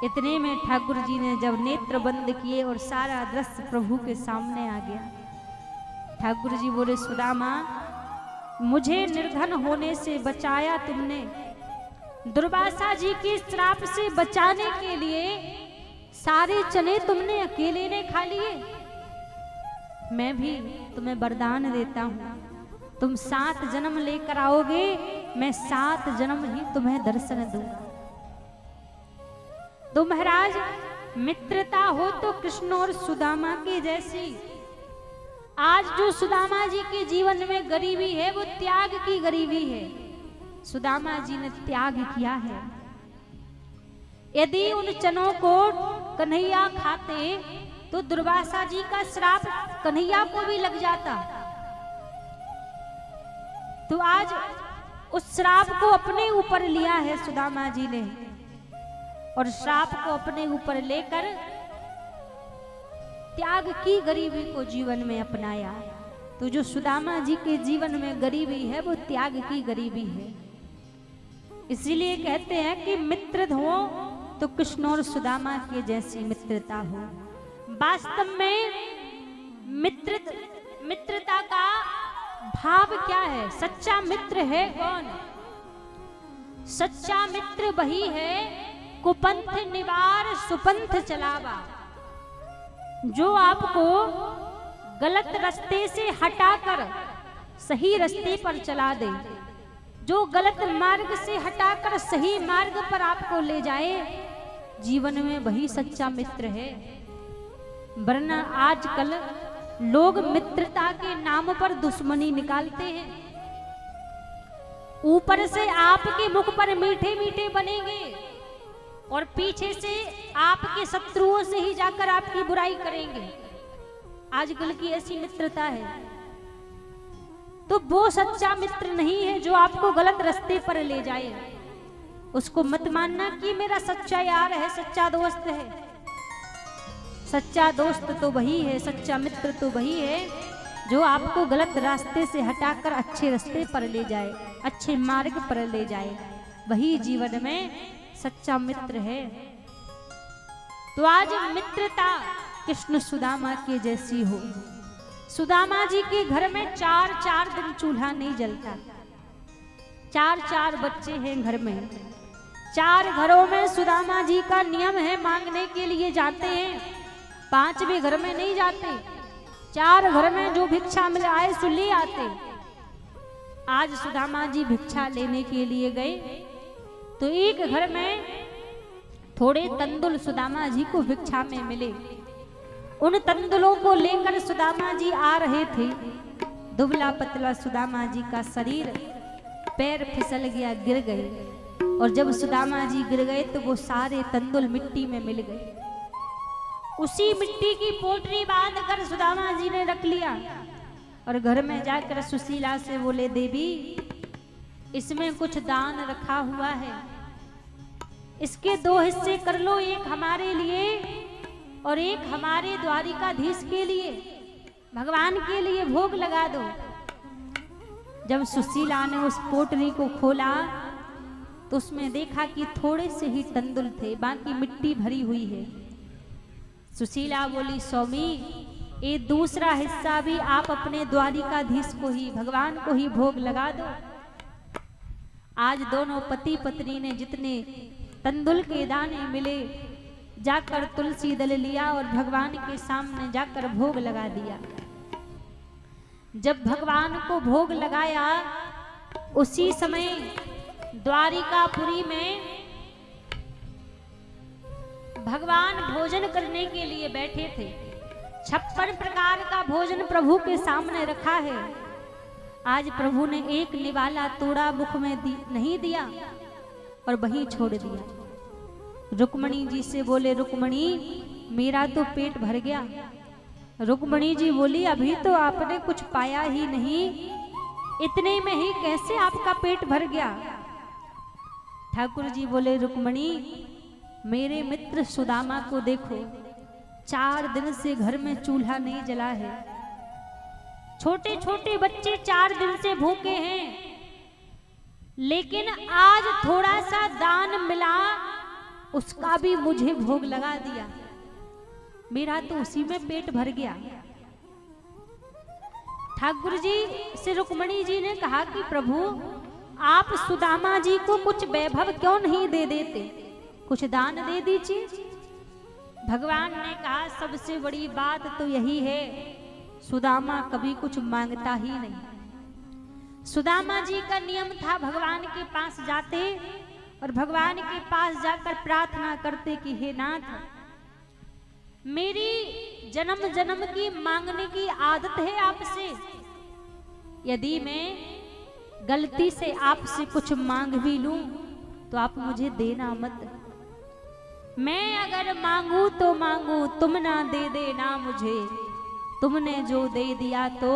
इतने में ठाकुर जी ने जब नेत्र बंद किए और सारा दृश्य प्रभु के सामने आ गया, ठाकुर जी बोले, सुदामा मुझे निर्धन होने से बचाया तुमने, दुर्वासा जी के श्राप से बचाने के लिए सारे चने तुमने अकेले ने खा लिए। मैं भी तुम्हें वरदान देता हूँ, तुम 7 जन्म लेकर आओगे, मैं 7 जन्म ही तुम्हें दर्शन दूंगा। तो महाराज, मित्रता हो तो कृष्ण और सुदामा के जैसी। आज जो सुदामा जी के जीवन में गरीबी है, वो त्याग की गरीबी है। सुदामा जी ने त्याग किया है। यदि उन चनों को कन्हैया खाते तो दुर्वासा जी का श्राप कन्हैया को भी लग जाता। तो आज उस श्राप को अपने ऊपर लिया है सुदामा जी ने, और श्राप को अपने ऊपर लेकर त्याग की गरीबी को जीवन में अपनाया। तो जो सुदामा जी के जीवन में गरीबी है, वो त्याग की गरीबी है। इसीलिए कहते हैं कि मित्र हो तो कृष्ण और सुदामा के जैसी मित्रता हो। वास्तव में मित्रता का भाव क्या है? सच्चा मित्र है कौन? सच्चा मित्र वही है कुपंथ निवार सुपंथ चलावा, जो आपको गलत रास्ते से हटाकर सही रास्ते पर चला दे, जो गलत मार्ग से हटाकर सही मार्ग पर आपको ले जाए, जीवन में वही सच्चा मित्र है। वरना आजकल लोग मित्रता के नाम पर दुश्मनी निकालते हैं। ऊपर से आपके मुख पर मीठे मीठे बनेंगे और पीछे से आपके शत्रुओं से ही जाकर आपकी बुराई करेंगे। आजकल की ऐसी मित्रता है, तो वो सच्चा मित्र नहीं है जो आपको गलत रास्ते पर ले जाए। उसको मत मानना कि मेरा सच्चा यार है, सच्चा दोस्त है। सच्चा दोस्त तो वही है, सच्चा मित्र तो वही है जो आपको गलत रास्ते से हटाकर अच्छे रास्ते पर ले जाए, अच्छे मार्ग पर ले जाए। वही जीवन में सच्चा मित्र है। तो आज मित्रता कृष्ण सुदामा के जैसी हो। सुदामा जी के घर में 4 दिन चूल्हा नहीं जलता। 4 बच्चे हैं घर में। 4 घरों में सुदामा जी का नियम है, मांगने के लिए जाते हैं, 5वें घर में नहीं जाते। 4 घर में जो भिक्षा मिल आए सो ले आते। आज सुदामा जी भिक्षा लेने के लिए गए तो एक घर में थोड़े तंदुल सुदामा जी को भिक्षा में मिले। उन तंदुलों को लेकर सुदामा जी आ रहे थे। दुबला पतला सुदामा जी का शरीर, पैर फिसल गया, गिर गए। और जब सुदामा जी गिर गए तो वो सारे तंदुल मिट्टी में मिल गए। उसी मिट्टी की पोटली बांधकर सुदामा जी ने रख लिया और घर में जाकर सुशीला से बोले, देवी इसमें कुछ दान रखा हुआ है, इसके 2 हिस्से कर लो, एक हमारे लिए और एक हमारे द्वारिकाधीश के लिए, भगवान के लिए भोग लगा दो। जब सुशीला ने उस पोटली को खोला तो उसमें देखा कि थोड़े से ही तंदुल थे, बाकी मिट्टी भरी हुई है। सुशीला बोली, स्वामी ये दूसरा हिस्सा भी आप अपने द्वारिकाधीश को ही, भगवान को ही भोग लगा दो। आज दोनों पति पत्नी ने जितने तंदुल के दाने मिले जाकर तुलसी दल लिया और भगवान के सामने जाकर भोग लगा दिया। जब भगवान को भोग लगाया उसी समय द्वारिकापुरी में भगवान भोजन करने के लिए बैठे थे। 56 प्रकार का भोजन प्रभु के सामने रखा है। आज प्रभु ने एक निवाला तोड़ा मुख में नहीं दिया और वहीं छोड़ दिया। रुक्मणी जी से बोले, रुक्मणी मेरा तो पेट भर गया। रुक्मणी जी बोली, अभी तो आपने कुछ पाया ही नहीं, इतने में ही कैसे आपका पेट भर गया। ठाकुर जी बोले, रुक्मणी मेरे मित्र सुदामा को देखो, 4 दिन से घर में चूल्हा नहीं जला है। छोटे छोटे बच्चे 4 दिन से भूखे हैं, लेकिन आज थोड़ा सा दान मिला, उसका भी मुझे भोग लगा दिया, मेरा तो उसी में पेट भर गया। ठाकुर जी से रुक्मणी जी ने कहा कि प्रभु आप सुदामा जी को कुछ वैभव क्यों नहीं दे देते, कुछ दान दे दीजिए। भगवान ने कहा सबसे बड़ी बात तो यही है, सुदामा कभी कुछ मांगता ही नहीं। सुदामा जी का नियम था भगवान के पास जाते और भगवान के पास जाकर प्रार्थना करते कि हे नाथ, मेरी जन्म जन्म की मांगने की आदत है आपसे, यदि मैं गलती से आपसे कुछ मांग भी लूं तो आप मुझे देना मत। मैं अगर मांगू तो मांगू, तुम ना दे देना मुझे, तुमने जो दे दिया तो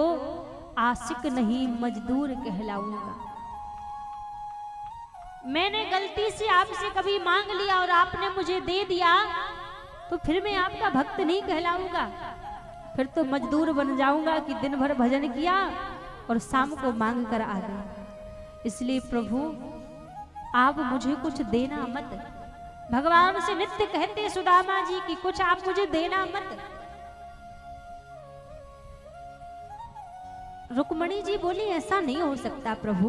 आशिक नहीं मजदूर कहलाऊंगा। मैंने गलती से आपसे कभी मांग लिया और आपने मुझे दे दिया तो फिर मैं आपका भक्त नहीं कहलाऊंगा, फिर तो मजदूर बन जाऊंगा कि दिन भर भजन किया और शाम को मांग कर आ गया। इसलिए प्रभु आप मुझे कुछ देना मत। भगवान से नित्य कहते सुदामा जी कि कुछ आप मुझे देना मत। रुक्मणी जी बोली ऐसा नहीं हो सकता प्रभु,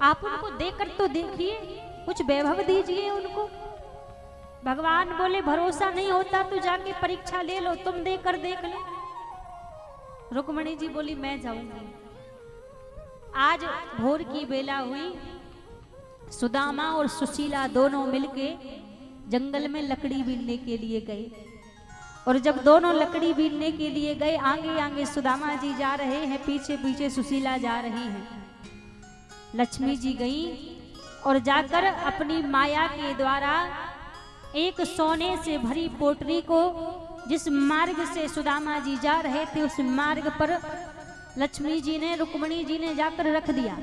आप उनको देकर तो देखिए, कुछ वैभव दीजिए उनको। भगवान बोले भरोसा नहीं होता तो जाके परीक्षा ले लो, तुम देकर देख लो। रुक्मणी जी बोली मैं जाऊंगी। आज भोर की बेला हुई, सुदामा और सुशीला दोनों मिलके जंगल में लकड़ी बीनने के लिए गए। और जब दोनों लकड़ी बीनने के लिए गए, आगे आगे सुदामा जी जा रहे हैं, पीछे पीछे सुशीला जा रही हैं। लक्ष्मी जी गई और जाकर अपनी माया के द्वारा एक सोने से भरी पोटरी को, जिस मार्ग से सुदामा जी जा रहे थे उस मार्ग पर लक्ष्मी जी ने, रुक्मणी जी ने जाकर रख दिया।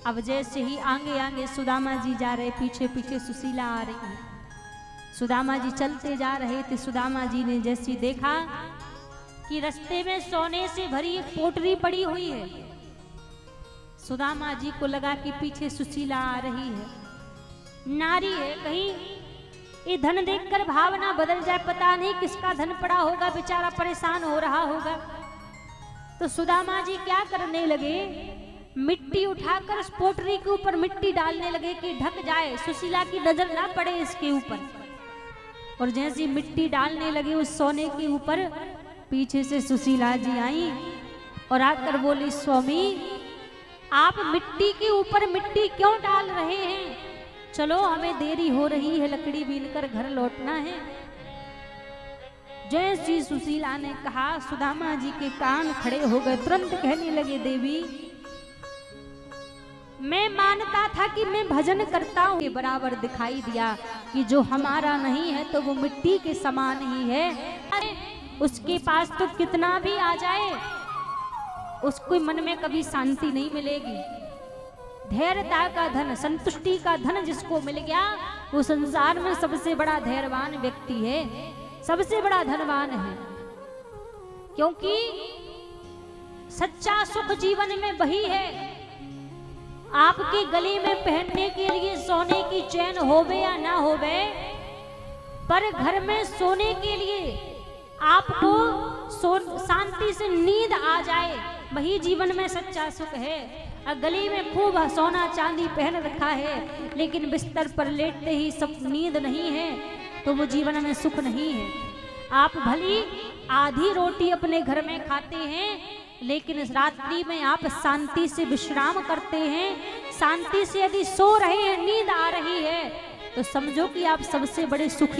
अब जैसे ही आगे आगे सुदामा जी जा रहे, पीछे पीछे सुशीला आ रही है। सुदामा जी चलते जा रहे थे, सुदामा जी ने जैसे देखा कि रास्ते में सोने से भरी एक पोटरी पड़ी हुई है, सुदामा जी को लगा कि पीछे सुशीला आ रही है, नारी है, कहीं ये धन देखकर भावना बदल जाए, पता नहीं किसका धन पड़ा होगा, बेचारा परेशान हो रहा होगा। तो सुदामा जी क्या करने लगे, मिट्टी उठाकर उस पोटरी के ऊपर मिट्टी डालने लगे कि ढक जाए, सुशीला की नजर ना पड़े इसके ऊपर। और जैसे मिट्टी डालने लगे उस सोने के ऊपर, पीछे से सुशीला जी आई और आकर बोली स्वामी आप मिट्टी के ऊपर मिट्टी क्यों डाल रहे हैं, चलो हमें देरी हो रही है, लकड़ी बीनकर घर लौटना है। जैसी सुशीला ने कहा, सुदामा जी के कान खड़े हो गए, तुरंत कहने लगे देवी मैं मानता था कि मैं भजन करता हूँ, के बराबर दिखाई दिया कि जो हमारा नहीं है तो वो मिट्टी के समान ही है। अरे उसके पास तो कितना भी आ जाए उसको मन में कभी शांति नहीं मिलेगी। धैर्यता का धन, संतुष्टि का धन जिसको मिल गया वो संसार में सबसे बड़ा धैर्यवान व्यक्ति है, सबसे बड़ा धनवान है। क्योंकि सच्चा सुख जीवन में वही है। आपके गले में पहनने के लिए सोने की चैन होवे या ना होवे, पर घर में सोने के लिए आपको शांति से नींद आ जाए, वही जीवन में सच्चा सुख है। गले में खूब सोना चांदी पहन रखा है लेकिन बिस्तर पर लेटते ही सब नींद नहीं है तो वो जीवन में सुख नहीं है। आप भली आधी रोटी अपने घर में खाते हैं लेकिन इस रात्रि में आप शांति से विश्राम करते हैं, शांति से यदि सो रहे हैं, नींद आ रही है तो समझो कि आप सबसे बड़े सुख